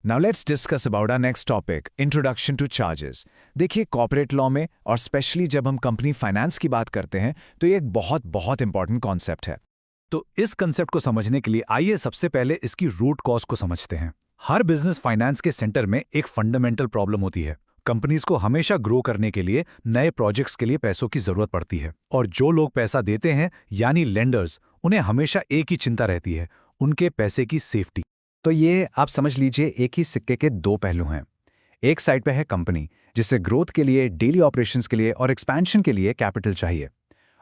Now let's discuss about our next topic, introduction to charges. देखिए, corporate law में और specially जब हम कंपनी फाइनेंस की बात करते हैं तो ये एक बहुत बहुत इंपॉर्टेंट कॉन्सेप्ट है। तो इस कंसेप्ट को समझने के लिए आइए सबसे पहले इसकी रूट कॉज को समझते हैं। हर बिजनेस फाइनेंस के सेंटर में एक फंडामेंटल प्रॉब्लम होती है। कंपनीज को हमेशा ग्रो करने के लिए नए प्रोजेक्ट्स के लिए पैसों की जरूरत पड़ती है, और जो लोग पैसा देते हैं यानी लेंडर्स, उन्हें हमेशा एक ही चिंता रहती है, उनके पैसे की सेफ्टी। तो ये आप समझ लीजिए एक ही सिक्के के दो पहलू हैं। एक साइड पे है कंपनी, जिसे ग्रोथ के लिए, डेली ऑपरेशंस के लिए और एक्सपेंशन के लिए कैपिटल चाहिए,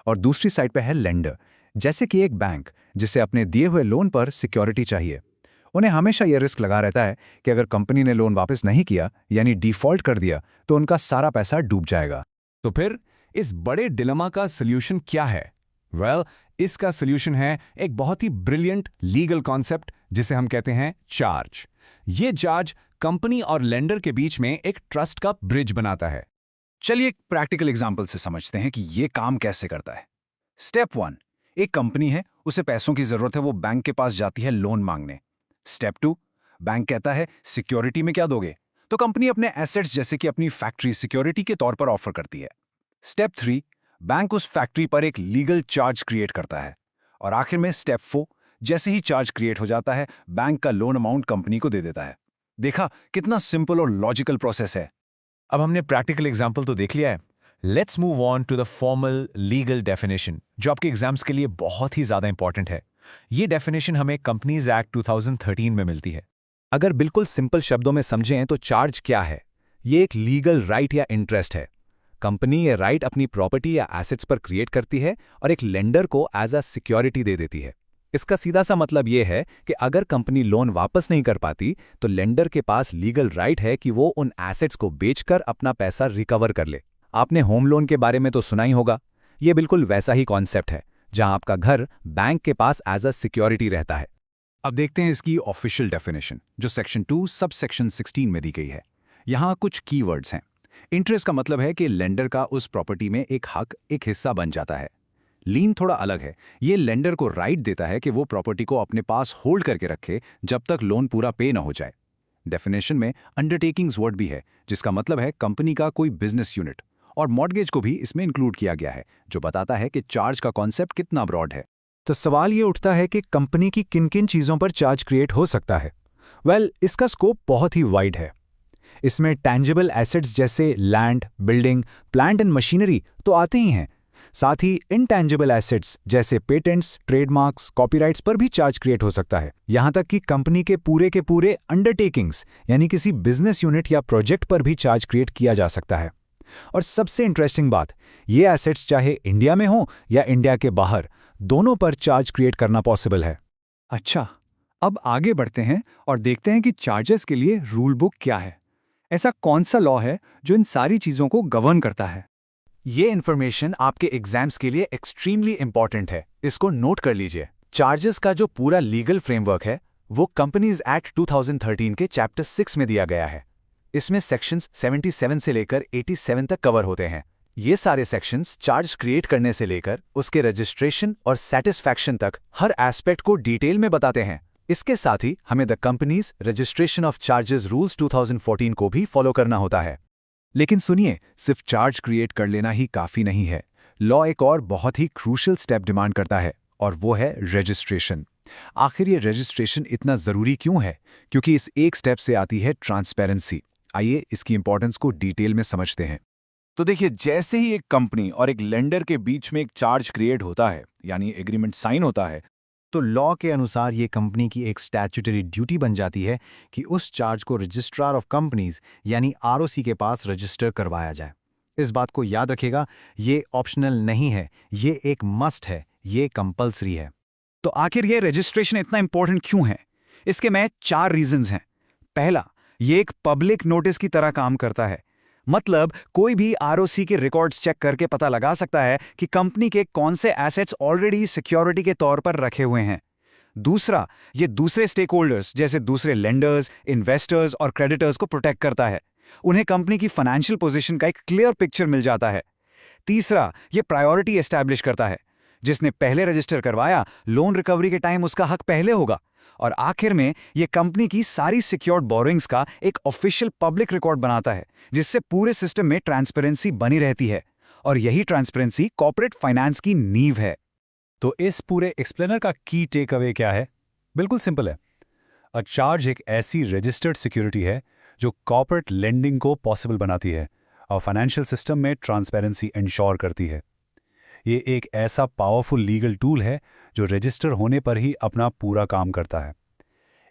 और दूसरी साइड पे है लेंडर, जैसे कि एक बैंक, जिसे अपने दिए हुए लोन पर सिक्योरिटी चाहिए। उन्हें हमेशा यह रिस्क लगा रहता है कि अगर कंपनी ने लोन वापस नहीं किया यानी डिफॉल्ट कर दिया तो उनका सारा पैसा डूब जाएगा। तो फिर इस बड़े डिलेमा का सल्यूशन क्या है? इसका सल्यूशन है एक बहुत ही ब्रिलियंट लीगल कॉन्सेप्ट जिसे हम कहते हैं चार्ज। ये चार्ज कंपनी और लेंडर के बीच में एक ट्रस्ट का ब्रिज बनाता है। चलिए एक प्रैक्टिकल एग्जांपल से समझते हैं कि ये काम कैसे करता है। स्टेप 1, एक कंपनी है, उसे पैसों की जरूरत है, वो बैंक के पास जाती है लोन मांगने। स्टेप 2, बैंक कहता है सिक्योरिटी में क्या दोगे, तो कंपनी अपने एसेट्स जैसे कि अपनी फैक्ट्री सिक्योरिटी के तौर पर ऑफर करती है। स्टेप 3, बैंक उस फैक्ट्री पर एक लीगल चार्ज क्रिएट करता है। और आखिर में स्टेप 4, जैसे ही चार्ज क्रिएट हो जाता है, बैंक का लोन अमाउंट कंपनी को दे देता है। देखा कितना सिंपल और लॉजिकल प्रोसेस है। अब हमने प्रैक्टिकल एग्जाम्पल तो देख लिया है। Let's move on to the formal legal definition, जो आपके एग्जाम्स के लिए बहुत ही ज्यादा इंपॉर्टेंट है। ये डेफिनेशन हमें कंपनीज एक्ट 2013 में मिलती है। अगर बिल्कुल सिंपल शब्दों में समझें तो चार्ज क्या है? ये एक लीगल राइट या इंटरेस्ट है। कंपनी ये राइट अपनी प्रॉपर्टी या एसेट्स पर क्रिएट करती है और एक लेंडर को एज अ सिक्योरिटी दे देती है। इसका सीधा सा मतलब ये है कि अगर कंपनी लोन वापस नहीं कर पाती तो लेंडर के पास लीगल राइट है कि वो उन एसेट्स को बेचकर अपना पैसा रिकवर कर ले। आपने होम लोन के बारे में तो सुना ही होगा। ये बिल्कुल वैसा ही कॉन्सेप्ट है, जहां आपका घर बैंक के पास एज अ सिक्योरिटी रहता है। अब देखते हैं इसकी ऑफिशियल डेफिनेशन, जो सेक्शन 2 सब सेक्शन 16 में दी गई है। यहाँ कुछ कीवर्ड्स हैं। इंटरेस्ट का मतलब है कि लेंडर का उस प्रॉपर्टी में एक हक, एक हिस्सा बन जाता है। लीन थोड़ा अलग है, ये लेंडर को राइट देता है कि वो प्रॉपर्टी को अपने पास होल्ड करके रखे जब तक लोन पूरा पे न हो जाए। डेफिनेशन में अंडरटेकिंग्स वर्ड भी है, जिसका मतलब है कंपनी का कोई बिजनेस यूनिट, और मॉर्गेज को भी इसमें इंक्लूड किया गया है, जो बताता है कि चार्ज का कॉन्सेप्ट कितना ब्रॉड है। तो सवाल ये उठता है कि कंपनी की किन किन चीज़ों पर चार्ज क्रिएट हो सकता है। इसका स्कोप बहुत ही वाइड है। इसमें टैंजिबल एसेट्स जैसे land, building, plant and machinery तो आते ही हैं। साथ ही इनटैंजिबल एसेट्स जैसे पेटेंट्स, ट्रेडमार्क्स, कॉपीराइट्स पर भी चार्ज क्रिएट हो सकता है। यहां तक कि कंपनी के पूरे अंडरटेकिंग्स यानी किसी बिजनेस यूनिट या प्रोजेक्ट पर भी चार्ज क्रिएट किया जा सकता है। और सबसे इंटरेस्टिंग बात, ये एसेट्स चाहे इंडिया में हो या इंडिया के बाहर, दोनों पर चार्ज क्रिएट करना पॉसिबल है। अच्छा, अब आगे बढ़ते हैं और देखते हैं कि चार्जेस के लिए रूल बुक क्या है। ऐसा कौन सा लॉ है जो इन सारी चीज़ों को गवर्न करता है? ये इन्फॉर्मेशन आपके एग्जाम्स के लिए एक्सट्रीमली इंपॉर्टेंट है, इसको नोट कर लीजिए। चार्जेस का जो पूरा लीगल फ्रेमवर्क है वो कंपनीज एक्ट 2013 के चैप्टर 6 में दिया गया है। इसमें सेक्शंस 77 से लेकर 87 तक कवर होते हैं। ये सारे सेक्शंस चार्ज क्रिएट करने से लेकर उसके रजिस्ट्रेशन और सैटिस्फैक्शन तक हर एस्पेक्ट को डिटेल में बताते हैं। इसके साथ ही हमें the companies registration of charges rules 2014 को भी फॉलो करना होता है। लेकिन सुनिए, सिर्फ चार्ज क्रिएट कर लेना ही काफी नहीं है। लॉ एक और बहुत ही क्रूशियल स्टेप डिमांड करता है, और वो है रजिस्ट्रेशन। आखिर ये रजिस्ट्रेशन इतना जरूरी क्यों है? क्योंकि इस एक स्टेप से आती है ट्रांसपेरेंसी। आइए इसकी इंपॉर्टेंस को डिटेल में समझते हैं। तो देखिए, जैसे ही एक कंपनी और एक लेंडर के बीच में एक चार्ज क्रिएट होता है, यानी एग्रीमेंट साइन होता है, तो लॉ के अनुसार ये कंपनी की एक स्टैट्यूटरी ड्यूटी बन जाती है कि उस चार्ज को रजिस्ट्रार ऑफ कंपनीज यानी आरओसी के पास रजिस्टर करवाया जाए। इस बात को याद रखिएगा, ये ऑप्शनल नहीं है, ये एक मस्ट है, ये कंपल्सरी है। तो आखिर ये रजिस्ट्रेशन इतना इंपॉर्टेंट क्यों है? इसके में 4 रीजंस हैं। पहला, ये एक पब्लिक नोटिस की तरह काम करता है। मतलब कोई भी आरओसी के रिकॉर्ड्स चेक करके पता लगा सकता है कि कंपनी के कौन से एसेट्स ऑलरेडी सिक्योरिटी के तौर पर रखे हुए हैं। दूसरा, ये दूसरे स्टेक होल्डर्स जैसे दूसरे लेंडर्स, इन्वेस्टर्स और क्रेडिटर्स को प्रोटेक्ट करता है। उन्हें कंपनी की फाइनेंशियल पोजीशन का एक क्लियर पिक्चर मिल जाता है। तीसरा, ये प्रायोरिटी एस्टैब्लिश करता है। जिसने पहले रजिस्टर करवाया, लोन रिकवरी के टाइम उसका हक पहले होगा, और आखिर में ये कंपनी की सारी सिक्योर्ड बोरोइंग्स का एक ऑफिशियल पब्लिक रिकॉर्ड बनाता है, जिससे पूरे सिस्टम में ट्रांसपेरेंसी बनी रहती है। और यही ट्रांसपेरेंसी कॉर्पोरेट फाइनेंस की नींव है। तो इस पूरे एक्सप्लेनर का की टेक अवे क्या है? बिल्कुल सिंपल है। अ चार्ज एक ऐसी रजिस्टर्ड सिक्योरिटी है जो कॉर्पोरेट लेंडिंग को पॉसिबल बनाती है और फाइनेंशियल सिस्टम में ट्रांसपेरेंसी इंश्योर करती है। ये एक ऐसा पावरफुल लीगल टूल है जो रजिस्टर होने पर ही अपना पूरा काम करता है।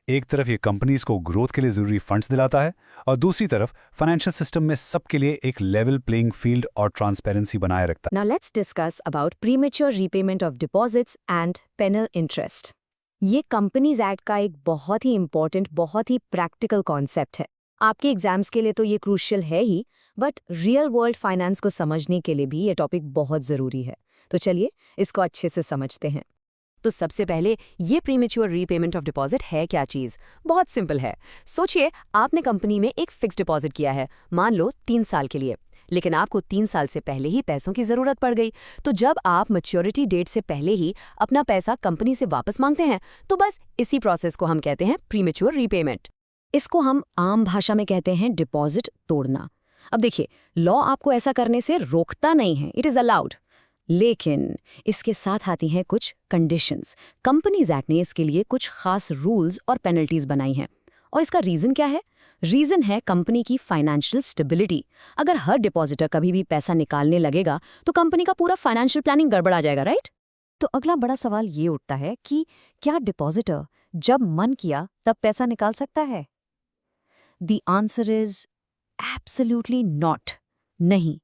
एक तरफ ये कंपनीज को ग्रोथ के लिए जरूरी फंड्स दिलाता है और दूसरी तरफ फाइनेंशियल सिस्टम में सबके लिए एक लेवल प्लेइंग फील्ड और ट्रांसपेरेंसी बनाए रखता है। Now let's discuss about premature repayment of deposits and penal interest. ये कंपनीज एक्ट का एक बहुत ही इंपॉर्टेंट, बहुत ही प्रैक्टिकल कॉन्सेप्ट है। आपके एग्जाम्स के लिए तो ये क्रूशियल है ही, बट रियल वर्ल्ड फाइनेंस को समझने के लिए भी ये टॉपिक बहुत ज़रूरी है। तो चलिए इसको अच्छे से समझते हैं। तो सबसे पहले ये प्रीमेच्योर रीपेमेंट ऑफ डिपॉजिट है क्या चीज़? बहुत सिंपल है। सोचिए आपने कंपनी में एक फिक्स डिपॉजिट किया है, मान लो 3 साल के लिए, लेकिन आपको 3 साल से पहले ही पैसों की ज़रूरत पड़ गई। तो जब आप मैच्योरिटी डेट से पहले ही अपना पैसा कंपनी से वापस मांगते हैं, तो बस इसी प्रोसेस को हम कहते हैं प्रीमेच्योर रीपेमेंट। इसको हम आम भाषा में कहते हैं डिपॉजिट तोड़ना। अब देखिए, लॉ आपको ऐसा करने से रोकता नहीं है, इट इज़ अलाउड, लेकिन इसके साथ आती हैं कुछ कंडीशंस। कंपनीज एक्ट ने इसके लिए कुछ खास रूल्स और पेनल्टीज बनाई हैं। और इसका रीज़न क्या है? रीज़न है कंपनी की फाइनेंशियल स्टेबिलिटी। अगर हर डिपॉजिटर कभी भी पैसा निकालने लगेगा तो कंपनी का पूरा फाइनेंशियल प्लानिंग गड़बड़ा जाएगा, राइट? तो अगला बड़ा सवाल ये उठता है कि क्या डिपॉजिटर जब मन किया तब पैसा निकाल सकता है? The answer is absolutely not. नहीं,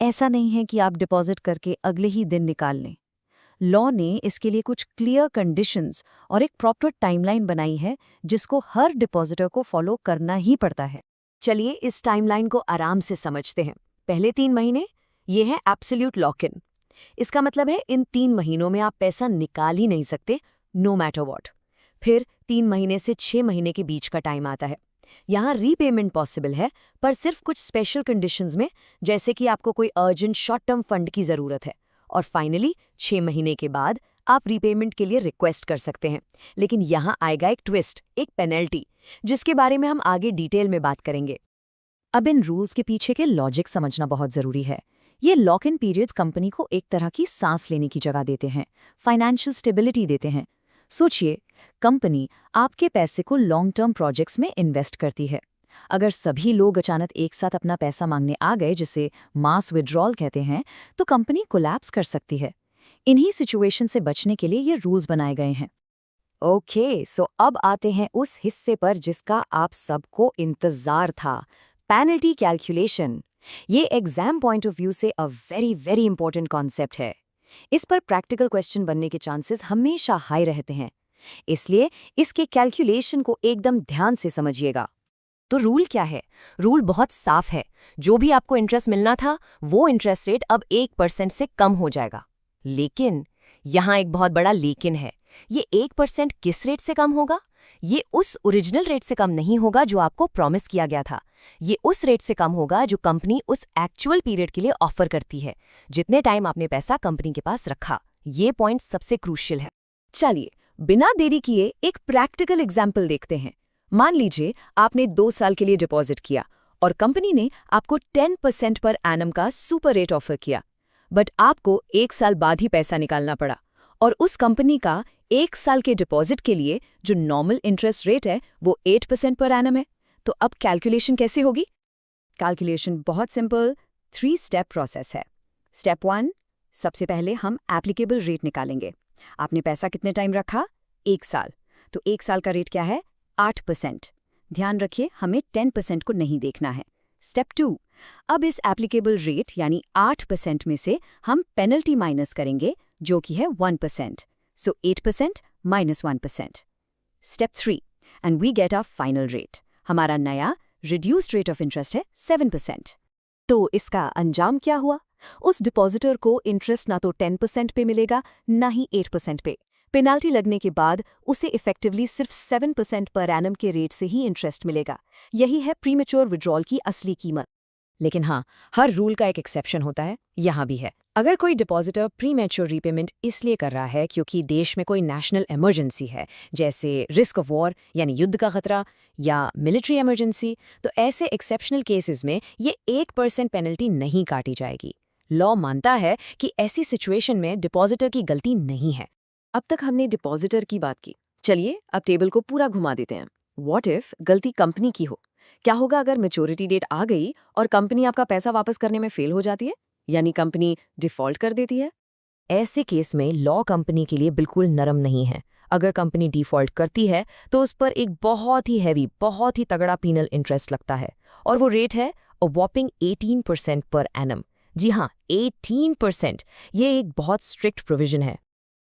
ऐसा नहीं है कि आप डिपॉजिट करके अगले ही दिन निकाल लें। लॉ ने इसके लिए कुछ क्लियर कंडीशंस और एक प्रॉपर टाइमलाइन बनाई है जिसको हर डिपॉजिटर को फॉलो करना ही पड़ता है। चलिए इस टाइमलाइन को आराम से समझते हैं। पहले 3 महीने, ये है एब्सोल्यूट लॉक इन। इसका मतलब है इन 3 महीनों में आप पैसा निकाल ही नहीं सकते, नो मैटर वॉट। फिर 3 महीने से 6 महीने के बीच का टाइम आता है। यहाँ रीपेमेंट पॉसिबल है, पर सिर्फ कुछ स्पेशल कंडीशंस में, जैसे कि आपको कोई अर्जेंट शॉर्ट टर्म फंड की ज़रूरत है। और फाइनली 6 महीने के बाद आप रीपेमेंट के लिए रिक्वेस्ट कर सकते हैं। लेकिन यहाँ आएगा एक ट्विस्ट, एक पेनल्टी, जिसके बारे में हम आगे डिटेल में बात करेंगे। अब इन रूल्स के पीछे के लॉजिक समझना बहुत ज़रूरी है। ये लॉक इन पीरियड्स कंपनी को एक तरह की सांस लेने की जगह देते हैं, फाइनेंशियल स्टेबिलिटी देते हैं। सोचिए, कंपनी आपके पैसे को लॉन्ग टर्म प्रोजेक्ट्स में इन्वेस्ट करती है। अगर सभी लोग अचानक एक साथ अपना पैसा मांगने आ गए, जिसे मास विड्रॉल कहते हैं, तो कंपनी कोलैप्स कर सकती है। इन्हीं सिचुएशन से बचने के लिए ये रूल्स बनाए गए हैं। ओके, सो अब आते हैं उस हिस्से पर जिसका आप सबको इंतजार था, पेनल्टी कैलकुलेशन। ये एग्जाम पॉइंट ऑफ व्यू से अ वेरी इंपॉर्टेंट कॉन्सेप्ट है। इस पर प्रैक्टिकल क्वेश्चन बनने के चांसेस हमेशा हाई रहते हैं, इसलिए इसके कैलकुलेशन को एकदम ध्यान से समझिएगा। तो रूल क्या है? रूल बहुत साफ है। जो भी आपको इंटरेस्ट मिलना था, वो इंटरेस्ट रेट अब 1% से कम हो जाएगा। लेकिन यहाँ एक बहुत बड़ा लेकिन है। ये 1% किस रेट से कम होगा? ये उस ओरिजिनल रेट से कम नहीं होगा जो आपको प्रॉमिस किया गया था। ये उस रेट से कम होगा जो कंपनी उस एक्चुअल पीरियड के लिए ऑफर करती है, जितने टाइम आपने पैसा कंपनी के पास रखा। ये पॉइंट सबसे क्रूशियल है। चलिए, बिना देरी किए एक प्रैक्टिकल एग्जाम्पल देखते हैं। मान लीजिए आपने 2 साल के लिए डिपॉजिट किया और कंपनी ने आपको 10% पर एनम का सुपर रेट ऑफर किया, बट आपको 1 साल बाद ही पैसा निकालना पड़ा। और उस कंपनी का 1 साल के डिपॉजिट के लिए जो नॉर्मल इंटरेस्ट रेट है वो 8% पर एनम है। तो अब कैलकुलेशन कैसे होगी? कैलकुलेशन बहुत सिंपल 3 स्टेप प्रोसेस है। स्टेप 1, सबसे पहले हम एप्लीकेबल रेट निकालेंगे। आपने पैसा कितने टाइम रखा? 1 साल। तो 1 साल का रेट क्या है? 8%। ध्यान रखिए, हमें 10% को नहीं देखना है। स्टेप 2, अब इस एप्लीकेबल रेट यानी 8% में से हम पेनल्टी माइनस करेंगे, जो कि है 1%। So 8% minus 1%। Step 3, and we get a final rate. हमारा नया रिड्यूस्ड रेट ऑफ इंटरेस्ट है 7%। तो इसका अंजाम क्या हुआ? उस डिपॉजिटर को इंटरेस्ट ना तो 10% पे मिलेगा, ना ही 8% पे। पेनाल्टी लगने के बाद उसे इफेक्टिवली सिर्फ 7% पर एनम के रेट से ही इंटरेस्ट मिलेगा। यही है प्रीमेच्योर विड्रॉल की असली कीमत। लेकिन हाँ, हर रूल का एक एक्सेप्शन होता है, यहाँ भी है। अगर कोई डिपॉजिटर प्रीमैच्योर रीपेमेंट इसलिए कर रहा है क्योंकि देश में कोई नेशनल इमरजेंसी है, जैसे रिस्क ऑफ वॉर यानी युद्ध का खतरा या मिलिट्री इमरजेंसी, तो ऐसे एक्सेप्शनल केसेस में ये 1% पेनल्टी नहीं काटी जाएगी। लॉ मानता है कि ऐसी सिचुएशन में डिपॉजिटर की गलती नहीं है। अब तक हमने डिपॉजिटर की बात की, चलिए अब टेबल को पूरा घुमा देते हैं। व्हाट इफ गलती कंपनी की हो? क्या होगा अगर मैच्योरिटी डेट आ गई और कंपनी आपका पैसा वापस करने में फेल हो जाती है, यानी कंपनी डिफॉल्ट कर देती है? ऐसे केस में लॉ कंपनी के लिए बिल्कुल नरम नहीं है। अगर कंपनी डिफॉल्ट करती है तो उस पर एक बहुत ही हैवी, बहुत ही तगड़ा पीनल इंटरेस्ट लगता है, और वो रेट है अ वॉपिंग 18% पर एनम। जी हाँ, 18%। ये एक बहुत स्ट्रिक्ट प्रोविजन है,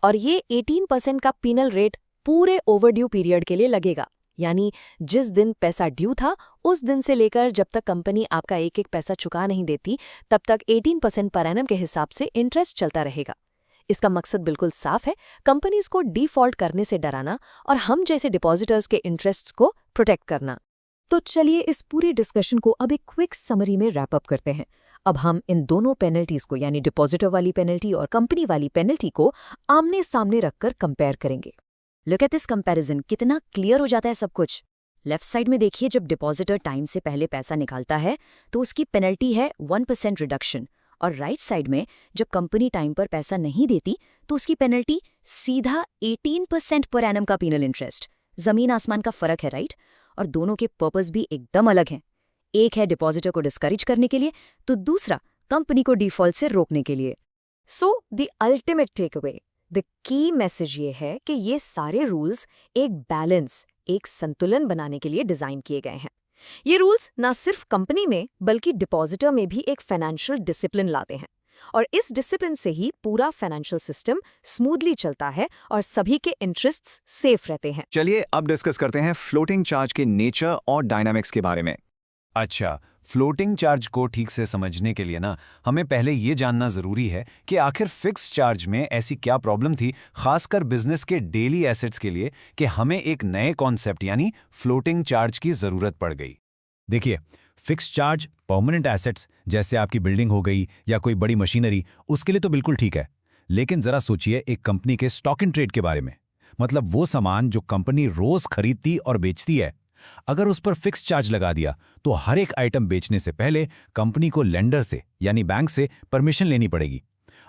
और ये 18% का पीनल रेट पूरे ओवरड्यू पीरियड के लिए लगेगा, यानी जिस दिन पैसा ड्यू था उस दिन से लेकर जब तक कंपनी आपका एक एक पैसा चुका नहीं देती, तब तक 18% पर एनम के हिसाब से इंटरेस्ट चलता रहेगा। इसका मकसद बिल्कुल साफ है, कंपनीज को डिफॉल्ट करने से डराना और हम जैसे डिपॉजिटर्स के इंटरेस्ट्स को प्रोटेक्ट करना। तो चलिए इस पूरी डिस्कशन को अब एक क्विक समरी में रैप अप करते हैं। अब हम इन दोनों पेनल्टीज को, यानी डिपॉजिटर वाली पेनल्टी और कंपनी वाली पेनल्टी को आमने सामने रखकर कंपेयर करेंगे। लुक एट दिस कंपैरिजन, कितना क्लियर हो जाता है सब कुछ। लेफ्ट साइड में देखिए, जब डिपॉजिटर टाइम से पहले पैसा निकालता है तो उसकी पेनल्टी है 1% रिडक्शन, और राइट साइड में जब कंपनी टाइम पर पैसा नहीं देती तो उसकी पेनल्टी सीधा 18% पर एनम का पीनल इंटरेस्ट। जमीन आसमान का फर्क है, राइट? और दोनों के पर्पस भी एकदम अलग हैं। एक है डिपॉजिटर को डिस्करेज करने के लिए, तो दूसरा कंपनी को डिफॉल्ट से रोकने के लिए। So the ultimate take away, the key message ये है कि ये सारे रूल्स एक बैलेंस, एक संतुलन बनाने के लिए डिजाइन किए गए हैं। ये रूल्स ना सिर्फ कंपनी में बल्कि डिपॉजिटर में भी एक फाइनेंशियल डिसिप्लिन लाते हैं, और इस डिसिप्लिन से ही पूरा फाइनेंशियल सिस्टम स्मूथली चलता है और सभी के इंटरेस्ट्स सेफ रहते हैं। चलिए अब डिस्कस करते हैं फ्लोटिंग चार्ज के नेचर और डायनामिक्स के बारे में। अच्छा, फ्लोटिंग चार्ज को ठीक से समझने के लिए ना हमें पहले ये जानना जरूरी है कि आखिर फिक्स चार्ज में ऐसी क्या प्रॉब्लम थी, खासकर बिजनेस के डेली एसेट्स के लिए, कि हमें एक नए कॉन्सेप्ट यानी फ्लोटिंग चार्ज की जरूरत पड़ गई। देखिए, फिक्स चार्ज परमानेंट एसेट्स जैसे आपकी बिल्डिंग हो गई या कोई बड़ी मशीनरी, उसके लिए तो बिल्कुल ठीक है। लेकिन जरा सोचिए एक कंपनी के स्टॉक इन ट्रेड के बारे में, मतलब वो सामान जो कंपनी रोज खरीदती और बेचती है। अगर उस पर फिक्स चार्ज लगा दिया तो हर एक आइटम बेचने से पहले कंपनी को लेंडर से यानी बैंक से परमिशन लेनी पड़ेगी।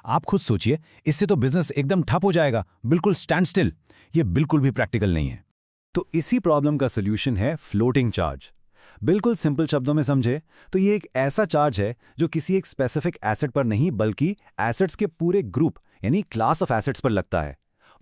आप खुद सोचिए, इससे तो बिजनेस एकदम ठप हो जाएगा, बिल्कुल स्टैंड स्टिल। ये बिल्कुल भी प्रैक्टिकल नहीं है। तो इसी प्रॉब्लम का सॉल्यूशन है फ्लोटिंग चार्ज। बिल्कुल सिंपल शब्दों में समझे तो ये एक ऐसा चार्ज है जो किसी एक स्पेसिफिक एसेट पर नहीं बल्कि एसेट्स के पूरे ग्रुप यानी क्लास ऑफ एसेट्स पर लगता है।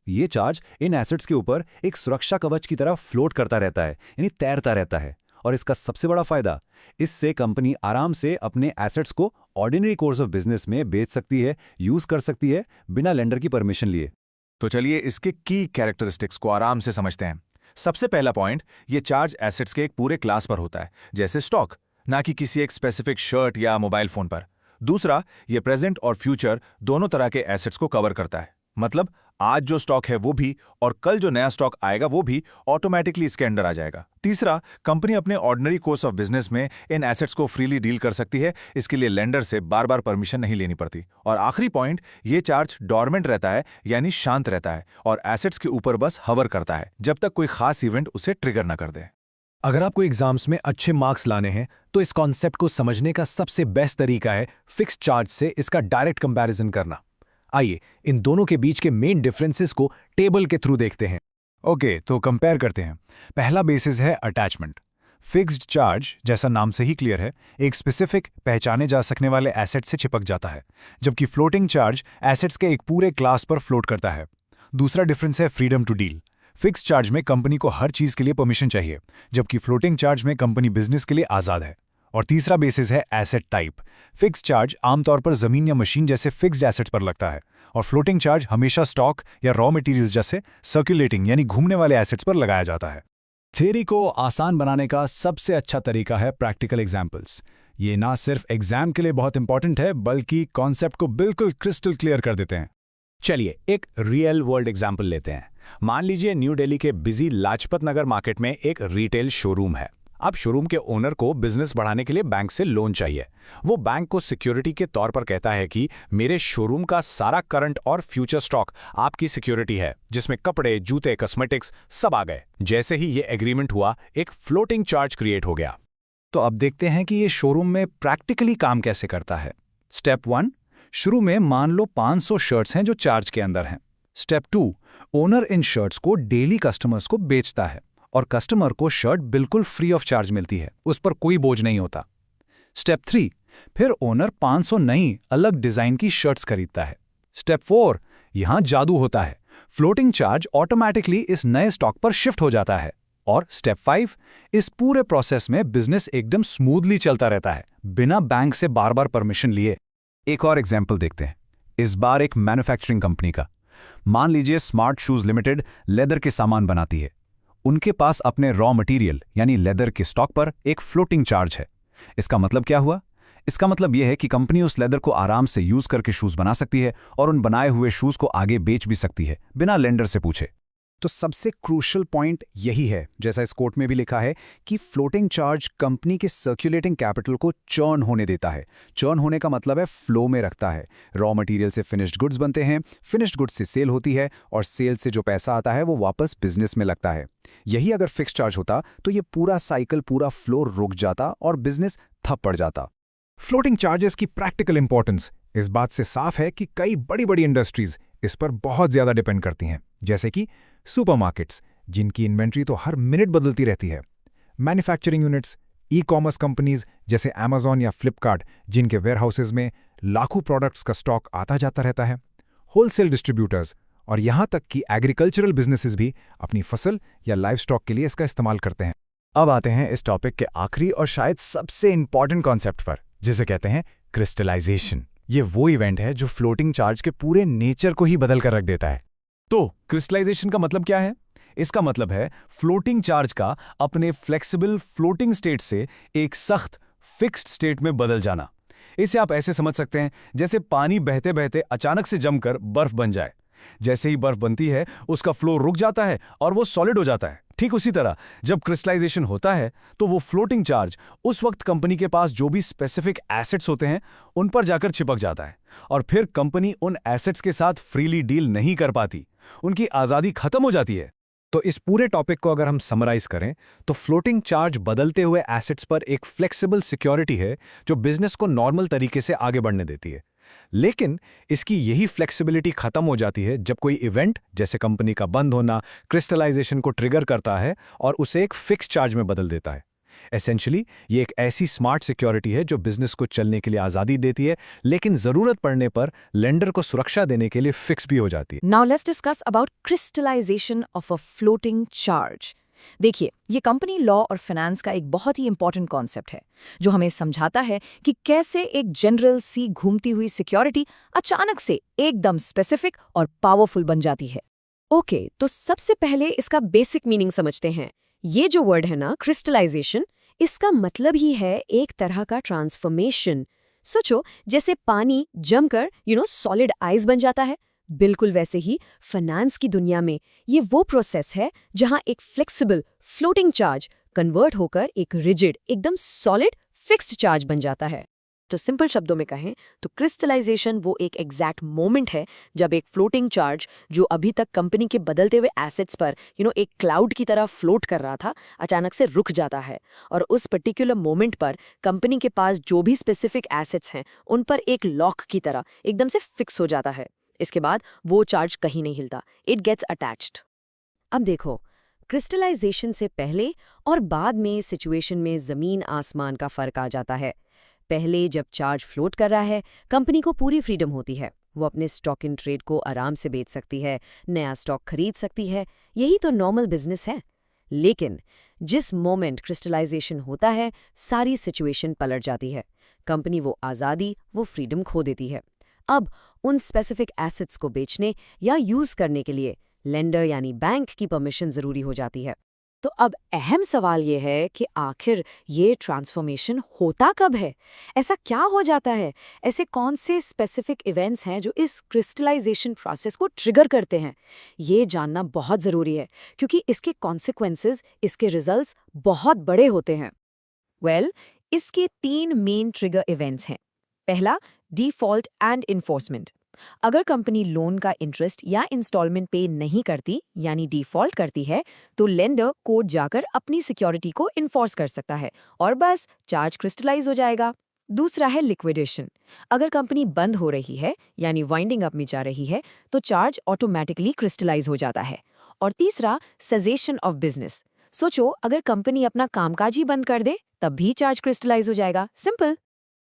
ये चार्ज इन एसेट्स के ऊपर एक सुरक्षा कवच की तरह फ्लोट करता रहता है, यानी तैरता रहता है। और इसका सबसे बड़ा फायदा, इससे कंपनी आराम से अपने एसेट्स को ऑर्डिनरी कोर्स ऑफ बिजनेस में बेच सकती है, यूज कर सकती है, बिना लेंडर की परमिशन लिए। तो चलिए इसके की कैरेक्टरिस्टिक्स को आराम से समझते हैं। सबसे पहला पॉइंट, ये चार्ज एसेट्स के एक पूरे क्लास पर होता है, जैसे स्टॉक, ना कि किसी एक स्पेसिफिक शर्ट या मोबाइल फोन पर। दूसरा, ये प्रेजेंट और फ्यूचर दोनों तरह के एसेट्स को कवर करता है, मतलब आज जो स्टॉक है वो भी और कल जो नया स्टॉक आएगा वो भी ऑटोमेटिकली इसके अंडर आ जाएगा। तीसरा, कंपनी अपने ऑर्डिनरी कोर्स ऑफ बिजनेस में इन एसेट्स को फ्रीली डील कर सकती है, इसके लिए लेंडर से बार बार परमिशन नहीं लेनी पड़ती। और आखिरी पॉइंट, ये चार्ज डॉर्मेंट रहता है, यानी शांत रहता है और एसेट्स के ऊपर बस हवर करता है जब तक कोई खास इवेंट उसे ट्रिगर न कर दे। अगर आपको एग्जाम्स में अच्छे मार्क्स लाने हैं तो इस कॉन्सेप्ट को समझने का सबसे बेस्ट तरीका है फिक्स चार्ज से इसका डायरेक्ट कंपैरिजन करना। आइए इन दोनों के बीच के मेन डिफरेंसेस को टेबल के थ्रू देखते हैं। ओके, तो कंपेयर करते हैं। पहला बेसिस है अटैचमेंट। फिक्स्ड चार्ज, जैसा नाम से ही क्लियर है, एक स्पेसिफिक पहचाने जा सकने वाले एसेट से चिपक जाता है, जबकि फ्लोटिंग चार्ज एसेट्स के एक पूरे क्लास पर फ्लोट करता है। दूसरा डिफरेंस है freedom to deal. Fix charge में कंपनी को हर चीज के लिए परमिशन चाहिए, जबकि फ्लोटिंग चार्ज में कंपनी बिजनेस के लिए आजाद है। और तीसरा बेसिस है एसेट टाइप। फिक्स चार्ज आमतौर पर जमीन या मशीन जैसे फिक्स्ड एसेट्स पर लगता है, और फ्लोटिंग चार्ज हमेशा स्टॉक या रॉ मटेरियल्स जैसे सर्कुलेटिंग यानी घूमने वाले एसेट्स पर लगाया जाता है। थ्योरी को आसान बनाने का सबसे अच्छा तरीका है प्रैक्टिकल एग्जाम्पल्स। ये ना सिर्फ एग्जाम के लिए बहुत इंपॉर्टेंट है बल्कि कॉन्सेप्ट को बिल्कुल क्रिस्टल क्लियर कर देते हैं। चलिए एक रियल वर्ल्ड एग्जाम्पल लेते हैं। मान लीजिए न्यू दिल्ली के बिजी लाजपत नगर मार्केट में एक रिटेल शोरूम है। अब शोरूम के ओनर को बिजनेस बढ़ाने के लिए बैंक से लोन चाहिए। वो बैंक को सिक्योरिटी के तौर पर कहता है कि मेरे शोरूम का सारा करंट और फ्यूचर स्टॉक आपकी सिक्योरिटी है, जिसमें कपड़े, जूते, कॉस्मेटिक्स सब आ गए। जैसे ही ये एग्रीमेंट हुआ, एक फ्लोटिंग चार्ज क्रिएट हो गया। तो अब देखते हैं कि ये शोरूम में प्रैक्टिकली काम कैसे करता है। स्टेप 1, शुरू में मान लो 500 शर्ट्स हैं जो चार्ज के अंदर हैं। स्टेप 2, ओनर इन शर्ट्स को डेली कस्टमर्स को बेचता है और कस्टमर को शर्ट बिल्कुल फ्री ऑफ चार्ज मिलती है, उस पर कोई बोझ नहीं होता। स्टेप 3, फिर ओनर 500 नई अलग डिजाइन की शर्ट्स खरीदता है। स्टेप 4, यहां जादू होता है, फ्लोटिंग चार्ज ऑटोमेटिकली इस नए स्टॉक पर शिफ्ट हो जाता है। और स्टेप 5, इस पूरे प्रोसेस में बिजनेस एकदम स्मूथली चलता रहता है, बिना बैंक से बार बार परमिशन लिए। एक और एग्जाम्पल देखते हैं, इस बार एक मैन्युफैक्चरिंग कंपनी का। मान लीजिए स्मार्ट शूज लिमिटेड लेदर के सामान बनाती है। उनके पास अपने रॉ मटेरियल यानी लेदर के स्टॉक पर एक फ्लोटिंग चार्ज है। इसका मतलब क्या हुआ? इसका मतलब यह है कि कंपनी उस लेदर को आराम से यूज करके शूज बना सकती है और उन बनाए हुए शूज को आगे बेच भी सकती है, बिना लेंडर से पूछे। तो सबसे क्रूशियल पॉइंट यही है, जैसा इस कोट में भी लिखा है, कि फ्लोटिंग चार्ज कंपनी के सर्कुलेटिंग कैपिटल को चर्न होने देता है। चर्न होने का मतलब है फ्लो में रखता है। रॉ मटेरियल से फिनिश्ड गुड्स बनते हैं, फिनिश्ड गुड्स से सेल होती है और सेल से जो पैसा आता है वो वापस बिजनेस में लगता है। यही अगर फिक्स चार्ज होता तो ये पूरा साइकिल, पूरा फ्लो रुक जाता और बिजनेस ठप पड़ जाता। फ्लोटिंग चार्जेस की प्रैक्टिकल इंपॉर्टेंस इस बात से साफ है कि कई बड़ी बड़ी इंडस्ट्रीज इस पर बहुत ज्यादा डिपेंड करती हैं, जैसे कि सुपरमार्केट्स, जिनकी इन्वेंट्री तो हर मिनट बदलती रहती है, manufacturing units, e commerce companies जैसे अमेजॉन या फ्लिपकार्ट, जिनके वेयरहाउसेज में लाखों प्रोडक्ट्स का स्टॉक आता जाता रहता है, होलसेल डिस्ट्रीब्यूटर्स, और यहाँ तक कि एग्रीकल्चरल बिजनेसेस भी अपनी फसल या लाइव स्टॉक के लिए इसका इस्तेमाल करते हैं। अब आते हैं इस टॉपिक के आखिरी और शायद सबसे इंपॉर्टेंट कॉन्सेप्ट पर, जिसे कहते हैं क्रिस्टलाइजेशन। ये वो इवेंट है जो फ्लोटिंग चार्ज के पूरे नेचर को ही बदल कर रख देता है। तो क्रिस्टलाइजेशन का मतलब क्या है? इसका मतलब है फ्लोटिंग चार्ज का अपने फ्लेक्सिबल फ्लोटिंग स्टेट से एक सख्त फिक्स्ड स्टेट में बदल जाना। इसे आप ऐसे समझ सकते हैं जैसे पानी बहते बहते अचानक से जमकर बर्फ बन जाए। जैसे ही बर्फ बनती है, उसका फ्लो रुक जाता है और वो सॉलिड हो जाता है। ठीक उसी तरह जब क्रिस्टलाइजेशन होता है तो वो फ्लोटिंग चार्ज उस वक्त कंपनी के पास जो भी स्पेसिफिक एसेट्स होते हैं उन पर जाकर चिपक जाता है और फिर कंपनी उन एसेट्स के साथ फ्रीली डील नहीं कर पाती, उनकी आज़ादी खत्म हो जाती है। तो इस पूरे टॉपिक को अगर हम समराइज करें तो फ्लोटिंग चार्ज बदलते हुए एसेट्स पर एक फ्लेक्सिबल सिक्योरिटी है जो बिजनेस को नॉर्मल तरीके से आगे बढ़ने देती है। लेकिन इसकी यही फ्लेक्सिबिलिटी खत्म हो जाती है जब कोई इवेंट जैसे कंपनी का बंद होना क्रिस्टलाइजेशन को ट्रिगर करता है और उसे एक फिक्स चार्ज में बदल देता है। एसेंशियली ये एक ऐसी स्मार्ट सिक्योरिटी है जो बिजनेस को चलने के लिए आज़ादी देती है, लेकिन ज़रूरत पड़ने पर लेंडर को सुरक्षा देने के लिए फिक्स भी हो जाती है। Now let's discuss about crystallization of a floating charge. देखिए, ये कंपनी लॉ और फाइनेंस का एक बहुत ही इंपॉर्टेंट कॉन्सेप्ट है जो हमें समझाता है कि कैसे एक जनरल सी घूमती हुई सिक्योरिटी अचानक से एकदम स्पेसिफिक और पावरफुल बन जाती है। ओके, तो सबसे पहले इसका बेसिक मीनिंग समझते हैं। ये जो वर्ड है ना, क्रिस्टलाइजेशन, इसका मतलब ही है एक तरह का ट्रांसफॉर्मेशन। सोचो, जैसे पानी जमकर सॉलिड आइस बन जाता है, बिल्कुल वैसे ही फाइनेंस की दुनिया में ये वो प्रोसेस है जहां एक फ्लेक्सिबल फ्लोटिंग चार्ज कन्वर्ट होकर एक रिजिड, एकदम सॉलिड फिक्स्ड चार्ज बन जाता है। तो सिंपल शब्दों में कहें तो क्रिस्टलाइजेशन वो एक एग्जैक्ट मोमेंट है जब एक फ्लोटिंग चार्ज जो अभी तक कंपनी के बदलते हुए एसेट्स पर एक क्लाउड की तरह फ्लोट कर रहा था, अचानक से रुक जाता है और उस पर्टिकुलर मोमेंट पर कंपनी के पास जो भी स्पेसिफिक एसेट्स हैं उन पर एक लॉक की तरह एकदम से फिक्स हो जाता है। इसके बाद वो चार्ज कहीं नहीं हिलता, इट गेट्स अटैच्ड। अब देखो, क्रिस्टलाइजेशन से पहले और बाद में सिचुएशन में जमीन आसमान का फर्क आ जाता है। पहले जब चार्ज फ्लोट कर रहा है, कंपनी को पूरी फ्रीडम होती है। वो अपने स्टॉक इन ट्रेड को आराम से बेच सकती है, नया स्टॉक खरीद सकती है, यही तो नॉर्मल बिजनेस है। लेकिन जिस मोमेंट क्रिस्टलाइजेशन होता है, सारी सिचुएशन पलट जाती है। कंपनी वो आज़ादी, वो फ्रीडम खो देती है। अब उन स्पेसिफिक एसेट्स को बेचने या यूज करने के लिए लेंडर यानी बैंक की परमिशन जरूरी हो जाती है। तो अब अहम सवाल ये है कि आखिर ये ट्रांसफॉर्मेशन होता कब है? ऐसा क्या हो जाता है? ऐसे कौन से स्पेसिफिक इवेंट्स हैं जो इस क्रिस्टलाइजेशन प्रोसेस को ट्रिगर करते हैं? ये जानना बहुत ज़रूरी है क्योंकि इसके कॉन्सिक्वेंसेस, इसके रिजल्ट्स बहुत बड़े होते हैं। इसके 3 मेन ट्रिगर इवेंट्स हैं। पहला, डिफॉल्ट एंड इन्फोर्समेंट। अगर कंपनी लोन का इंटरेस्ट या इंस्टॉलमेंट पे नहीं करती यानी डिफॉल्ट करती है, तो लेंडर कोर्ट जाकर अपनी सिक्योरिटी को इन्फोर्स कर सकता है और बस चार्ज क्रिस्टलाइज हो जाएगा। दूसरा है लिक्विडेशन। अगर कंपनी बंद हो रही है यानी वाइंडिंग अप में जा रही है, तो चार्ज ऑटोमेटिकली क्रिस्टलाइज हो जाता है। और तीसरा, सेजेशन ऑफ बिजनेस। सोचो, अगर कंपनी अपना कामकाज ही बंद कर दे, तब भी चार्ज क्रिस्टलाइज हो जाएगा। सिंपल।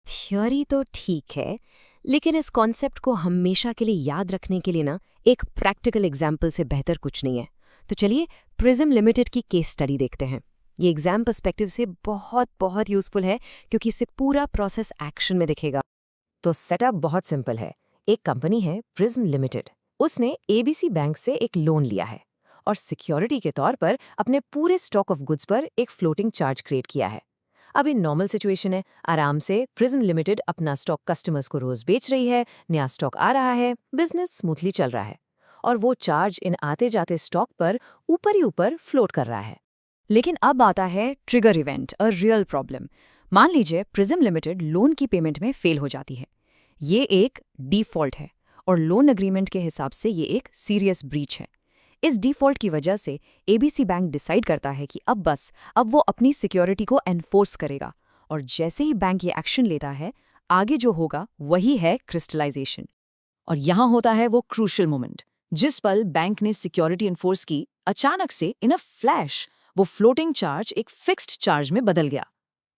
थ्योरी तो ठीक है, लेकिन इस कॉन्सेप्ट को हमेशा के लिए याद रखने के लिए ना एक प्रैक्टिकल एग्जाम्पल से बेहतर कुछ नहीं है। तो चलिए प्रिज्म लिमिटेड की केस स्टडी देखते हैं। ये एग्जाम पर्सपेक्टिव से बहुत बहुत यूजफुल है क्योंकि इससे पूरा प्रोसेस एक्शन में दिखेगा। तो सेटअप बहुत सिंपल है। एक कंपनी है प्रिज्म लिमिटेड। उसने एबीसी बैंक से एक लोन लिया है और सिक्योरिटी के तौर पर अपने पूरे स्टॉक ऑफ गुड्स पर एक फ्लोटिंग चार्ज क्रिएट किया है। अब इन नॉर्मल सिचुएशन है, आराम से प्रिज्म लिमिटेड अपना स्टॉक कस्टमर्स को रोज बेच रही है, नया स्टॉक आ रहा है, बिजनेस स्मूथली चल रहा है और वो चार्ज इन आते जाते स्टॉक पर ऊपर ही ऊपर फ्लोट कर रहा है। लेकिन अब आता है trigger event, a real problem. मान लीजिए प्रिज्म लिमिटेड लोन की पेमेंट में फेल हो जाती है। ये एक डिफॉल्ट है और लोन एग्रीमेंट के हिसाब से ये एक सीरियस ब्रीच है। इस डिफॉल्ट की वजह से एबीसी बैंक डिसाइड करता है कि अब वो अपनी सिक्योरिटी को एनफोर्स करेगा और जैसे ही बैंक ये एक्शन लेता है, आगे जो होगा वही है क्रिस्टलाइजेशन। और यहाँ होता है वो क्रूशियल मोमेंट। जिस पल बैंक ने सिक्योरिटी एनफोर्स की, अचानक से इन अ फ्लैश वो फ्लोटिंग चार्ज एक फिक्स्ड चार्ज में बदल गया।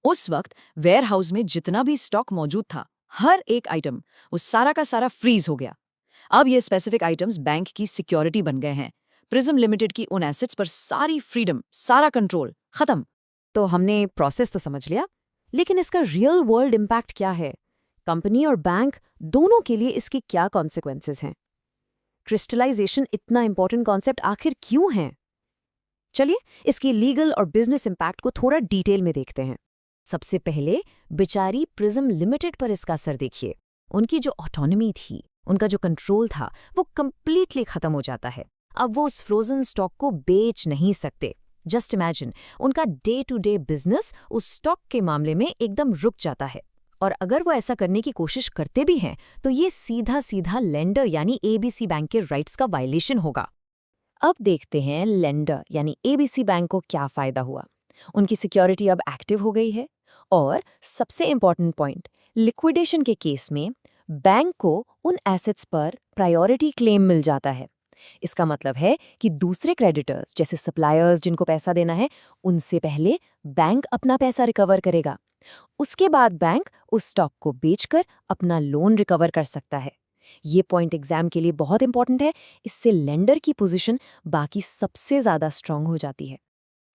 उस वक्त वेयर हाउस में जितना भी स्टॉक मौजूद था, हर एक आइटम, वो सारा का सारा फ्रीज हो गया। अब ये स्पेसिफिक आइटम्स बैंक की सिक्योरिटी बन गए हैं। प्रिज्म लिमिटेड की उन एसेट्स पर सारी फ्रीडम, सारा कंट्रोल खत्म। तो हमने प्रोसेस तो समझ लिया, लेकिन इसका रियल वर्ल्ड इम्पैक्ट क्या है? कंपनी और बैंक दोनों के लिए इसके क्या कॉन्सिक्वेंसेस हैं? क्रिस्टलाइजेशन इतना इंपॉर्टेंट कॉन्सेप्ट आखिर क्यों है? चलिए इसके लीगल और बिजनेस इम्पैक्ट को थोड़ा डिटेल में देखते हैं। सबसे पहले बेचारी प्रिज्म लिमिटेड पर इसका असर देखिए। उनकी जो ऑटोनॉमी थी, उनका जो कंट्रोल था, वो कंप्लीटली खत्म हो जाता है। अब वो उस फ्रोजन स्टॉक को बेच नहीं सकते। जस्ट इमेजिन, उनका डे टू डे बिजनेस उस स्टॉक के मामले में एकदम रुक जाता है। और अगर वो ऐसा करने की कोशिश करते भी हैं, तो ये सीधा सीधा लेंडर यानी एबीसी बैंक के राइट्स का वायलेशन होगा। अब देखते हैं लेंडर यानी एबीसी बैंक को क्या फायदा हुआ। उनकी सिक्योरिटी अब एक्टिव हो गई है और सबसे इंपॉर्टेंट पॉइंट, लिक्विडेशन के केस में बैंक को उन एसेट्स पर प्रायोरिटी क्लेम मिल जाता है। इसका मतलब है कि दूसरे क्रेडिटर्स जैसे सप्लायर्स जिनको पैसा देना है, उनसे पहले बैंक अपना पैसा रिकवर करेगा। उसके बाद बैंक उस स्टॉक को बेचकर अपना लोन रिकवर कर सकता है। ये पॉइंट एग्जाम के लिए बहुत इंपॉर्टेंट है। इससे लेंडर की पोजीशन बाकी सबसे ज्यादा स्ट्रांग हो जाती है।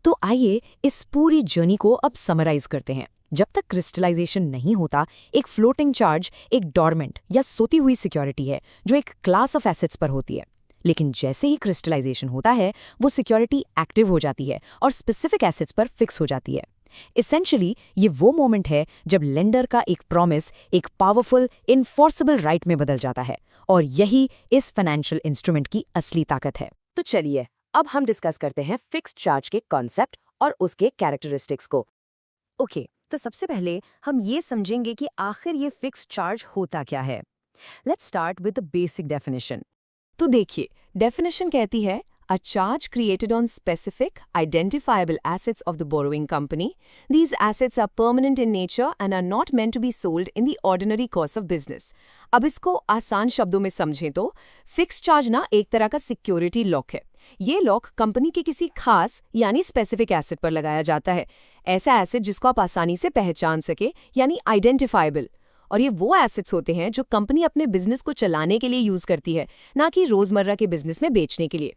तो आइए इस पूरी जर्नी को अब समराइज करते हैं। जब तक क्रिस्टलाइजेशन नहीं होता, एक फ्लोटिंग चार्ज एक डॉर्मेंट या सोती हुई सिक्योरिटी है जो एक क्लास ऑफ एसेट्स पर होती है। लेकिन जैसे ही क्रिस्टलाइजेशन होता है, वो सिक्योरिटी एक्टिव हो जाती है और स्पेसिफिक एसेट्स पर फिक्स हो जाती है। एसेंशियली ये वो मोमेंट है जब लेंडर का एक प्रॉमिस एक पावरफुल इन्फोर्सेबल राइट में बदल जाता है, और यही इस फाइनेंशियल इंस्ट्रूमेंट की असली ताकत है। तो चलिए अब हम डिस्कस करते हैं फिक्स्ड चार्ज के कॉन्सेप्ट और उसके कैरेक्टरिस्टिक्स को। ओके, तो सबसे पहले हम ये समझेंगे कि आखिर ये फिक्स्ड चार्ज होता क्या है। Let's start with the basic definition. तो देखिए, डेफिनेशन कहती है a charge created on specific, identifiable assets of the borrowing company. These assets are permanent in nature and are not meant to be sold in the ordinary course of business. अब इसको आसान शब्दों में समझें तो fix charge ना एक तरह का सिक्योरिटी लॉक है। ये लॉक कंपनी के किसी खास यानी स्पेसिफिक एसेट पर लगाया जाता है। ऐसा एसेट जिसको आप आसानी से पहचान सके यानी आइडेंटिफाइबल। और ये वो एसेट्स होते हैं जो कंपनी अपने बिजनेस को चलाने के लिए यूज करती है, ना कि रोजमर्रा के बिजनेस में बेचने के लिए।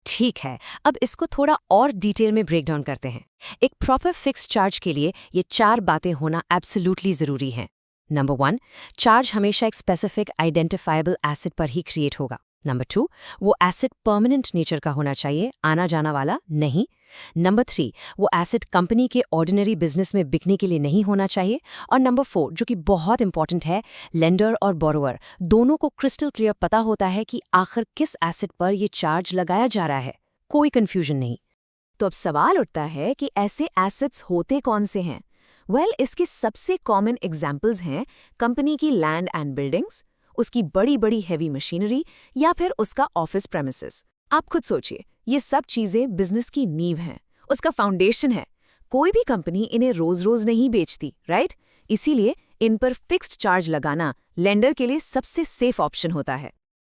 ठीक है, अब इसको थोड़ा और डिटेल में ब्रेक डाउन करते हैं। एक प्रॉपर फिक्स चार्ज के लिए ये 4 बातें होना एब्सोल्युटली जरूरी हैं। नंबर 1, चार्ज हमेशा एक स्पेसिफिक आइडेंटिफाइबल एसेट पर ही क्रिएट होगा। नंबर 2, वो एसेट परमानेंट नेचर का होना चाहिए, आना जाना वाला नहीं। नंबर 3, वो एसेट कंपनी के ऑर्डिनरी बिजनेस में बिकने के लिए नहीं होना चाहिए। और नंबर 4, जो कि बहुत इंपॉर्टेंट है, लेंडर और बोरोवर दोनों को क्रिस्टल क्लियर पता होता है कि आखिर किस एसेट पर ये चार्ज लगाया जा रहा है, कोई कंफ्यूजन नहीं। तो अब सवाल उठता है कि ऐसे एसेट्स होते कौन से हैं? इसके सबसे कॉमन एग्जाम्पल्स हैं कंपनी की लैंड एंड बिल्डिंग्स, उसकी बड़ी बड़ी हैवी मशीनरी या फिर उसका ऑफिस प्रेमिसेस। आप खुद सोचिए, ये सब चीजें बिजनेस की नींव हैं, उसका फाउंडेशन है। कोई भी कंपनी इन्हें रोज रोज नहीं बेचती, राइट? इसीलिए इन पर फिक्स्ड चार्ज लगाना लेंडर के लिए सबसे सेफ ऑप्शन होता है।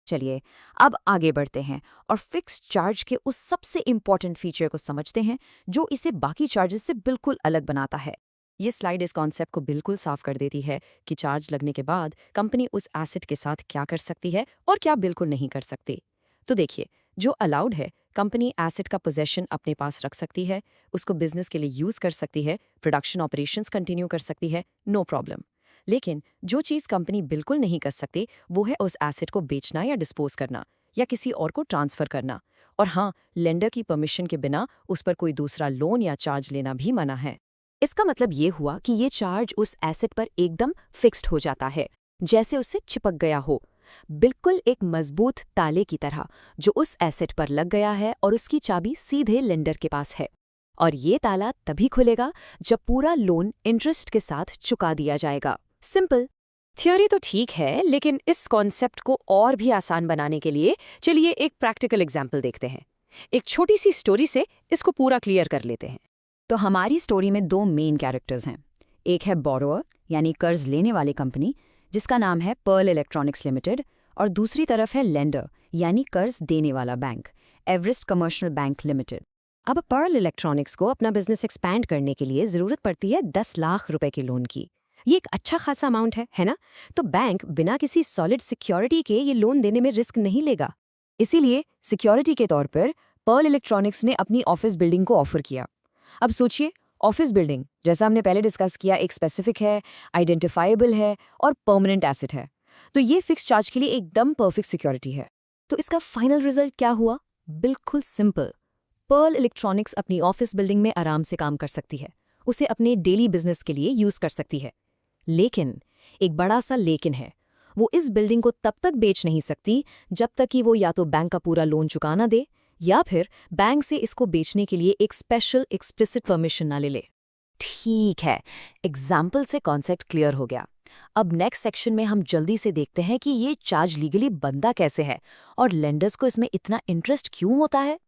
चलिए अब आगे बढ़ते हैं और फिक्स्ड चार्ज के उस सबसे इंपॉर्टेंट फीचर को समझते हैं जो इसे बाकी चार्जेस से बिल्कुल अलग बनाता है। ये स्लाइड इस कॉन्सेप्ट को बिल्कुल साफ कर देती है कि चार्ज लगने के बाद कंपनी उस एसेट के साथ क्या कर सकती है और क्या बिल्कुल नहीं कर सकती। तो देखिए, जो अलाउड है, कंपनी एसेट का पोजेशन अपने पास रख सकती है, उसको बिजनेस के लिए यूज कर सकती है, प्रोडक्शन ऑपरेशंस कंटिन्यू कर सकती है, नो प्रॉब्लम। लेकिन जो चीज़ कंपनी बिल्कुल नहीं कर सकती वो है उस एसेट को बेचना या डिस्पोज करना या किसी और को ट्रांसफर करना। और हाँ, लेंडर की परमिशन के बिना उस पर कोई दूसरा लोन या चार्ज लेना भी मना है। इसका मतलब ये हुआ कि ये चार्ज उस एसेट पर एकदम फिक्स्ड हो जाता है, जैसे उससे चिपक गया हो, बिल्कुल एक मजबूत ताले की तरह जो उस एसेट पर लग गया है और उसकी चाबी सीधे लेंडर के पास है। और ये ताला तभी खुलेगा जब पूरा लोन इंटरेस्ट के साथ चुका दिया जाएगा। सिंपल। थ्योरी तो ठीक है, लेकिन इस कॉन्सेप्ट को और भी आसान बनाने के लिए चलिए एक प्रैक्टिकल एग्जाम्पल देखते हैं। एक छोटी सी स्टोरी से इसको पूरा क्लियर कर लेते हैं। तो हमारी स्टोरी में 2 मेन कैरेक्टर्स हैं। एक है बोरोवर यानी कर्ज लेने वाली कंपनी जिसका नाम है पर्ल इलेक्ट्रॉनिक्स लिमिटेड, और दूसरी तरफ है लेंडर यानी कर्ज देने वाला bank Everest commercial bank limited. अब पर्ल इलेक्ट्रॉनिक्स को अपना बिजनेस एक्सपैंड करने के लिए ज़रूरत पड़ती है 10 लाख रुपए के लोन की। ये एक अच्छा खासा अमाउंट है ना? तो बैंक बिना किसी सॉलिड सिक्योरिटी के ये लोन देने में रिस्क नहीं लेगा। इसीलिए सिक्योरिटी के तौर पर पर्ल इलेक्ट्रॉनिक्स ने अपनी ऑफिस बिल्डिंग को ऑफर किया। अब सोचिए, ऑफिस बिल्डिंग जैसा हमने पहले डिस्कस किया एक स्पेसिफिक है, आइडेंटिफाइबल है और परमानेंट एसेट है, तो ये फिक्स चार्ज के लिए एकदम परफेक्ट सिक्योरिटी है। तो इसका फाइनल रिजल्ट क्या हुआ? बिल्कुल सिंपल। पर्ल इलेक्ट्रॉनिक्स अपनी ऑफिस बिल्डिंग में आराम से काम कर सकती है, उसे अपने डेली बिजनेस के लिए यूज कर सकती है। लेकिन एक बड़ा सा लेकिन है, वो इस बिल्डिंग को तब तक बेच नहीं सकती जब तक कि वो या तो बैंक का पूरा लोन चुका ना दे या फिर बैंक से इसको बेचने के लिए एक स्पेशल एक्सप्लिसिट परमिशन ना ले ले। ठीक है, एग्जाम्पल से कॉन्सेप्ट क्लियर हो गया। अब नेक्स्ट सेक्शन में हम जल्दी से देखते हैं कि ये चार्ज लीगली बनता कैसे है और लेंडर्स को इसमें इतना इंटरेस्ट क्यों होता है।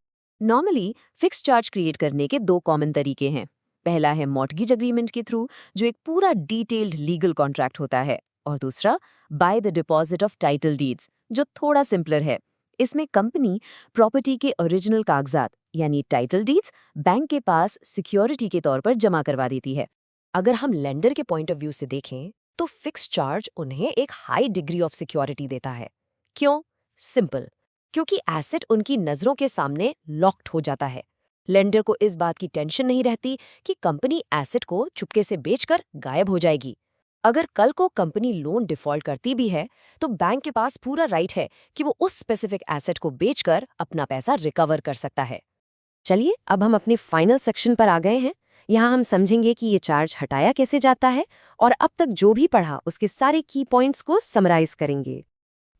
नॉर्मली फिक्स चार्ज क्रिएट करने के 2 कॉमन तरीके हैं। पहला है मॉर्टगेज अग्रीमेंट के थ्रू, जो एक पूरा डिटेल्ड लीगल कॉन्ट्रैक्ट होता है, और दूसरा by the deposit of title deeds, जो थोड़ा सिंपलर है। इसमें कंपनी प्रॉपर्टी के ओरिजिनल कागजात यानी टाइटल डीड्स बैंक के पास सिक्योरिटी के तौर पर जमा करवा देती है। अगर हम लेंडर के पॉइंट ऑफ व्यू से देखें तो फिक्स चार्ज उन्हें एक हाई डिग्री ऑफ सिक्योरिटी देता है। क्यों? सिंपल, क्योंकि एसेट उनकी नजरों के सामने लॉक्ड हो जाता है। लेंडर को इस बात की टेंशन नहीं रहती कि कंपनी एसेट को चुपके से बेचकर गायब हो जाएगी। अगर कल को कंपनी लोन डिफॉल्ट करती भी है तो बैंक के पास पूरा राइट है कि वो उस स्पेसिफिक एसेट को बेचकर अपना पैसा रिकवर कर सकता है। चलिए अब हम अपने फाइनल सेक्शन पर आ गए हैं। यहाँ हम समझेंगे कि ये चार्ज हटाया कैसे जाता है और अब तक जो भी पढ़ा उसके सारे की पॉइंट्स को समराइज करेंगे।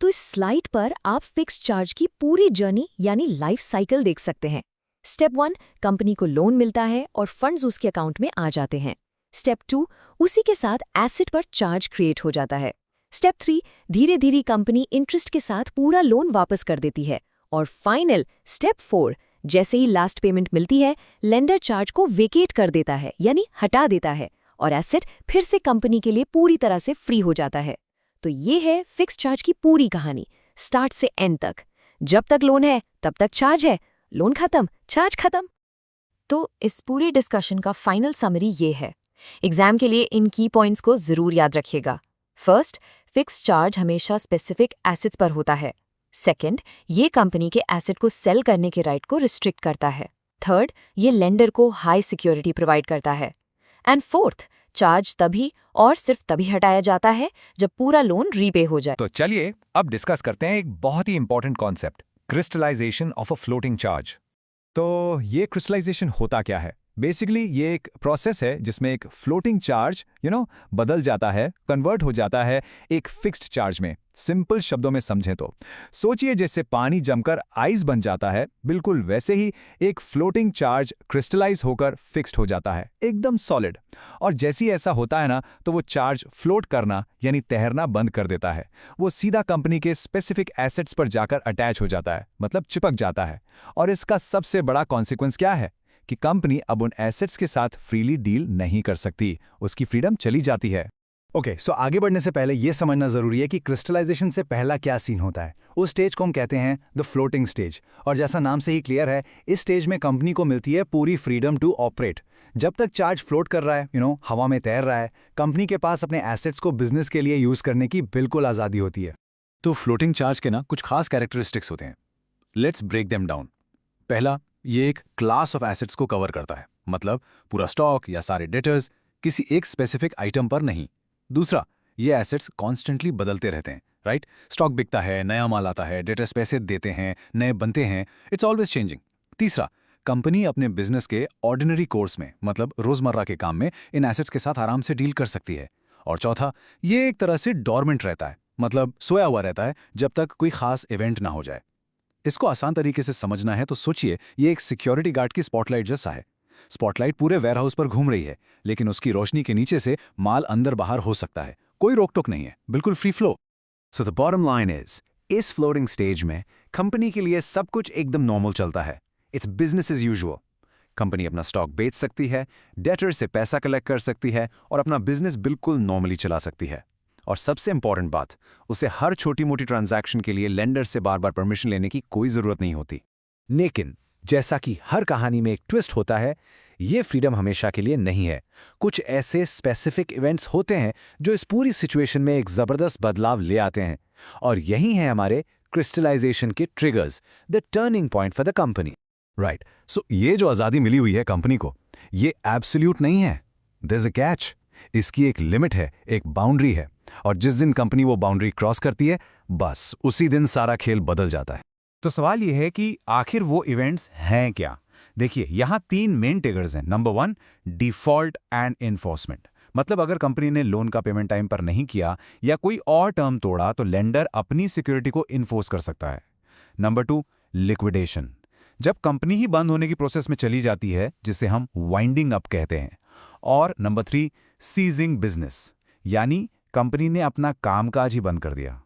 तो इस स्लाइड पर आप फिक्स चार्ज की पूरी जर्नी यानी लाइफ साइकिल देख सकते हैं। स्टेप 1, कंपनी को लोन मिलता है और फंड्स उसके अकाउंट में आ जाते हैं। स्टेप 2, उसी के साथ एसेट पर चार्ज क्रिएट हो जाता है। स्टेप 3, धीरे धीरे कंपनी इंटरेस्ट के साथ पूरा लोन वापस कर देती है। और फाइनल स्टेप 4, जैसे ही लास्ट पेमेंट मिलती है, लेंडर चार्ज को वेकेट कर देता है यानी हटा देता है और एसेट फिर से कंपनी के लिए पूरी तरह से फ्री हो जाता है। तो ये है फिक्स चार्ज की पूरी कहानी, स्टार्ट से एंड तक। जब तक लोन है तब तक चार्ज है, लोन खत्म चार्ज खत्म। तो इस पूरी डिस्कशन का फाइनल समरी ये है। एग्जाम के लिए इन की पॉइंट्स को जरूर याद रखिएगा। फर्स्ट, फिक्स चार्ज हमेशा स्पेसिफिक एसेट्स पर होता है। सेकंड, ये कंपनी के एसेट को सेल करने के राइट को रिस्ट्रिक्ट करता है। थर्ड, ये लेंडर को हाई सिक्योरिटी प्रोवाइड करता है। एंड फोर्थ, चार्ज तभी और सिर्फ तभी हटाया जाता है जब पूरा लोन रीपे हो जाए। तो चलिए अब डिस्कस करते हैं एक बहुत ही important concept, crystallisation of a floating charge. तो ये क्रिस्टलाइजेशन होता क्या है? बेसिकली ये एक प्रोसेस है जिसमें एक फ्लोटिंग चार्ज बदल जाता है, कन्वर्ट हो जाता है एक फिक्स्ड चार्ज में। सिंपल शब्दों में समझें तो सोचिए जैसे पानी जमकर आइस बन जाता है, बिल्कुल वैसे ही एक फ्लोटिंग चार्ज क्रिस्टलाइज होकर फिक्स्ड हो जाता है, एकदम सॉलिड। और जैसे ही ऐसा होता है ना, तो वो चार्ज फ्लोट करना यानी तैरना बंद कर देता है। वो सीधा कंपनी के स्पेसिफिक एसेट्स पर जाकर अटैच हो जाता है, मतलब चिपक जाता है। और इसका सबसे बड़ा कॉन्सिक्वेंस क्या है कि कंपनी अब उन एसेट्स के साथ फ्रीली डील नहीं कर सकती, उसकी फ्रीडम चली जाती है। ओके, सो आगे बढ़ने से पहले यह समझना जरूरी है कि क्रिस्टलाइजेशन से पहला क्या सीन होता है। उस स्टेज को हम कहते हैं द फ्लोटिंग स्टेज, और जैसा नाम से ही क्लियर है, इस स्टेज में कंपनी को मिलती है पूरी फ्रीडम टू ऑपरेट। जब तक चार्ज फ्लोट कर रहा है, हवा में तैर रहा है, कंपनी के पास अपने एसेट्स को बिजनेस के लिए यूज करने की बिल्कुल आज़ादी होती है। तो फ्लोटिंग चार्ज के ना कुछ खास कैरेक्टरिस्टिक्स होते हैं। Let's break them down. पहला, ये एक क्लास ऑफ एसेट्स को कवर करता है, मतलब पूरा स्टॉक या सारे डेटर्स, किसी एक स्पेसिफिक आइटम पर नहीं। दूसरा, ये एसेट्स कॉन्स्टेंटली बदलते रहते हैं, राइट? स्टॉक बिकता है, नया माल आता है, डेटर्स पैसे देते हैं, नए बनते हैं, इट्स ऑलवेज चेंजिंग। तीसरा, कंपनी अपने बिजनेस के ऑर्डिनरी कोर्स में, मतलब रोजमर्रा के काम में, इन एसेट्स के साथ आराम से डील कर सकती है। और चौथा, ये एक तरह से डॉर्मेंट रहता है, मतलब सोया हुआ रहता है जब तक कोई खास इवेंट ना हो जाए। इसको आसान तरीके से समझना है तो सोचिए, ये एक सिक्योरिटी गार्ड की स्पॉटलाइट जैसा है। स्पॉटलाइट पूरे वेयरहाउस पर घूम रही है, लेकिन उसकी रोशनी के नीचे से माल अंदर बाहर हो सकता है, कोई रोक टोक नहीं है, बिल्कुल free flow. So the bottom line is, इस फ्लोटिंग स्टेज में कंपनी के लिए सब कुछ एकदम नॉर्मल चलता है। It's business as usual. Company अपना स्टॉक बेच सकती है, डेटर से पैसा कलेक्ट कर सकती है और अपना बिजनेस बिल्कुल नॉर्मली चला सकती है। और सबसे इंपॉर्टेंट बात, उसे हर छोटी मोटी ट्रांजैक्शन के लिए लेंडर से बार बार परमिशन लेने की कोई जरूरत नहीं होती। लेकिन जैसा कि हर कहानी में एक ट्विस्ट होता है, ये फ्रीडम हमेशा के लिए नहीं है। कुछ ऐसे स्पेसिफिक इवेंट्स होते हैं जो इस पूरी सिचुएशन में एक जबरदस्त बदलाव ले आते हैं, और यही है हमारे क्रिस्टलाइजेशन के triggers, the turning point for the company. Right, so ये जो आज़ादी मिली हुई है कंपनी को, ये एब्सोल्यूट नहीं है। There is a catch. इसकी एक लिमिट है, एक बाउंड्री है, और जिस दिन कंपनी वो बाउंड्री क्रॉस करती है, बस उसी दिन सारा खेल बदल जाता है। तो सवाल यह है कि आखिर वो इवेंट्स हैं क्या? देखिए, यहां 3 मेन ट्रिगर्स हैं। Number 1, default and enforcement. मतलब अगर कंपनी ने लोन का पेमेंट टाइम पर नहीं किया या कोई और टर्म तोड़ा तो लेंडर अपनी सिक्योरिटी को इन्फोर्स कर सकता है। Number 2, liquidation. जब कंपनी ही बंद होने की प्रोसेस में चली जाती है, जिसे हम वाइंडिंग अप कहते हैं। और नंबर 3, सीजिंग बिजनेस, यानी कंपनी ने अपना कामकाज ही बंद कर दिया।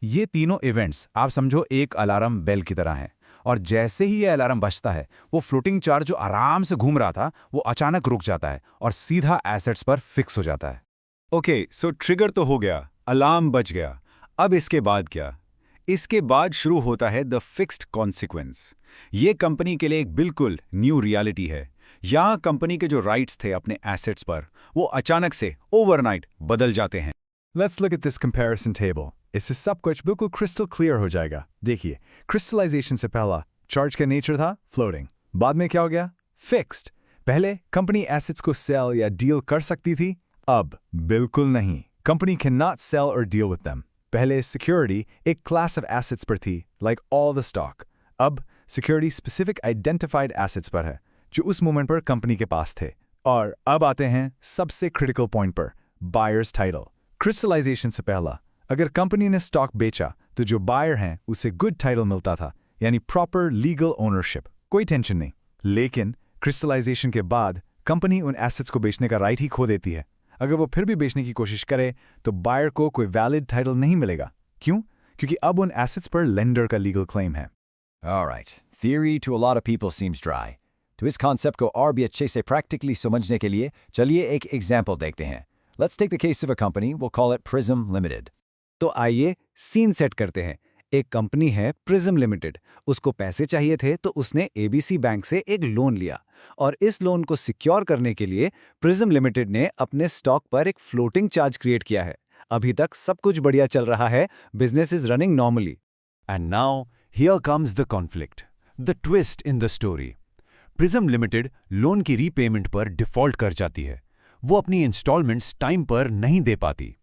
ये तीनों इवेंट्स आप समझो एक अलार्म बेल की तरह हैं, और जैसे ही ये अलार्म बजता है, वो फ्लोटिंग चार्ज जो आराम से घूम रहा था, वो अचानक रुक जाता है और सीधा एसेट्स पर फिक्स हो जाता है। ओके, सो ट्रिगर तो हो गया, अलार्म बज गया। अब इसके बाद क्या? इसके बाद शुरू होता है द फिक्स्ड कॉन्सिक्वेंस। ये कंपनी के लिए एक बिल्कुल न्यू रियलिटी है। यहाँ कंपनी के जो राइट्स थे अपने एसेट्स पर, वो अचानक से ओवरनाइट बदल जाते हैं। Let's look at this comparison table. इससे सब कुछ बिल्कुल क्रिस्टल क्लियर हो जाएगा। देखिए, क्रिस्टलाइजेशन से पहला चार्ज का नेचर था फ्लोटिंग, बाद में क्या हो गया? फिक्स्ड। पहले कंपनी एसेट्स को सेल या डील कर सकती थी, अब बिल्कुल नहीं। कंपनी कैन नॉट सेल और डील विद देम। पहले सिक्योरिटी एक क्लास ऑफ एसेट्स पर थी, लाइक ऑल द स्टॉक। अब सिक्योरिटी स्पेसिफिक आइडेंटिफाइड एसेट्स पर है, जो उस मोमेंट पर कंपनी के पास थे। और अब आते हैं सबसे क्रिटिकल पॉइंट पर, बायर्स टाइटल। क्रिस्टलाइजेशन से पहला अगर कंपनी ने स्टॉक बेचा तो जो बायर हैं उसे गुड टाइटल मिलता था, यानी प्रॉपर लीगल ओनरशिप, कोई टेंशन नहीं। लेकिन क्रिस्टलाइजेशन के बाद कंपनी उन एसेट्स को बेचने का राइट ही खो देती है। अगर वो फिर भी बेचने की कोशिश करे तो बायर को कोई वैलिड टाइटल नहीं मिलेगा। क्यों? क्योंकि अब उन एसेट्स पर लेंडर का लीगल क्लेम है। Alright, theory to a lot of people seems dry. तो इस कॉन्सेप्ट को और भी अच्छे से प्रैक्टिकली समझने के लिए चलिए एक एग्जाम्पल देखते हैं। Let's take the case of a company, we'll call it Prism Limited. तो आइए सीन सेट करते हैं। एक कंपनी है प्रिज्म लिमिटेड। उसको पैसे चाहिए थे तो उसने एबीसी बैंक से एक लोन लिया, और इस लोन को सिक्योर करने के लिए प्रिज्म लिमिटेड ने अपने स्टॉक पर एक फ्लोटिंग चार्ज क्रिएट किया है। अभी तक सब कुछ बढ़िया चल रहा है, business is running normally. And now here comes the conflict, the twist in the story. Prism limited loan की रीपेमेंट पर डिफॉल्ट कर जाती है। वो अपनी इंस्टॉलमेंट्स टाइम पर नहीं दे पाती।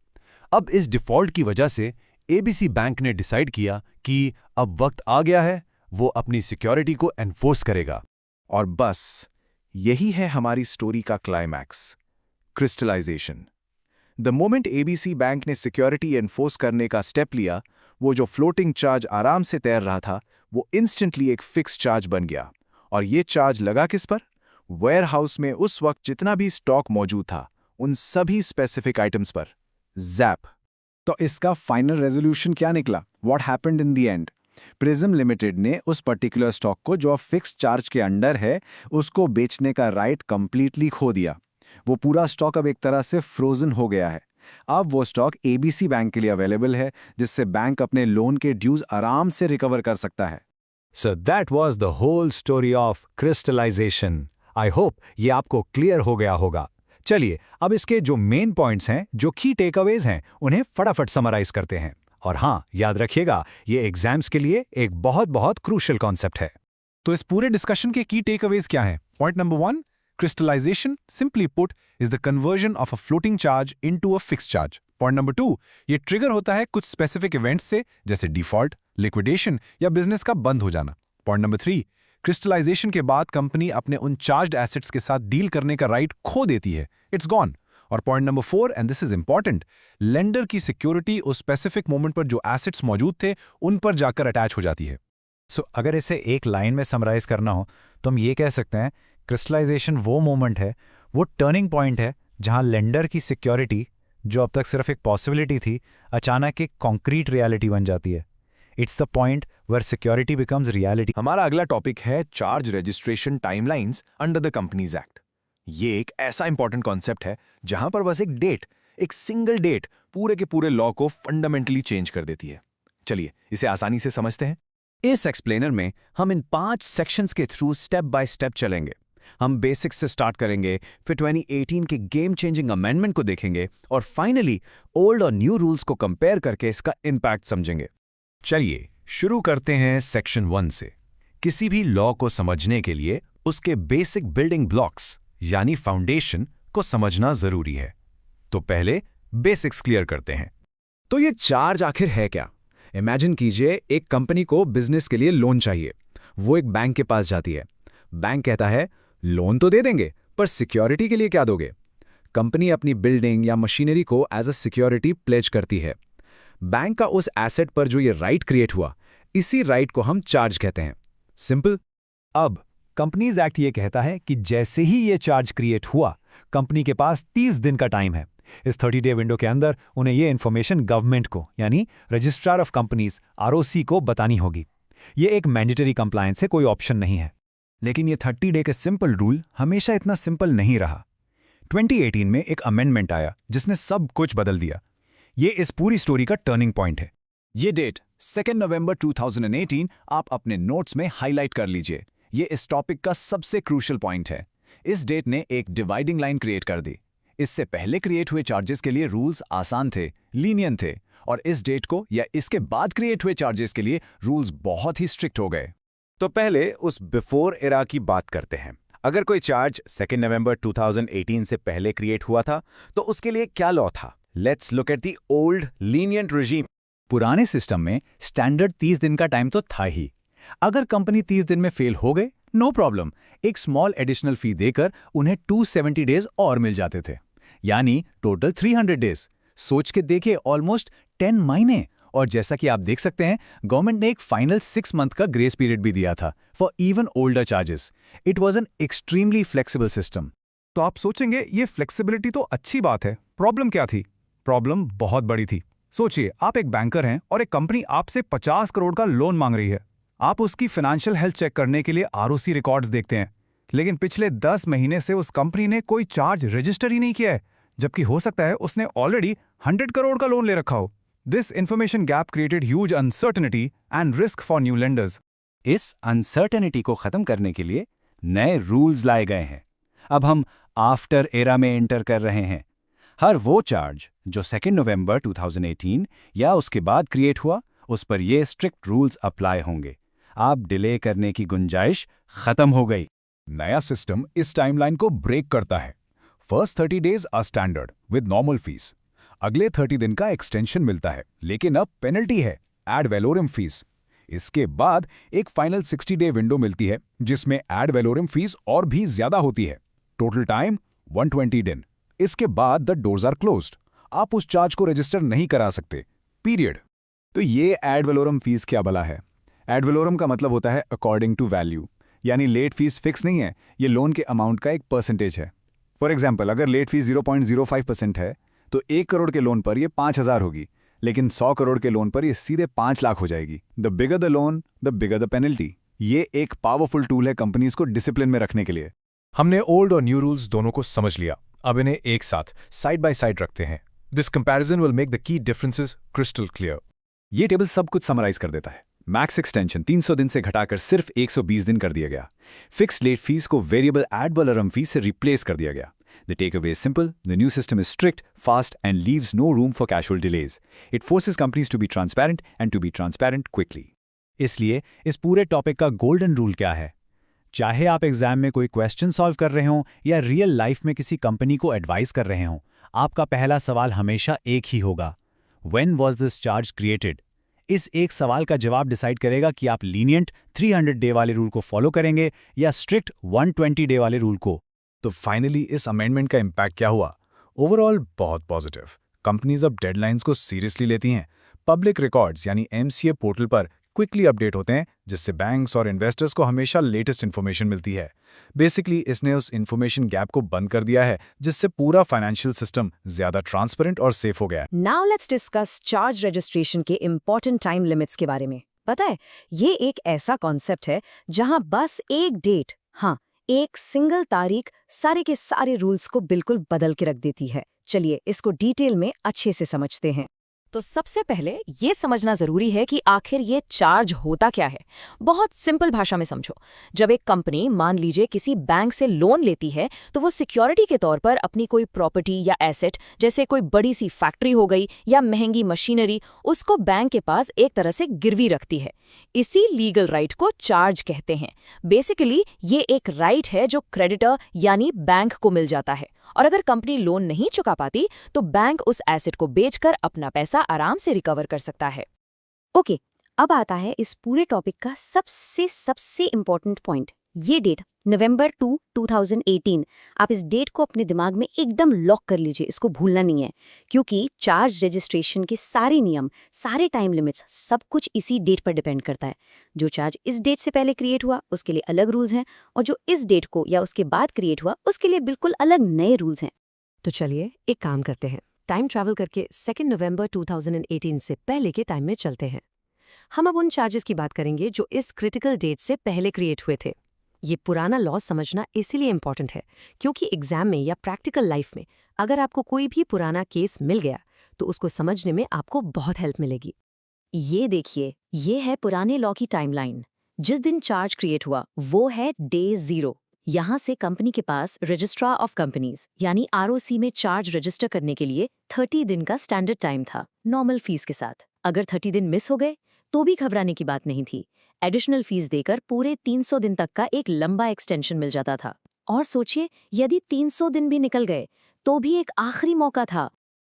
अब इस डिफ़ॉल्ट की वजह से एबीसी बैंक ने डिसाइड किया कि अब वक्त आ गया है, वो अपनी सिक्योरिटी को एनफोर्स करेगा। और बस यही है हमारी स्टोरी का climax, crystallisation. The moment ABC bank ने सिक्योरिटी एनफोर्स करने का स्टेप लिया, वो जो फ्लोटिंग चार्ज आराम से तैर रहा था वो इंस्टेंटली एक फिक्स चार्ज बन गया। और ये चार्ज लगा किस पर? वेयरहाउस में उस वक्त जितना भी स्टॉक मौजूद था उन सभी स्पेसिफिक आइटम्स पर। जैप। तो इसका फाइनल रेजोल्यूशन क्या निकला? What happened in the end? Prism limited ने उस पर्टिकुलर स्टॉक को जो फिक्स चार्ज के अंडर है उसको बेचने का राइट कंप्लीटली खो दिया। वो पूरा स्टॉक अब एक तरह से फ्रोजन हो गया है। अब वो स्टॉक एबीसी बैंक के लिए अवेलेबल है, जिससे बैंक अपने लोन के ड्यूज आराम से रिकवर कर सकता है। So that was the whole story of crystallization. I hope ये आपको क्लियर हो गया होगा। चलिए अब इसके जो मेन पॉइंट्स हैं, जो की टेकअवेज हैं, उन्हें फटाफट समराइज करते हैं। और हाँ, याद रखिएगा ये एग्जाम्स के लिए एक बहुत बहुत क्रूशियल कॉन्सेप्ट है। तो इस पूरे डिस्कशन के की टेकअवेज क्या हैं? Point number 1, crystallization, simply put, is the conversion of a floating charge into a fixed charge. Point number 2, ये ट्रिगर होता है कुछ स्पेसिफिक इवेंट्स से, जैसे डिफॉल्ट, लिक्विडेशन या बिजनेस का बंद हो जाना। पॉइंट नंबर 3, क्रिस्टलाइजेशन के बाद कंपनी अपने उन चार्ज्ड एसेट्स के साथ डील करने का राइट खो देती है, इट्स गॉन। और point number 4, and this is important, lender की सिक्योरिटी उस स्पेसिफिक मोमेंट पर जो एसेट्स मौजूद थे उन पर जाकर अटैच हो जाती है। सो अगर इसे एक लाइन में समराइज करना हो तो हम ये कह सकते हैं, क्रिस्टलाइजेशन वो मोमेंट है, वो टर्निंग पॉइंट है जहां लेंडर की सिक्योरिटी, जो अब तक सिर्फ एक पॉसिबिलिटी थी, अचानक एक कॉन्क्रीट रियलिटी बन जाती है। It's the point where security becomes reality. हमारा अगला टॉपिक है charge registration timelines under the companies act. ये एक ऐसा इंपॉर्टेंट कॉन्सेप्ट है जहां पर बस एक डेट, एक सिंगल डेट पूरे के पूरे लॉ को फंडामेंटली चेंज कर देती है। चलिए इसे आसानी से समझते हैं। इस एक्सप्लेनर में हम इन 5 सेक्शंस के थ्रू स्टेप बाय स्टेप चलेंगे। हम बेसिक्स से स्टार्ट करेंगे, फिर 2018 के गेम चेंजिंग अमेंडमेंट को देखेंगे और फाइनली ओल्ड और न्यू रूल्स को कंपेयर करके इसका इम्पैक्ट समझेंगे। चलिए शुरू करते हैं सेक्शन 1 से। किसी भी लॉ को समझने के लिए उसके बेसिक बिल्डिंग ब्लॉक्स यानी फाउंडेशन को समझना जरूरी है। तो पहले बेसिक्स क्लियर करते हैं। तो ये चार्ज आखिर है क्या? इमेजिन कीजिए एक कंपनी को बिजनेस के लिए लोन चाहिए। वो एक बैंक के पास जाती है। बैंक कहता है लोन तो दे देंगे, पर सिक्योरिटी के लिए क्या दोगे? कंपनी अपनी बिल्डिंग या मशीनरी को एज अ सिक्योरिटी प्लेज करती है। बैंक का उस एसेट पर जो ये राइट क्रिएट हुआ, इसी राइट को हम चार्ज कहते हैं। सिंपल। अब कंपनीज एक्ट ये कहता है कि जैसे ही ये चार्ज क्रिएट हुआ, कंपनी के पास 30 दिन का टाइम है। इस 30 डे विंडो के अंदर उन्हें ये इन्फॉर्मेशन गवर्नमेंट को यानी रजिस्ट्रार ऑफ कंपनीज आरओसी को बतानी होगी। ये एक मैंडेटरी कंप्लायंस है, कोई ऑप्शन नहीं है। लेकिन ये 30 डे के सिंपल रूल हमेशा इतना सिंपल नहीं रहा। 2018 में एक अमेंडमेंट आया जिसने सब कुछ बदल दिया। ये इस पूरी स्टोरी का टर्निंग पॉइंट है। ये डेट 2 नवंबर 2018 आप अपने नोट्स में हाईलाइट कर लीजिए। ये इस टॉपिक का सबसे क्रूशियल पॉइंट है। इस डेट ने एक डिवाइडिंग लाइन क्रिएट कर दी। इससे पहले क्रिएट हुए चार्जेस के लिए रूल्स आसान थे, लीनियंट थे, और इस डेट को या इसके बाद क्रिएट हुए चार्जेस के लिए रूल्स बहुत ही स्ट्रिक्ट हो गए। तो पहले उस बिफोर एरा की बात करते हैं। अगर कोई चार्ज 2 नवंबर 2018 से पहले क्रिएट हुआ था तो उसके लिए क्या लॉ था? Let's look at the old lenient regime. पुराने सिस्टम में स्टैंडर्ड 30 दिन का टाइम तो था ही। अगर कंपनी 30 दिन में फेल हो गए, नो प्रॉब्लम, एक स्मॉल एडिशनल फी देकर उन्हें 270 डेज और मिल जाते थे, यानी टोटल 300 डेज। सोच के देखिए, ऑलमोस्ट 10 महीने। और जैसा कि आप देख सकते हैं, गवर्नमेंट ने एक फाइनल 6 मंथ का ग्रेस पीरियड भी दिया था for even older charges. It was an extremely flexible system. तो आप सोचेंगे ये फ्लेक्सिबिलिटी तो अच्छी बात है, प्रॉब्लम क्या थी? प्रॉब्लम बहुत बड़ी थी। सोचिए, आप एक बैंकर हैं और एक कंपनी आपसे 50 करोड़ का लोन मांग रही है। आप उसकी फाइनेंशियल हेल्थ चेक करने के लिए आरओसी रिकॉर्ड्स देखते हैं, लेकिन पिछले 10 महीने से उस कंपनी ने कोई चार्ज रजिस्टर ही नहीं किया है, जबकि हो सकता है उसने ऑलरेडी 100 करोड़ का लोन ले रखा हो। This information gap created huge uncertainty and risk for new lenders. इस अनसर्टेनिटी को खत्म करने के लिए नए रूल्स लाए गए हैं। अब हम आफ्टर एरा में एंटर कर रहे हैं। हर वो चार्ज जो 2 नवंबर 2018 या उसके बाद क्रिएट हुआ, उस पर ये स्ट्रिक्ट रूल्स अप्लाई होंगे। आप डिले करने की गुंजाइश खत्म हो गई। नया सिस्टम इस टाइमलाइन को ब्रेक करता है। First 30 days are standard with normal fees. अगले 30 दिन का एक्सटेंशन मिलता है, लेकिन अब पेनल्टी है, एड वैलोरम फीस। इसके बाद एक फाइनल 60 डे विंडो मिलती है जिसमें एड वैलोरम फीस और भी ज्यादा होती है। टोटल टाइम 120 दिन। इसके बाद द डोर्स आर क्लोज्ड। आप उस चार्ज को रजिस्टर नहीं करा सकते, पीरियड। तो ये एड वैलोरम फीस क्या भला है? एड वैलोरम का मतलब होता है अकॉर्डिंग टू वैल्यू, यानी लेट फीस फिक्स नहीं है, ये लोन के अमाउंट का एक परसेंटेज है। फॉर एग्जाम्पल, अगर लेट फीस 0.05% है तो 1 करोड़ के लोन पर ये 5,000 होगी, लेकिन 100 करोड़ के लोन पर ये सीधे 5 लाख हो जाएगी। The bigger the loan the bigger the penalty. ये एक पावरफुल टूल है कंपनीज को डिसिप्लिन में रखने के लिए। हमने ओल्ड और न्यू रूल्स दोनों को समझ लिया। अब इन्हें एक साथ साइड बाय साइड रखते हैं। This comparison will make the key differences crystal clear. ये टेबल सब कुछ समराइज कर देता है। मैक्स एक्सटेंशन 300 दिन से घटाकर सिर्फ 120 दिन कर दिया गया। फिक्स लेट फीस को वेरिएबल एड वैलोरम फीस से रिप्लेस कर दिया गया। The takeaway is simple: the new system is strict, fast, and leaves no room for casual delays. It forces companies to be transparent and to be transparent quickly. इसलिए इस पूरे topic का golden rule क्या है? चाहे आप exam में कोई क्वेश्चन सॉल्व कर रहे हों या रियल लाइफ में किसी कंपनी को एडवाइस कर रहे हों, आपका पहला सवाल हमेशा एक ही होगा: When was this charge created? इस एक सवाल का जवाब डिसाइड करेगा कि आप लीनियंट 300 डे वाले रूल को फॉलो करेंगे या स्ट्रिक्ट 120 डे वाले रूल को। तो फाइनली इस अमेंडमेंट का इम्पैक्ट क्या हुआ? ओवरऑल बहुत पॉजिटिव। कंपनीज अब डेडलाइंस को सीरियसली लेती हैं। पब्लिक रिकॉर्ड्स यानी एमसीए पोर्टल पर क्विकली अपडेट होते हैं, जिससे बैंक्स और इन्वेस्टर्स को हमेशा लेटेस्ट इन्फॉर्मेशन मिलती है। बेसिकली इसने उस इन्फॉर्मेशन गैप को बंद कर दिया है, जिससे पूरा फाइनेंशियल सिस्टम ज्यादा ट्रांसपेरेंट और सेफ हो गया है। Now let's discuss charge registration के इम्पोर्टेंट टाइम लिमिट्स के बारे में। पता है, ये एक ऐसा कॉन्सेप्ट है जहां बस एक डेट, हाँ एक सिंगल तारीख सारे के सारे रूल्स को बिल्कुल बदल के रख देती है। चलिए इसको डिटेल में अच्छे से समझते हैं। तो सबसे पहले ये समझना जरूरी है कि आखिर ये चार्ज होता क्या है। बहुत सिंपल भाषा में समझो। जब एक कंपनी मान लीजिए किसी बैंक से लोन लेती है, तो वो सिक्योरिटी के तौर पर अपनी कोई प्रॉपर्टी या एसेट, जैसे कोई बड़ी सी फैक्ट्री हो गई या महंगी मशीनरी, उसको बैंक के पास एक तरह से गिरवी रखती है। इसी लीगल राइट को चार्ज कहते हैं। बेसिकली ये एक राइट है जो क्रेडिटर यानी बैंक को मिल जाता है, और अगर कंपनी लोन नहीं चुका पाती तो बैंक उस एसेट को बेचकर अपना पैसा आराम से रिकवर कर सकता है। ओके, अब आता है इस पूरे टॉपिक का सबसे इम्पोर्टेंट पॉइंट, ये डेट नवंबर 2, 2018। आप इस डेट को अपने दिमाग में एकदम लॉक कर लीजिए, इसको भूलना नहीं है, क्योंकि चार्ज रजिस्ट्रेशन के सारे नियम, सारे टाइम लिमिट्स, सब कुछ इसी डेट पर डिपेंड करता है। जो चार्ज इस डेट से पहले क्रिएट हुआ उसके लिए अलग रूल्स हैं, और जो इस डेट को या उसके बाद क्रिएट हुआ उसके लिए बिल्कुल अलग नए रूल्स हैं। तो चलिए एक काम करते हैं, टाइम ट्रैवल करके 2 नवंबर 2018 से पहले के टाइम में चलते हैं। हम अब उन चार्जेस की बात करेंगे जो इस क्रिटिकल डेट से पहले क्रिएट हुए थे। ये पुराना लॉ समझना इसीलिए इम्पॉर्टेंट है क्योंकि एग्जाम में या प्रैक्टिकल लाइफ में अगर आपको कोई भी पुराना केस मिल गया तो उसको समझने में आपको बहुत हेल्प मिलेगी। ये देखिए, ये है पुराने लॉ की टाइमलाइन। जिस दिन चार्ज क्रिएट हुआ वो है डे 0। यहाँ से कंपनी के पास रजिस्ट्रार ऑफ कंपनीज यानी आरओसी में चार्ज रजिस्टर करने के लिए 30 दिन का स्टैंडर्ड टाइम था, नॉर्मल फीस के साथ। अगर 30 दिन मिस हो गए तो भी घबराने की बात नहीं थी। एडिशनल फीस देकर पूरे 300 दिन तक का एक लंबा एक्सटेंशन मिल जाता था। और सोचिए, यदि 300 दिन भी निकल गए तो भी एक आखिरी मौका था।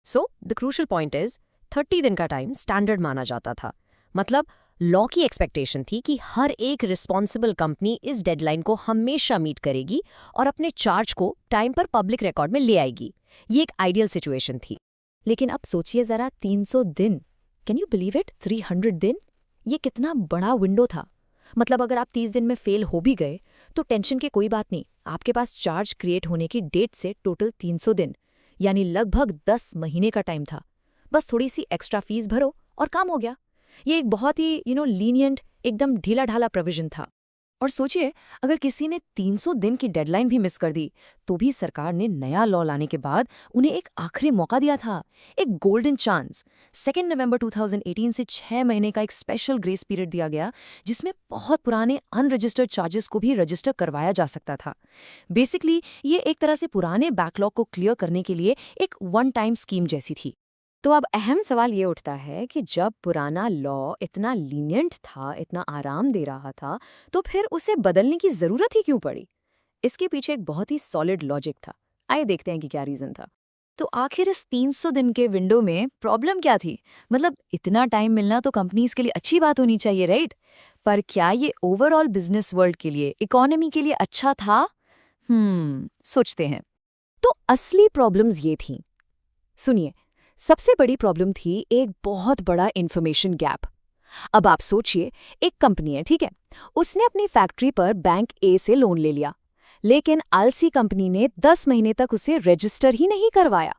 So the crucial point is 30 दिन का टाइम स्टैंडर्ड माना जाता था। मतलब लॉ की एक्सपेक्टेशन थी कि हर एक रिस्पॉन्सिबल कंपनी इस डेडलाइन को हमेशा मीट करेगी और अपने चार्ज को टाइम पर पब्लिक रिकॉर्ड में ले आएगी। ये एक आइडियल सिचुएशन थी। लेकिन अब सोचिए जरा, 300 दिन, कैन यू बिलीव इट, 300 दिन, ये कितना बड़ा विंडो था। मतलब अगर आप 30 दिन में फेल हो भी गए तो टेंशन की कोई बात नहीं, आपके पास चार्ज क्रिएट होने की डेट से टोटल 300 दिन यानी लगभग 10 महीने का टाइम था। बस थोड़ी सी एक्स्ट्रा फीस भरो और काम हो गया। ये एक बहुत ही लीनियंट, एकदम ढीला ढाला प्रोविजन था। और सोचिए, अगर किसी ने 300 दिन की डेडलाइन भी मिस कर दी तो भी सरकार ने नया लॉ लाने के बाद उन्हें एक आखिरी मौका दिया था, एक गोल्डन चांस। 2 नवंबर 2018 से 6 महीने का एक स्पेशल ग्रेस पीरियड दिया गया जिसमें बहुत पुराने अनरजिस्टर्ड चार्जेस को भी रजिस्टर करवाया जा सकता था। बेसिकली ये एक तरह से पुराने बैकलॉग को क्लियर करने के लिए एक वन टाइम स्कीम जैसी थी। तो अब अहम सवाल ये उठता है कि जब पुराना लॉ इतना लीनियंट था, इतना आराम दे रहा था, तो फिर उसे बदलने की जरूरत ही क्यों पड़ी? इसके पीछे एक बहुत ही सॉलिड लॉजिक था। आइए देखते हैं कि क्या रीज़न था। तो आखिर इस 300 दिन के विंडो में प्रॉब्लम क्या थी? मतलब इतना टाइम मिलना तो कंपनीज के लिए अच्छी बात होनी चाहिए, राइट? पर क्या ये ओवरऑल बिजनेस वर्ल्ड के लिए, इकोनॉमी के लिए अच्छा था? सोचते हैं। तो असली प्रॉब्लम्स ये थीं। सुनिए, सबसे बड़ी प्रॉब्लम थी एक बहुत बड़ा इंफॉर्मेशन गैप। अब आप सोचिए, एक कंपनी है, ठीक है, उसने अपनी फैक्ट्री पर बैंक ए से लोन ले लिया, लेकिन आलसी कंपनी ने 10 महीने तक उसे रजिस्टर ही नहीं करवाया।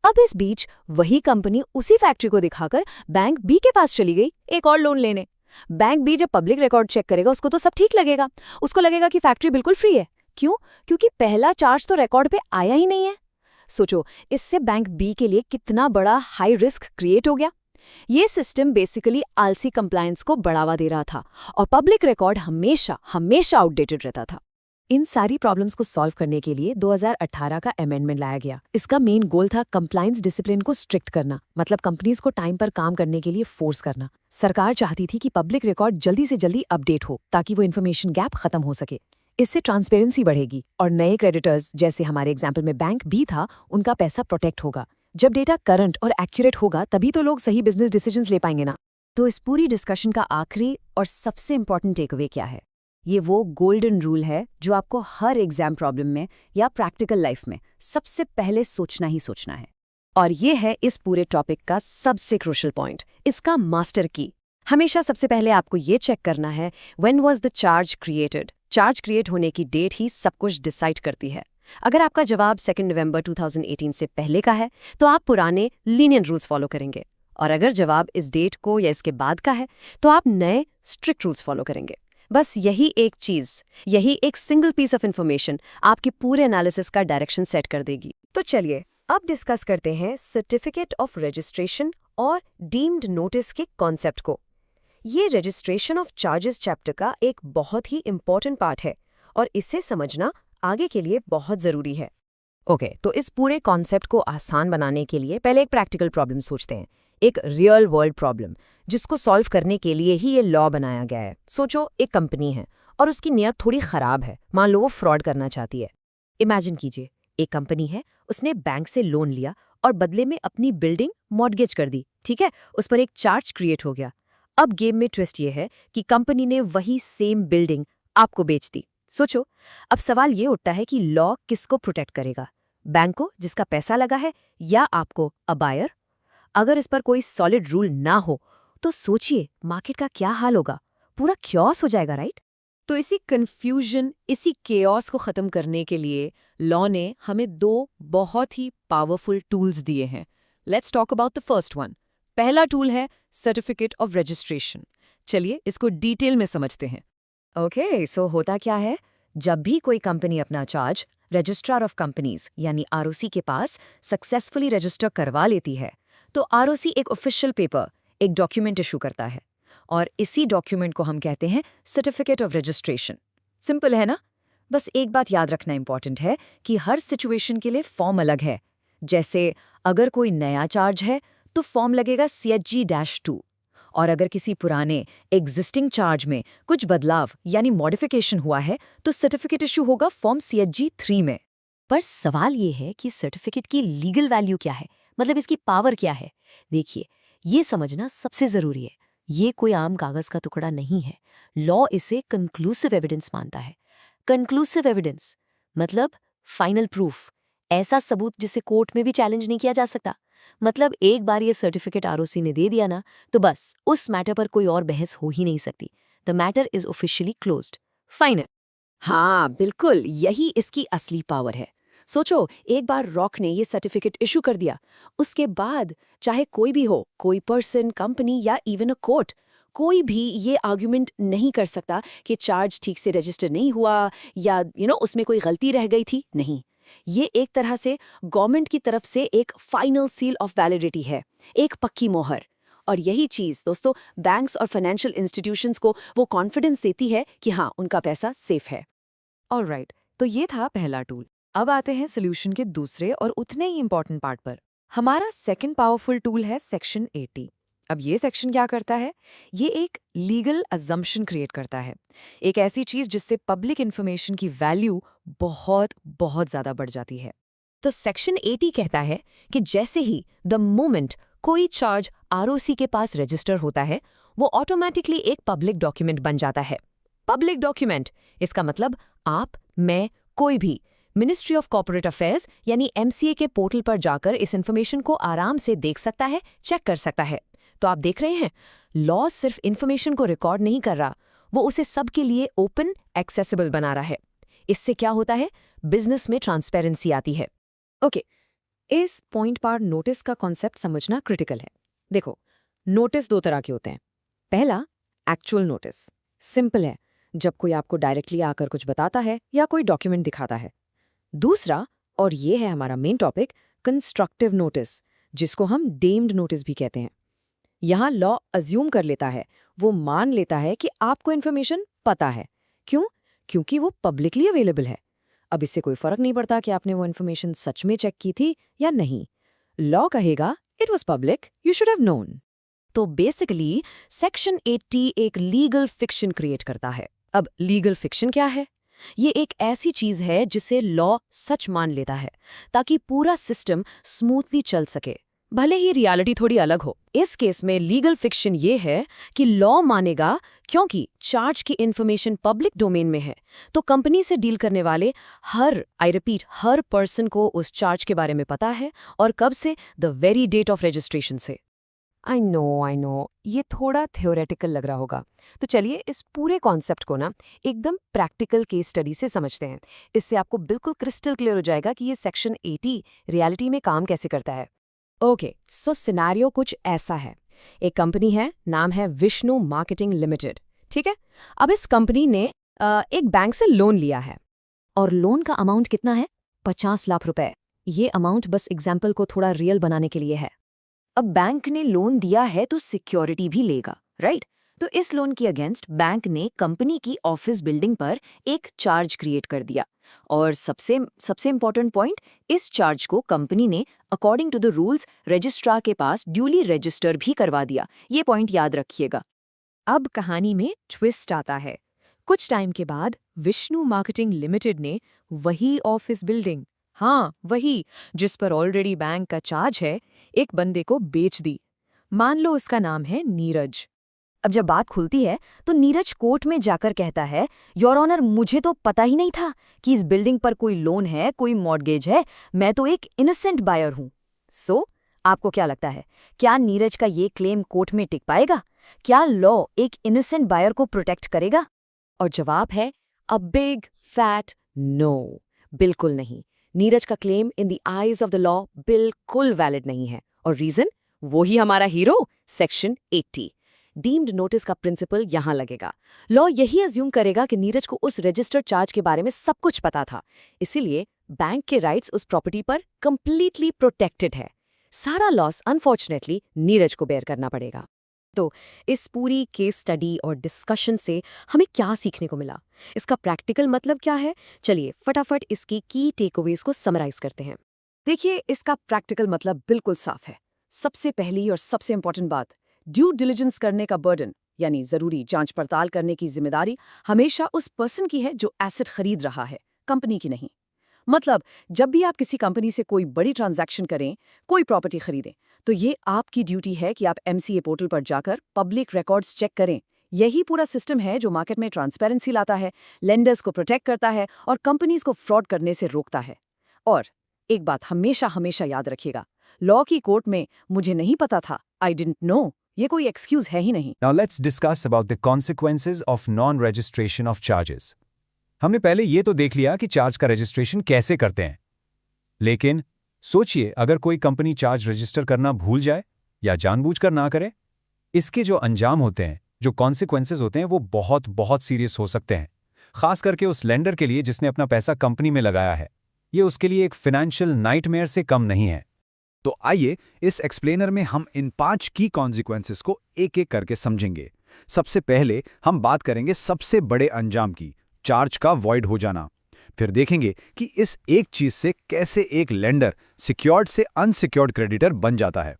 अब इस बीच वही कंपनी उसी फैक्ट्री को दिखाकर बैंक बी के पास चली गई एक और लोन लेने। बैंक बी जब पब्लिक रिकॉर्ड चेक करेगा उसको तो सब ठीक लगेगा, उसको लगेगा कि फैक्ट्री बिल्कुल फ्री है। क्यों? क्योंकि पहला चार्ज तो रिकॉर्ड पे आया ही नहीं है। सोचो, इससे बैंक बी के लिए कितना बड़ा हाई रिस्क क्रिएट हो गया। ये सिस्टम बेसिकली आलसी कंप्लायंस को बढ़ावा दे रहा था और पब्लिक रिकॉर्ड हमेशा हमेशा आउटडेटेड रहता था। इन सारी प्रॉब्लम्स को सॉल्व करने के लिए 2018 का अमेंडमेंट लाया गया। इसका मेन गोल था कंप्लायंस डिसिप्लिन को स्ट्रिक्ट करना, मतलब कंपनीज को टाइम पर काम करने के लिए फोर्स करना। सरकार चाहती थी कि पब्लिक रिकॉर्ड जल्दी से जल्दी अपडेट हो ताकि वो इन्फॉर्मेशन गैप खत्म हो सके। इससे ट्रांसपेरेंसी बढ़ेगी और नए क्रेडिटर्स, जैसे हमारे एग्जाम्पल में बैंक भी था, उनका पैसा प्रोटेक्ट होगा। जब डेटा करंट और एक्यूरेट होगा तभी तो लोग सही बिजनेस डिसीजंस ले पाएंगे ना। तो इस पूरी डिस्कशन का आखिरी और सबसे इंपॉर्टेंट टेकअवे क्या है? ये वो गोल्डन रूल है जो आपको हर एग्जाम प्रॉब्लम में या प्रैक्टिकल लाइफ में सबसे पहले सोचना ही सोचना है। और ये है इस पूरे टॉपिक का सबसे क्रूशियल पॉइंट, इसका मास्टर की। हमेशा सबसे पहले आपको ये चेक करना है, when was the charge created. Charge create होने की डेट ही सब कुछ डिसाइड करती है। अगर आपका जवाब 2 नवंबर 2018 से पहले का है तो आप पुराने लीनियंट रूल्स फॉलो करेंगे, और अगर जवाब इस डेट को या इसके बाद का है तो आप नए स्ट्रिक्ट रूल्स फॉलो करेंगे। बस यही एक चीज़, यही एक सिंगल पीस ऑफ इन्फॉर्मेशन आपके पूरे एनालिसिस का डायरेक्शन सेट कर देगी। तो चलिए अब डिस्कस करते हैं सर्टिफिकेट ऑफ रजिस्ट्रेशन और डीम्ड नोटिस के कॉन्सेप्ट को। ये रजिस्ट्रेशन ऑफ चार्जेस चैप्टर का एक बहुत ही इंपॉर्टेंट पार्ट है और इसे समझना आगे के लिए बहुत ज़रूरी है। ओके, तो इस पूरे कॉन्सेप्ट को आसान बनाने के लिए पहले एक प्रैक्टिकल प्रॉब्लम सोचते हैं, एक रियल वर्ल्ड प्रॉब्लम जिसको सॉल्व करने के लिए ही ये लॉ बनाया गया है। सोचो, एक कंपनी है और उसकी नीयत थोड़ी खराब है, मान लो वो फ्रॉड करना चाहती है। इमेजिन कीजिए, एक कंपनी है, उसने बैंक से लोन लिया और बदले में अपनी बिल्डिंग मॉर्गेज कर दी, ठीक है, उस पर एक चार्ज क्रिएट हो गया। अब गेम में ट्विस्ट ये है कि कंपनी ने वही सेम बिल्डिंग आपको बेच दी। सोचो, अब सवाल ये उठता है कि लॉ किसको प्रोटेक्ट करेगा, बैंक को जिसका पैसा लगा है, या आपको, अ बायर? अगर इस पर कोई सॉलिड रूल ना हो तो सोचिए मार्केट का क्या हाल होगा, पूरा क्योस हो जाएगा, राइट? तो इसी कंफ्यूजन, इसी केओस को खत्म करने के लिए लॉ ने हमें 2 बहुत ही पावरफुल टूल्स दिए हैं। Let's talk about the first one. पहला टूल है सर्टिफिकेट ऑफ रजिस्ट्रेशन। चलिए इसको डिटेल में समझते हैं। ओके, सो होता क्या है, जब भी कोई कंपनी अपना चार्ज रजिस्ट्रार ऑफ कंपनीज यानी आरओसी के पास सक्सेसफुली रजिस्टर करवा लेती है तो आरओसी एक ऑफिशियल पेपर, एक डॉक्यूमेंट इशू करता है, और इसी डॉक्यूमेंट को हम कहते हैं सर्टिफिकेट ऑफ रजिस्ट्रेशन। सिंपल है ना? बस एक बात याद रखना इंपॉर्टेंट है कि हर सिचुएशन के लिए फॉर्म अलग है। जैसे अगर कोई नया चार्ज है तो फॉर्म लगेगा CHG-2, और अगर किसी पुराने एग्जिस्टिंग चार्ज में कुछ बदलाव यानी मॉडिफिकेशन हुआ है तो सर्टिफिकेट इशू होगा फॉर्म CHG-3 में। पर सवाल ये है कि सर्टिफिकेट की लीगल वैल्यू क्या है, मतलब इसकी पावर क्या है? देखिए, ये समझना सबसे ज़रूरी है। ये कोई आम कागज़ का टुकड़ा नहीं है। लॉ इसे कंक्लूसिव एविडेंस मानता है। कंक्लूसिव एविडेंस मतलब फाइनल प्रूफ, ऐसा सबूत जिसे कोर्ट में भी चैलेंज नहीं किया जा सकता। मतलब एक बार ये सर्टिफिकेट आरओसी ने दे दिया ना, तो बस उस मैटर पर कोई और बहस हो ही नहीं सकती। The matter is officially closed, final. हाँ बिल्कुल, यही इसकी असली पावर है। सोचो, एक बार रॉक ने ये सर्टिफिकेट इशू कर दिया, उसके बाद चाहे कोई भी हो, कोई पर्सन, कंपनी या इवन अ कोर्ट, कोई भी ये आर्ग्यूमेंट नहीं कर सकता कि चार्ज ठीक से रजिस्टर नहीं हुआ या उसमें कोई गलती रह गई थी। नहीं, ये एक तरह से गवर्नमेंट की तरफ से एक फाइनल सील ऑफ वैलिडिटी है, एक पक्की मोहर। और यही चीज़ दोस्तों बैंक्स और फाइनेंशियल इंस्टीट्यूशंस को वो कॉन्फिडेंस देती है कि हाँ, उनका पैसा सेफ है। ऑलराइट, तो ये था पहला टूल। अब आते हैं सोल्यूशन के दूसरे और उतने ही इंपॉर्टेंट पार्ट पर। हमारा सेकंड पावरफुल टूल है सेक्शन 80। अब ये सेक्शन क्या करता है? ये एक लीगल अजम्पशन क्रिएट करता है, एक ऐसी चीज जिससे पब्लिक इंफॉर्मेशन की वैल्यू बहुत बहुत ज्यादा बढ़ जाती है। तो सेक्शन 80 कहता है कि जैसे ही द मोमेंट कोई चार्ज आरओसी के पास रजिस्टर होता है, वो ऑटोमेटिकली एक पब्लिक डॉक्यूमेंट बन जाता है। पब्लिक डॉक्यूमेंट, इसका मतलब आप, मैं, कोई भी मिनिस्ट्री ऑफ कॉर्पोरेट अफेयर्स यानी एमसीए के पोर्टल पर जाकर इस इन्फॉर्मेशन को आराम से देख सकता है, चेक कर सकता है। तो आप देख रहे हैं, लॉ सिर्फ इन्फॉर्मेशन को रिकॉर्ड नहीं कर रहा, वो उसे सबके लिए ओपन एक्सेसिबल बना रहा है। इससे क्या होता है, बिजनेस में ट्रांसपेरेंसी आती है। ओके, इस पॉइंट पर नोटिस का कॉन्सेप्ट समझना क्रिटिकल है। देखो, नोटिस दो तरह के होते हैं। पहला, एक्चुअल नोटिस, सिंपल है, जब कोई आपको डायरेक्टली आकर कुछ बताता है या कोई डॉक्यूमेंट दिखाता है। दूसरा, और ये है हमारा मेन टॉपिक, कंस्ट्रक्टिव नोटिस, जिसको हम डीम्ड नोटिस भी कहते हैं। यहाँ लॉ अज्यूम कर लेता है, वो मान लेता है कि आपको इन्फॉर्मेशन पता है। क्यों? क्योंकि वो पब्लिकली अवेलेबल है। अब इससे कोई फर्क नहीं पड़ता कि आपने वो इन्फॉर्मेशन सच में चेक की थी या नहीं। लॉ कहेगा it was public, you should have known. तो बेसिकली सेक्शन 80 एक लीगल फिक्शन क्रिएट करता है। अब लीगल फिक्शन क्या है? ये एक ऐसी चीज है जिसे लॉ सच मान लेता है ताकि पूरा सिस्टम स्मूथली चल सके, भले ही रियलिटी थोड़ी अलग हो। इस केस में लीगल फिक्शन ये है कि लॉ मानेगा क्योंकि चार्ज की इन्फॉर्मेशन पब्लिक डोमेन में है, तो कंपनी से डील करने वाले हर पर्सन को उस चार्ज के बारे में पता है, और कब से, the very date of registration से। आई नो, ये थोड़ा थ्योरेटिकल लग रहा होगा, तो चलिए इस पूरे कॉन्सेप्ट को ना एकदम प्रैक्टिकल केस स्टडी से समझते हैं। इससे आपको बिल्कुल क्रिस्टल क्लियर हो जाएगा कि ये सेक्शन 80 रियलिटी में काम कैसे करता है। ओके, सो सिनेरियो कुछ ऐसा है। एक कंपनी है, नाम है विष्णु मार्केटिंग लिमिटेड, ठीक है। अब इस कंपनी ने एक बैंक से लोन लिया है, और लोन का अमाउंट कितना है? 50 लाख रुपए। ये अमाउंट बस एग्जाम्पल को थोड़ा रियल बनाने के लिए है। अब बैंक ने लोन दिया है तो सिक्योरिटी भी लेगा, राइट? तो इस लोन के अगेंस्ट बैंक ने कंपनी की ऑफिस बिल्डिंग पर एक चार्ज क्रिएट कर दिया, और सबसे इंपॉर्टेंट पॉइंट, इस चार्ज को कंपनी ने according to the rules registrar के पास ड्यूली रजिस्टर भी करवा दिया। ये पॉइंट याद रखिएगा। अब कहानी में ट्विस्ट आता है। कुछ टाइम के बाद विष्णु मार्केटिंग लिमिटेड ने वही ऑफिस बिल्डिंग, हाँ वही, जिस पर ऑलरेडी बैंक का चार्ज है, एक बंदे को बेच दी। मान लो उसका नाम है नीरज। अब जब बात खुलती है तो नीरज कोर्ट में जाकर कहता है, योर ऑनर, मुझे तो पता ही नहीं था कि इस बिल्डिंग पर कोई लोन है, कोई मॉर्गेज है, मैं तो एक इनोसेंट बायर हूं। सो आपको क्या लगता है, क्या नीरज का ये क्लेम कोर्ट में टिक पाएगा? क्या लॉ एक इनोसेंट बायर को प्रोटेक्ट करेगा? और जवाब है अ बिग फैट नो, बिल्कुल नहीं। नीरज का claim in the eyes of the law बिल्कुल वैलिड नहीं है। और रीजन, वो ही हमारा हीरो, सेक्शन 80। डीम्ड नोटिस का प्रिंसिपल यहां लगेगा। लॉ यही अज्यूम करेगा कि नीरज को उस रजिस्टर्ड चार्ज के बारे में सब कुछ पता था, इसीलिए बैंक के राइट्स उस प्रॉपर्टी पर कंप्लीटली प्रोटेक्टेड है। सारा लॉस अनफॉर्चुनेटली नीरज को बेयर करना पड़ेगा। तो इस पूरी केस स्टडी और डिस्कशन से हमें क्या सीखने को मिला? इसका प्रैक्टिकल मतलब क्या है? चलिए फटाफट इसकी की टेकअवेज को समराइज करते हैं। देखिए, इसका प्रैक्टिकल मतलब बिल्कुल साफ है। सबसे पहली और सबसे इंपॉर्टेंट बात, ड्यू डिलिजेंस करने का बर्डन, यानी जरूरी जांच पड़ताल करने की जिम्मेदारी हमेशा उस पर्सन की है जो एसेट खरीद रहा है, कंपनी की नहीं। मतलब जब भी आप किसी कंपनी से कोई बड़ी ट्रांजैक्शन करें, कोई प्रॉपर्टी खरीदें, तो ये आपकी ड्यूटी है कि आप एमसीए पोर्टल पर जाकर पब्लिक रिकॉर्ड्स चेक करें। यही पूरा सिस्टम है जो मार्केट में ट्रांसपेरेंसी लाता है, लेंडर्स को प्रोटेक्ट करता है और कंपनीज को फ्रॉड करने से रोकता है। और एक बात हमेशा याद रखिएगा, लॉ की कोर्ट में मुझे नहीं पता था, आई डिडंट नो, ये कोई एक्सक्यूज है ही नहीं। Now let's discuss about the consequences of non-registration of charges. हमने पहले ये तो देख लिया कि चार्ज का रजिस्ट्रेशन कैसे करते हैं, लेकिन सोचिए अगर कोई कंपनी चार्ज रजिस्टर करना भूल जाए या जानबूझकर ना करे, इसके जो अंजाम होते हैं, जो कॉन्सिक्वेंसेज होते हैं, वो बहुत सीरियस हो सकते हैं। खास करके उस लेंडर के लिए जिसने अपना पैसा कंपनी में लगाया है, ये उसके लिए एक फाइनेंशियल नाइटमेयर से कम नहीं है। तो आइए इस एक्सप्लेनर में हम इन 5 की कॉन्सिक्वेंसेस को एक एक करके समझेंगे। सबसे पहले हम बात करेंगे सबसे बड़े अंजाम की, चार्ज का वॉइड हो जाना। फिर देखेंगे कि इस एक चीज से कैसे एक लेंडर सिक्योर्ड से अनसिक्योर्ड क्रेडिटर बन जाता है।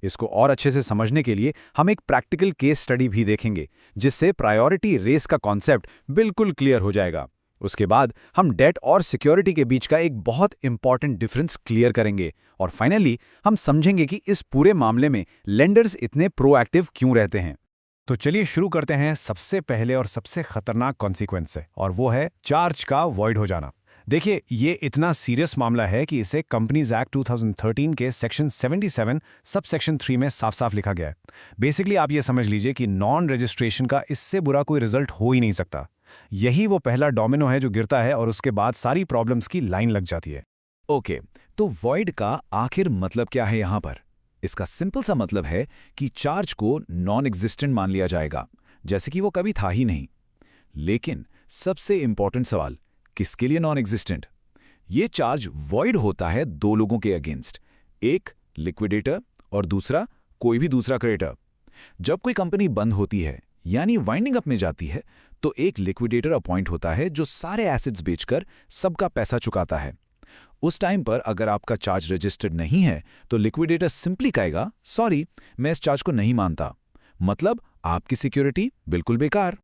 इसको और अच्छे से समझने के लिए हम एक प्रैक्टिकल केस स्टडी भी देखेंगे, जिससे प्रायोरिटी रेस का कॉन्सेप्ट बिल्कुल क्लियर हो जाएगा। उसके बाद हम डेट और सिक्योरिटी के बीच का एक बहुत इंपॉर्टेंट डिफरेंस क्लियर करेंगे और फाइनली हम समझेंगे कि इस पूरे मामले में लेंडर्स इतने प्रोएक्टिव क्यों रहते हैं। तो चलिए शुरू करते हैं सबसे पहले और सबसे खतरनाक कॉन्सिक्वेंस से, और वो है चार्ज का वॉइड हो जाना। देखिए, ये इतना सीरियस मामला है कि इसे कंपनीज एक्ट 2013 के सेक्शन 77 सब सेक्शन 3 में साफ साफ लिखा गया है। बेसिकली आप ये समझ लीजिए कि नॉन रजिस्ट्रेशन का इससे बुरा कोई रिजल्ट हो ही नहीं सकता। यही वो पहला डोमिनो है जो गिरता है और उसके बाद सारी प्रॉब्लम्स की लाइन लग जाती है। ओके, तो वॉइड का आखिर मतलब क्या है यहाँ पर? इसका सिंपल सा मतलब है कि चार्ज को नॉन एग्जिस्टेंट मान लिया जाएगा, जैसे कि वो कभी था ही नहीं। लेकिन सबसे इंपॉर्टेंट सवाल, किसके लिए नॉन एग्जिस्टेंट? ये चार्ज वॉइड होता है दो लोगों के अगेंस्ट, एक लिक्विडेटर और दूसरा कोई भी दूसरा क्रेडिटर। जब कोई कंपनी बंद होती है यानी वाइंडिंग अप में जाती है, तो एक लिक्विडेटर अपॉइंट होता है जो सारे एसेट्स बेचकर सबका पैसा चुकाता है। उस टाइम पर अगर आपका चार्ज रजिस्टर्ड नहीं है तो लिक्विडेटर सिंपली कहेगा, सॉरी, मैं इस चार्ज को नहीं मानता। मतलब आपकी सिक्योरिटी बिल्कुल बेकार।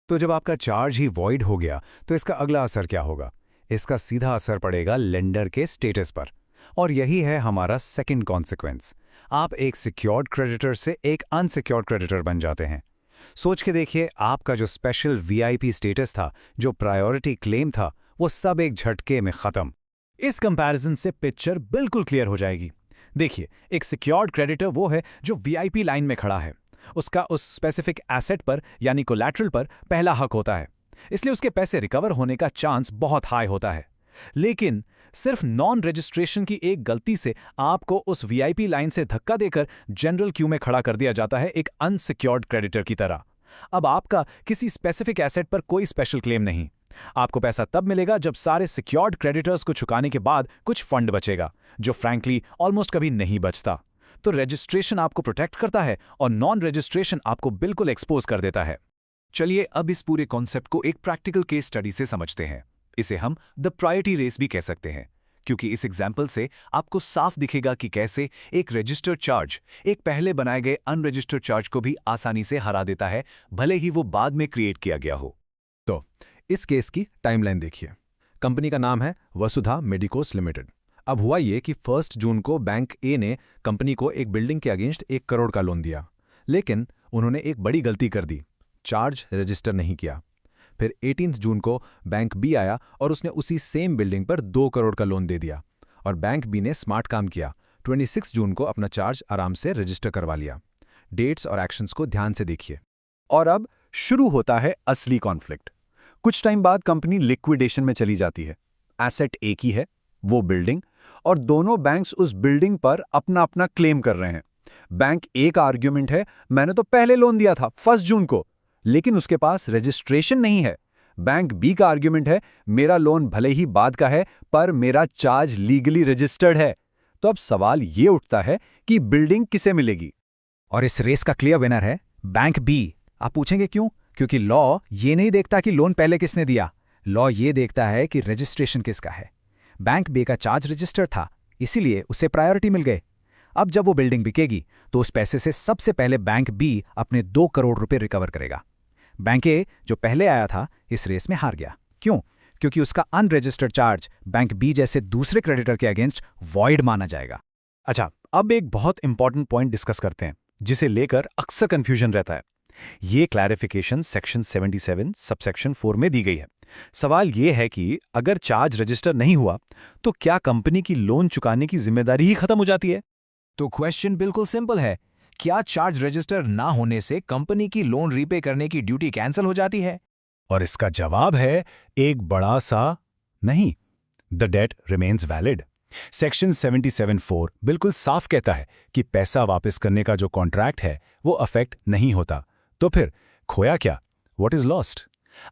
तो जब आपका चार्ज ही वॉइड हो गया तो इसका अगला असर क्या होगा? इसका सीधा असर पड़ेगा लेंडर के स्टेटस पर, और यही है हमारा सेकंड कॉन्सिक्वेंस। आप एक सिक्योर्ड क्रेडिटर से एक अनसिक्योर्ड क्रेडिटर बन जाते हैं। सोच के देखिए, आपका जो स्पेशल वीआईपी स्टेटस था, जो प्रायोरिटी क्लेम था, वो सब एक झटके में खत्म। इस कंपैरिजन से पिक्चर बिल्कुल क्लियर हो जाएगी। देखिए, एक सिक्योर्ड क्रेडिटर वो है जो वीआईपी लाइन में खड़ा है। उसका उस स्पेसिफिक एसेट पर यानी कोलैटरल पर पहला हक होता है, इसलिए उसके पैसे रिकवर होने का चांस बहुत हाई होता है। लेकिन सिर्फ नॉन रजिस्ट्रेशन की एक गलती से आपको उस वीआईपी लाइन से धक्का देकर जनरल क्यू में खड़ा कर दिया जाता है, एक अनसिक्योर्ड क्रेडिटर की तरह। अब आपका किसी स्पेसिफिक एसेट पर कोई स्पेशल क्लेम नहीं। आपको पैसा तब मिलेगा जब सारे सिक्योर्ड क्रेडिटर्स को चुकाने के बाद कुछ फंड बचेगा, जो फ्रैंकली ऑलमोस्ट कभी नहीं बचता। तो रजिस्ट्रेशन आपको प्रोटेक्ट करता है और नॉन रजिस्ट्रेशन आपको बिल्कुल एक्सपोज कर देता है। चलिए अब इस पूरे कॉन्सेप्ट को एक प्रैक्टिकल केस स्टडी से समझते हैं। इसे हम द प्रायोरिटी रेस भी कह सकते हैं, क्योंकि इस एग्जाम्पल से आपको साफ दिखेगा कि कैसे एक रजिस्टर्ड चार्ज एक पहले बनाए गए अनरजिस्टर्ड चार्ज को भी आसानी से हरा देता है, भले ही वो बाद में क्रिएट किया गया हो। तो इस केस की टाइमलाइन देखिए। कंपनी का नाम है वसुधा मेडिकोस लिमिटेड। अब हुआ ये कि 1 जून को बैंक ए ने कंपनी को एक बिल्डिंग के अगेंस्ट 1 करोड़ का लोन दिया, लेकिन उन्होंने एक बड़ी गलती कर दी, चार्ज रजिस्टर नहीं किया। फिर 18 जून को बैंक बी आया और उसने उसी सेम बिल्डिंग पर 2 करोड़ का लोन दे दिया, और बैंक बी ने स्मार्ट काम किया, 26 जून को अपना चार्ज आराम से रजिस्टर करवा लिया। डेट्स और एक्शंस को ध्यान से देखिए। और अब शुरू होता है असली कॉन्फ्लिक्ट। कुछ टाइम बाद कंपनी लिक्विडेशन में चली जाती है। एसेट एक ही है, वो बिल्डिंग, और दोनों बैंक्स उस बिल्डिंग पर अपना अपना क्लेम कर रहे हैं। बैंक ए का आर्ग्यूमेंट है, मैंने तो पहले लोन दिया था 1 जून को, लेकिन उसके पास रजिस्ट्रेशन नहीं है। बैंक बी का आर्ग्यूमेंट है, मेरा लोन भले ही बाद का है पर मेरा चार्ज लीगली रजिस्टर्ड है। तो अब सवाल ये उठता है कि बिल्डिंग किसे मिलेगी? और इस रेस का क्लियर विनर है बैंक बी। आप पूछेंगे क्यों? क्योंकि लॉ ये नहीं देखता कि लोन पहले किसने दिया, लॉ ये देखता है कि रजिस्ट्रेशन किसका है। बैंक बी का चार्ज रजिस्टर था, इसीलिए उसे प्रायोरिटी मिल गए। अब जब वो बिल्डिंग बिकेगी तो उस पैसे से सबसे पहले बैंक बी अपने 2 करोड़ रुपए रिकवर करेगा। बैंक ए जो पहले आया था इस रेस में हार गया। क्यों? क्योंकि उसका अनरजिस्टर्ड चार्ज बैंक बी जैसे दूसरे क्रेडिटर के अगेंस्ट वॉइड माना जाएगा। अच्छा, अब एक बहुत इंपॉर्टेंट पॉइंट डिस्कस करते हैं, जिसे लेकर अक्सर कंफ्यूजन रहता है। ये क्लैरिफिकेशन सेक्शन 77 सबसेक्शन 4 में दी गई है। सवाल ये है कि अगर चार्ज रजिस्टर नहीं हुआ तो क्या कंपनी की लोन चुकाने की जिम्मेदारी ही खत्म हो जाती है? तो क्वेश्चन बिल्कुल सिंपल है, क्या चार्ज रजिस्टर ना होने से कंपनी की लोन रीपे करने की ड्यूटी कैंसिल हो जाती है? और इसका जवाब है एक बड़ा सा नहीं। The debt remains valid. Section 77(4) बिल्कुल साफ कहता है कि पैसा वापस करने का जो कॉन्ट्रैक्ट है वो अफेक्ट नहीं होता। तो फिर खोया क्या? What is lost?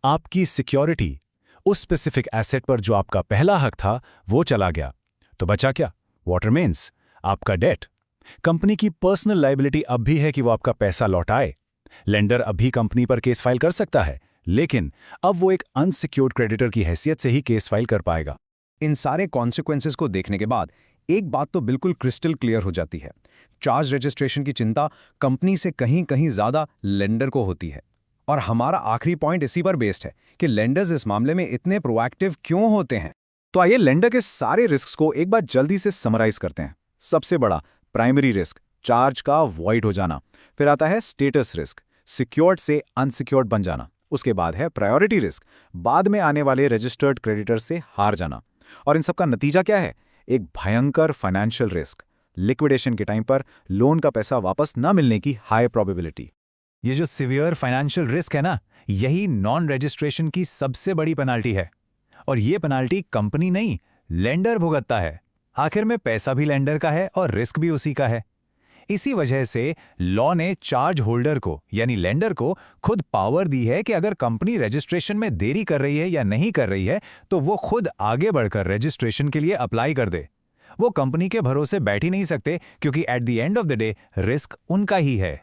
आपकी सिक्योरिटी, उस स्पेसिफिक एसेट पर जो आपका पहला हक था वो चला गया। तो बचा क्या? What remains? आपका डेट। कंपनी की पर्सनल लायबिलिटी अब भी है कि वो आपका पैसा लौटाए। लेंडर अब भी कंपनी पर केस फाइल कर सकता है, लेकिन अब वो एक अनसिक्योर्ड क्रेडिटर की हैसियत से ही केस फाइल कर पाएगा। इन सारे कॉन्सिक्वेंसेस को देखने के बाद एक बात तो बिल्कुल क्रिस्टल क्लियर हो जाती है, चार्ज रजिस्ट्रेशन की चिंता कंपनी से कहीं कहीं ज्यादा लेंडर को होती है। और हमारा आखिरी पॉइंट इसी पर बेस्ड है कि लेंडर्स इस मामले में इतने प्रोएक्टिव क्यों होते हैं। तो आइए लेंडर के सारे रिस्क को एक बार जल्दी से समराइज करते हैं। सबसे बड़ा प्राइमरी रिस्क, चार्ज का वॉइड हो जाना। फिर आता है स्टेटस रिस्क, सिक्योर्ड से अनसिक्योर्ड बन जाना। उसके बाद है प्रायोरिटी रिस्क, बाद में आने वाले रजिस्टर्ड क्रेडिटर से हार जाना। और इन सब का नतीजा क्या है? एक भयंकर फाइनेंशियल रिस्क, लिक्विडेशन के टाइम पर लोन का पैसा वापस न मिलने की हाई प्रोबेबिलिटी। ये जो सिवियर फाइनेंशियल रिस्क है ना, यही नॉन रजिस्ट्रेशन की सबसे बड़ी पेनाल्टी है। और ये पेनाल्टी कंपनी नहीं, लेंडर भुगतता है। आखिर में पैसा भी लेंडर का है और रिस्क भी उसी का है। इसी वजह से लॉ ने चार्ज होल्डर को यानी लेंडर को खुद पावर दी है कि अगर कंपनी रजिस्ट्रेशन में देरी कर रही है या नहीं कर रही है तो वो खुद आगे बढ़कर रजिस्ट्रेशन के लिए अप्लाई कर दे। वो कंपनी के भरोसे बैठ ही नहीं सकते, क्योंकि at the end of the day risk उनका ही है।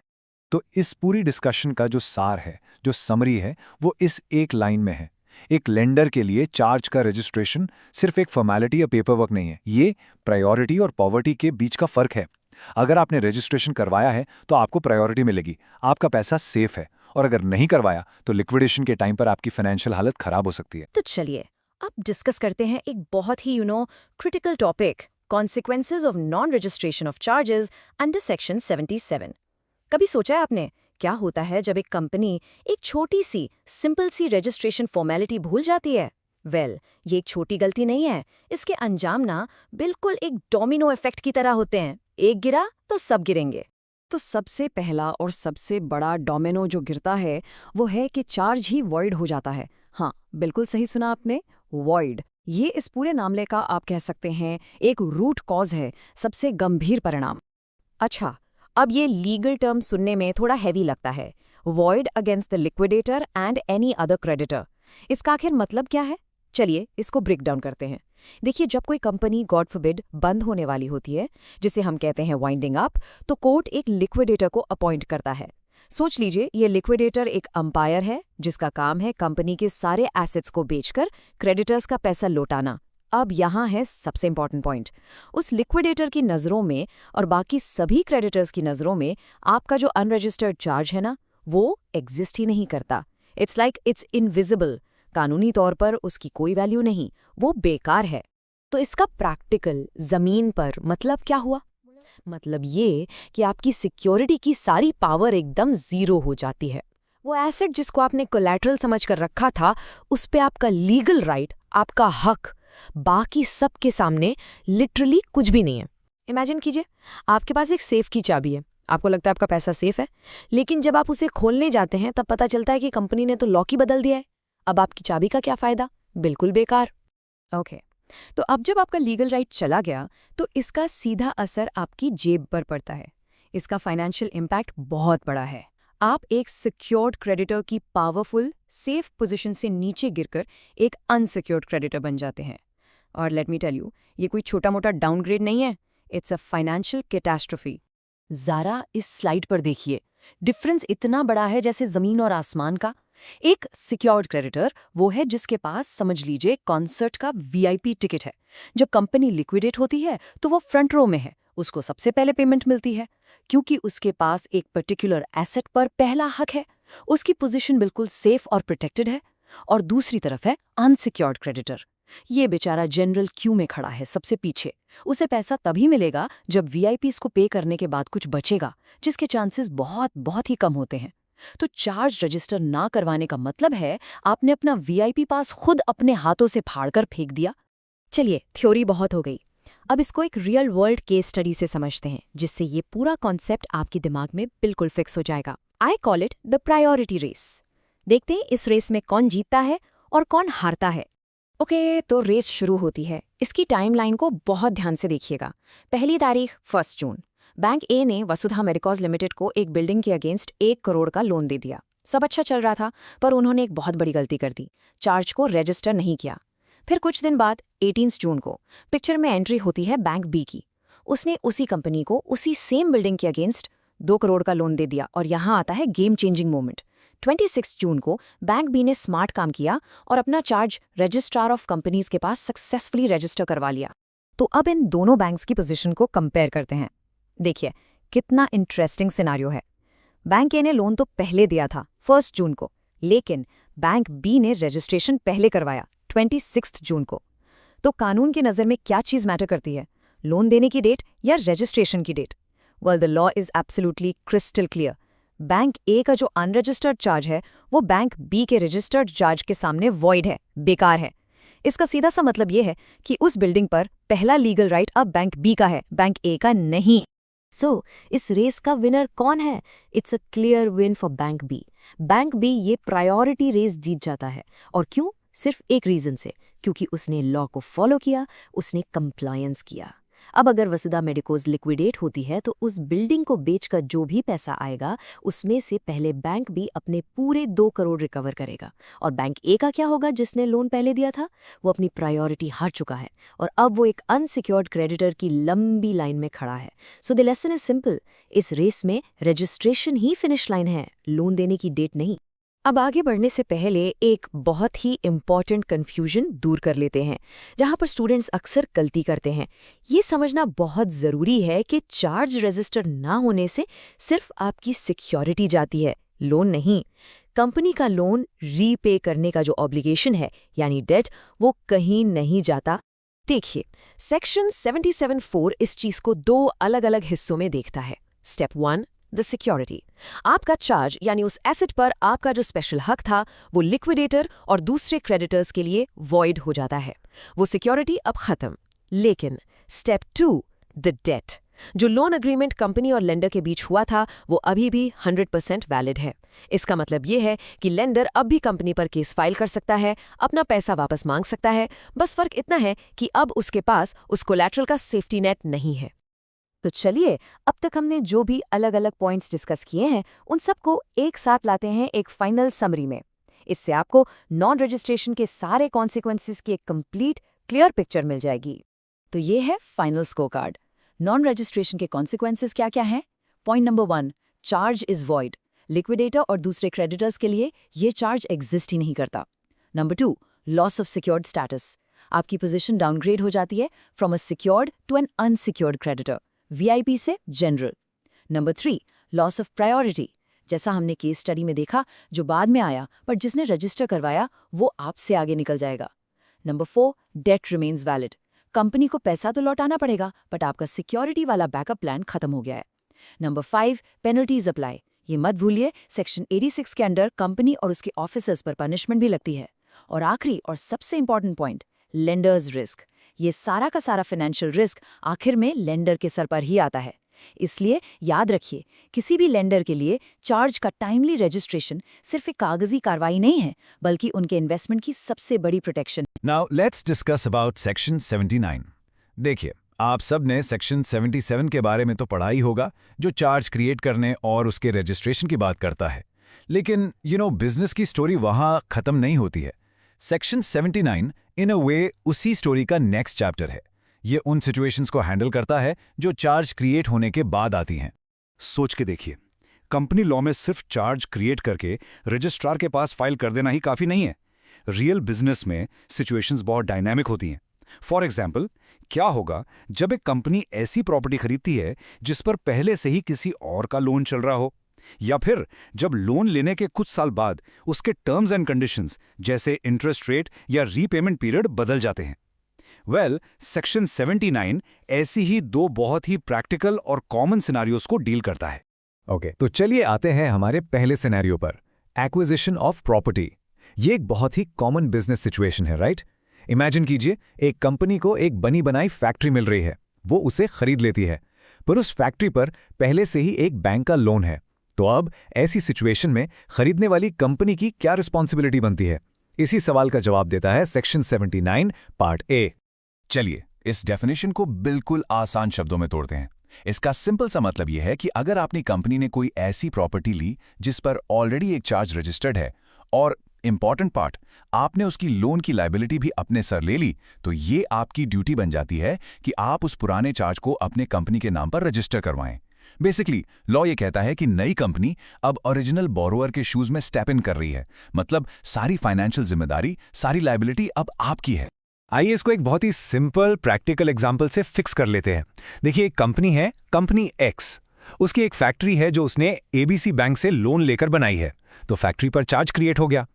तो इस पूरी डिस्कशन का जो सार है, जो समरी है, वो इस एक लाइन में है। एक लेंडर के लिए चार्ज का रजिस्ट्रेशन सिर्फ एक फॉर्मेलिटी या पेपर वर्क नहीं है, ये प्रायोरिटी और पॉवर्टी के बीच का फर्क है। अगर आपने रजिस्ट्रेशन करवाया है तो आपको प्रायोरिटी मिलेगी, आपका पैसा सेफ है, और अगर नहीं करवाया तो लिक्विडेशन के टाइम पर आपकी फाइनेंशियल हालत खराब हो सकती है। तो चलिए अब डिस्कस करते हैं एक बहुत ही critical topic, consequences of non registration of charges under section 77। कभी सोचा है आपने क्या होता है जब एक कंपनी एक छोटी सी सिंपल सी रजिस्ट्रेशन फॉर्मेलिटी भूल जाती है? ये एक छोटी गलती नहीं है, इसके अंजाम ना बिल्कुल एक डोमिनो इफेक्ट की तरह होते हैं। एक गिरा तो सब गिरेंगे। तो सबसे पहला और सबसे बड़ा डोमिनो जो गिरता है वो है कि चार्ज ही वॉइड हो जाता है। हाँ, बिल्कुल सही सुना आपने, वॉइड। ये इस पूरे मामले का आप कह सकते हैं एक रूट कॉज है, सबसे गंभीर परिणाम। अच्छा, अब ये लीगल टर्म सुनने में थोड़ा हैवी लगता है, void against the liquidator and any other creditor. इसका आखिर मतलब क्या है? चलिए इसको ब्रेक डाउन करते हैं। देखिए, जब कोई कंपनी गॉड फॉरबिड बंद होने वाली होती है, जिसे हम कहते हैं वाइंडिंग अप, तो कोर्ट एक लिक्विडेटर को अपॉइंट करता है। सोच लीजिए ये लिक्विडेटर एक अंपायर है जिसका काम है कंपनी के सारे एसेट्स को बेचकर क्रेडिटर्स का पैसा लौटाना। अब यहाँ है सबसे इंपॉर्टेंट पॉइंट। उस लिक्विडेटर की नज़रों में और बाकी सभी क्रेडिटर्स की नज़रों में आपका जो अनरजिस्टर्ड चार्ज है ना, वो एग्जिस्ट ही नहीं करता। It's invisible. कानूनी तौर पर उसकी कोई वैल्यू नहीं, वो बेकार है। तो इसका प्रैक्टिकल जमीन पर मतलब क्या हुआ? मतलब ये कि आपकी सिक्योरिटी की सारी पावर एकदम जीरो हो जाती है। वो एसेट जिसको आपने कोलैटरल समझ कर रखा था, उस पे आपका लीगल राइट, आपका हक, बाकी सब के सामने लिटरली कुछ भी नहीं है। इमेजिन कीजिए, आपके पास एक सेफ की चाबी है, आपको लगता है आपका पैसा सेफ है, लेकिन जब आप उसे खोलने जाते हैं तब पता चलता है कि कंपनी ने तो लॉक ही बदल दिया है। अब आपकी चाबी का क्या फायदा? बिल्कुल बेकार। ओके, तो अब जब आपका लीगल राइट चला गया तो इसका सीधा असर आपकी जेब पर पड़ता है। इसका फाइनेंशियल इम्पैक्ट बहुत बड़ा है। आप एक सिक्योर्ड क्रेडिटर की पावरफुल सेफ पोजीशन से नीचे गिरकर एक अनसिक्योर्ड क्रेडिटर बन जाते हैं। और लेट मी टेल यू, ये कोई छोटा मोटा डाउनग्रेड नहीं है, इट्स अ फाइनेंशियल कैटास्ट्रोफी। ज़रा इस स्लाइड पर देखिए, डिफरेंस इतना बड़ा है जैसे ज़मीन और आसमान का। एक सिक्योर्ड क्रेडिटर वो है जिसके पास समझ लीजिए कॉन्सर्ट का VIP टिकट है। जब कंपनी लिक्विडेट होती है तो वो फ्रंट रो में है, उसको सबसे पहले पेमेंट मिलती है क्योंकि उसके पास एक पर्टिकुलर एसेट पर पहला हक है, उसकी पोजीशन बिल्कुल सेफ और प्रोटेक्टेड है। और दूसरी तरफ है अनसिक्योर्ड क्रेडिटर। ये बेचारा जनरल क्यू में खड़ा है, सबसे पीछे। उसे पैसा तभी मिलेगा जब VIPs को पे करने के बाद कुछ बचेगा, जिसके चांसेस बहुत बहुत ही कम होते हैं। तो चार्ज रजिस्टर ना करवाने का मतलब है आपने अपना VIP पास खुद अपने हाथों से फाड़कर फेंक दिया। चलिए, थ्योरी बहुत हो गई, अब इसको एक रियल वर्ल्ड केस स्टडी से समझते हैं, जिससे ये पूरा कॉन्सेप्ट आपके दिमाग में बिल्कुल फिक्स हो जाएगा। I call it the priority race. देखते हैं इस रेस में कौन जीतता है और कौन हारता है। ओके, तो रेस शुरू होती है। इसकी टाइमलाइन को बहुत ध्यान से देखिएगा। पहली तारीख 1 जून। बैंक ए ने वसुधा मेडिकोज लिमिटेड को एक बिल्डिंग के अगेंस्ट 1 करोड़ का लोन दे दिया। सब अच्छा चल रहा था, पर उन्होंने एक बहुत बड़ी गलती कर दी, चार्ज को रजिस्टर नहीं किया। फिर कुछ दिन बाद 18 जून को पिक्चर में एंट्री होती है बैंक बी की। उसने उसी कंपनी को उसी सेम बिल्डिंग के अगेंस्ट 2 करोड़ का लोन दे दिया। और यहाँ आता है गेम चेंजिंग मोमेंट। 26 जून को बैंक बी ने स्मार्ट काम किया और अपना चार्ज रजिस्ट्रार ऑफ कंपनीज के पास सक्सेसफुली रजिस्टर करवा लिया। तो अब इन दोनों बैंक्स की पोजीशन को कंपेयर करते हैं। देखिए कितना इंटरेस्टिंग सिनारियो है। बैंक ए ने लोन तो पहले दिया था 1 जून को, लेकिन बैंक बी ने रजिस्ट्रेशन पहले करवाया 26 जून को। तो कानून की नज़र में क्या चीज़ मैटर करती है, लोन देने की डेट या रजिस्ट्रेशन की date? Well, the law is absolutely crystal clear. Bank A का जो अनरजिस्टर्ड चार्ज है वो बैंक बी के रजिस्टर्ड चार्ज के सामने वॉइड है, बेकार है। इसका सीधा सा मतलब ये है कि उस बिल्डिंग पर पहला लीगल राइट अब बैंक बी का है, बैंक ए का नहीं। सो इस रेस का विनर कौन है? It's a clear win for bank B. Bank B ये प्रायोरिटी रेस जीत जाता है। और क्यों? सिर्फ एक रीजन से, क्योंकि उसने लॉ को फॉलो किया, उसने कंप्लायंस किया। अब अगर वसुधा मेडिकोज लिक्विडेट होती है तो उस बिल्डिंग को बेचकर जो भी पैसा आएगा उसमें से पहले बैंक बी अपने पूरे 2 करोड़ रिकवर करेगा। और बैंक ए का क्या होगा जिसने लोन पहले दिया था? वो अपनी प्रायोरिटी हार चुका है और अब वो एक अनसिक्योर्ड क्रेडिटर की लंबी लाइन में खड़ा है। So the lesson is simple, इस रेस में रजिस्ट्रेशन ही फिनिश लाइन है, लोन देने की डेट नहीं। अब आगे बढ़ने से पहले एक बहुत ही इम्पॉर्टेंट कन्फ्यूजन दूर कर लेते हैं, जहां पर स्टूडेंट्स अक्सर गलती करते हैं। ये समझना बहुत ज़रूरी है कि चार्ज रजिस्टर ना होने से सिर्फ आपकी सिक्योरिटी जाती है, लोन नहीं। कंपनी का लोन रीपे करने का जो ऑब्लिगेशन है यानी डेट, वो कहीं नहीं जाता। देखिए, सेक्शन 77(4) इस चीज़ को 2 अलग अलग हिस्सों में देखता है। Step 1, the security. आपका चार्ज यानी उस एसेट पर आपका जो स्पेशल हक था वो लिक्विडेटर और दूसरे क्रेडिटर्स के लिए वॉइड हो जाता है, वो सिक्योरिटी अब खत्म। लेकिन स्टेप 2, द डेट, जो लोन अग्रीमेंट कंपनी और लेंडर के बीच हुआ था वो अभी भी 100% वैलिड है। इसका मतलब ये है कि लेंडर अब भी कंपनी पर केस फाइल कर सकता है, अपना पैसा वापस मांग सकता है। बस फर्क इतना है कि अब उसके पास उस कोलैटरल का सेफ्टी नेट नहीं है। तो चलिए, अब तक हमने जो भी अलग अलग पॉइंट्स डिस्कस किए हैं उन सबको एक साथ लाते हैं एक फाइनल समरी में। इससे आपको नॉन रजिस्ट्रेशन के सारे कॉन्सिक्वेंसेस की एक कंप्लीट क्लियर पिक्चर मिल जाएगी। तो ये है final score card. Non registration के कॉन्सिक्वेंसेस क्या क्या हैं? Point number 1, charge is void. Liquidator और दूसरे क्रेडिटर्स के लिए ये चार्ज एग्जिस्ट ही नहीं करता। Number 2, loss of secured status. आपकी पोजीशन डाउनग्रेड हो जाती है from a secured to an unsecured creditor, VIP से general. Number 3, loss of priority. जैसा हमने केस स्टडी में देखा, जो बाद में आया पर जिसने रजिस्टर करवाया वो आपसे आगे निकल जाएगा। Number 4, debt remains valid. Company को पैसा तो लौटाना पड़ेगा बट आपका सिक्योरिटी वाला बैकअप प्लान खत्म हो गया है। Number 5, penalties apply. ये मत भूलिए, सेक्शन 86 के अंडर कंपनी और उसके ऑफिसर्स पर पनिशमेंट भी लगती है। और आखिरी और सबसे इंपॉर्टेंट पॉइंट, लेंडर्स रिस्क। ये सारा का सारा फाइनेंशियल रिस्क आखिर में लेंडर के सर पर ही आता है। इसलिए याद रखिए, किसी भी लेंडर के लिए चार्ज का टाइमली रजिस्ट्रेशन सिर्फ एक कागजी कार्रवाई नहीं है, बल्कि उनके इन्वेस्टमेंट की सबसे बड़ी protection. Now let's discuss about section 79। देखिए, आप सब ने सेक्शन 77 के बारे में तो पढ़ा ही होगा, जो चार्ज क्रिएट करने और उसके रजिस्ट्रेशन की बात करता है। लेकिन बिजनेस की स्टोरी वहाँ खत्म नहीं होती है। सेक्शन 79 इन अ वे उसी स्टोरी का नेक्स्ट चैप्टर है। ये उन सिचुएशंस को हैंडल करता है जो चार्ज क्रिएट होने के बाद आती हैं। सोच के देखिए, कंपनी लॉ में सिर्फ चार्ज क्रिएट करके रजिस्ट्रार के पास फाइल कर देना ही काफ़ी नहीं है। रियल बिजनेस में सिचुएशंस बहुत डायनामिक होती हैं। फॉर एग्जाम्पल, क्या होगा जब एक कंपनी ऐसी प्रॉपर्टी खरीदती है जिस पर पहले से ही किसी और का लोन चल रहा हो, या फिर जब लोन लेने के कुछ साल बाद उसके टर्म्स एंड कंडीशंस जैसे इंटरेस्ट रेट या रीपेमेंट पीरियड बदल जाते हैं। वेल, सेक्शन 79 ऐसी ही 2 बहुत ही प्रैक्टिकल और कॉमन सिनेरियोज को डील करता है। ओके, तो चलिए आते हैं हमारे पहले सिनेरियो पर, एक्विजिशन ऑफ प्रॉपर्टी। ये एक बहुत ही कॉमन बिजनेस सिचुएशन है, राइट? इमेजिन कीजिए, एक कंपनी को एक बनी बनाई फैक्ट्री मिल रही है, वो उसे खरीद लेती है, पर उस फैक्ट्री पर पहले से ही एक बैंक का लोन है। तो अब ऐसी सिचुएशन में खरीदने वाली कंपनी की क्या रिस्पॉन्सिबिलिटी बनती है? इसी सवाल का जवाब देता है सेक्शन 79 पार्ट ए। चलिए, इस डेफिनेशन को बिल्कुल आसान शब्दों में तोड़ते हैं। इसका सिंपल सा मतलब यह है कि अगर आपकी कंपनी ने कोई ऐसी प्रॉपर्टी ली जिस पर ऑलरेडी एक चार्ज रजिस्टर्ड है और इंपॉर्टेंट पार्ट, आपने उसकी लोन की लायबिलिटी भी अपने सर ले ली, तो ये आपकी ड्यूटी बन जाती है कि आप उस पुराने चार्ज को अपने कंपनी के नाम पर रजिस्टर करवाएं। बेसिकली लॉ ये कहता है कि नई कंपनी अब ओरिजिनल बोरोअर के शूज में स्टेप इन कर रही है, मतलब सारी फाइनेंशियल जिम्मेदारी, सारी लायबिलिटी अब आपकी है। आइए इसको एक बहुत ही सिंपल प्रैक्टिकल एग्जांपल से फिक्स कर लेते हैं। देखिए, एक कंपनी है, कंपनी एक्स। उसकी एक फैक्ट्री है जो उसने एबीसी बैंक से लोन लेकर बनाई है, तो फैक्ट्री पर चार्ज क्रिएट हो गया।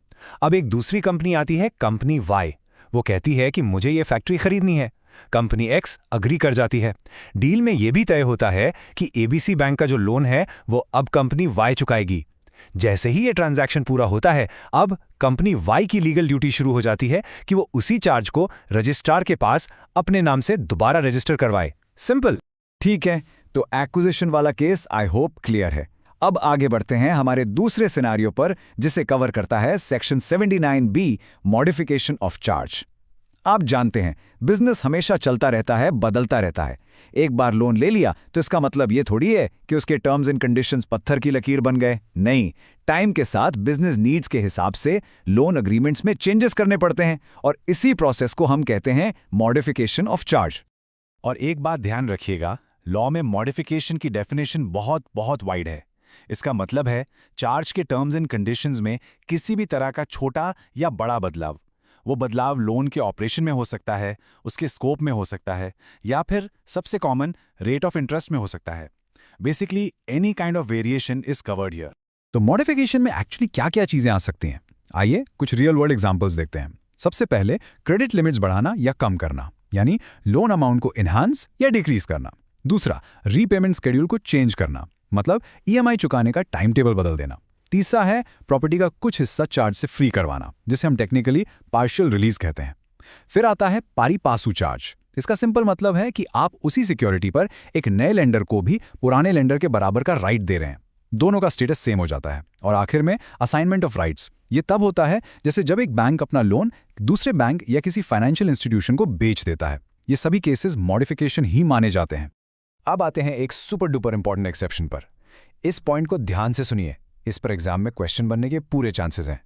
अब एक दूसरी कंपनी आती है, कंपनी वाई। वो कहती है कि मुझे ये फैक्ट्री खरीदनी है। कंपनी एक्स अग्री कर जाती है। डील में यह भी तय होता है कि एबीसी बैंक का जो लोन है वो अब कंपनी वाई चुकाएगी। जैसे ही ये ट्रांजैक्शन पूरा होता है, अब कंपनी वाई की लीगल ड्यूटी शुरू हो जाती है कि वो उसी चार्ज को रजिस्ट्रार के पास अपने नाम से दोबारा रजिस्टर करवाए। सिंपल। ठीक है, तो एक्विजिशन वाला केस आई होप क्लियर है। अब आगे बढ़ते हैं हमारे दूसरे सिनारियो पर, जिसे कवर करता है section 79B, modification of charge. आप जानते हैं बिजनेस हमेशा चलता रहता है, बदलता रहता है। एक बार लोन ले लिया तो इसका मतलब ये थोड़ी है कि उसके टर्म्स एंड कंडीशंस पत्थर की लकीर बन गए। नहीं, टाइम के साथ बिजनेस नीड्स के हिसाब से लोन अग्रीमेंट्स में चेंजेस करने पड़ते हैं, और इसी प्रोसेस को हम कहते हैं मॉडिफिकेशन ऑफ चार्ज। और एक बात ध्यान रखिएगा, लॉ में मॉडिफिकेशन की डेफिनेशन बहुत बहुत वाइड है। इसका मतलब है चार्ज के टर्म्स एंड कंडीशंस में किसी भी तरह का छोटा या बड़ा बदलाव। वो बदलाव लोन के ऑपरेशन में हो सकता है, उसके स्कोप में हो सकता है, या फिर सबसे कॉमन रेट ऑफ इंटरेस्ट में हो सकता है। Basically any kind of variation is covered here. तो मॉडिफिकेशन में एक्चुअली क्या-क्या चीजें आ सकती हैं? आइए कुछ रियल वर्ल्ड एग्जांपल्स देखते हैं। सबसे पहले क्रेडिट लिमिट्स बढ़ाना या कम करना, यानी लोन अमाउंट को इन्हांस या डिक्रीज करना। दूसरा, रीपेमेंट शेड्यूल को चेंज करना, मतलब ईएमआई चुकाने का टाइम टेबल बदल देना। तीसरा है प्रॉपर्टी का कुछ हिस्सा चार्ज से फ्री करवाना, जिसे हम टेक्निकली पार्शियल रिलीज कहते हैं। फिर आता है पारी पासू चार्ज। इसका सिंपल मतलब है कि आप उसी सिक्योरिटी पर एक नए लेंडर को भी पुराने लेंडर के बराबर का राइट दे रहे हैं। दोनों का स्टेटस सेम हो जाता है। और आखिर में असाइनमेंट ऑफ राइट्स। ये तब होता है जैसे जब एक बैंक अपना लोन दूसरे बैंक या किसी फाइनेंशियल इंस्टीट्यूशन को बेच देता है। ये सभी केसेस मॉडिफिकेशन ही माने जाते हैं। अब आते हैं एक सुपर डुपर इंपॉर्टेंट एक्सेप्शन पर। इस पॉइंट को ध्यान से सुनिए, इस पर एग्जाम में क्वेश्चन बनने के पूरे चांसेस हैं।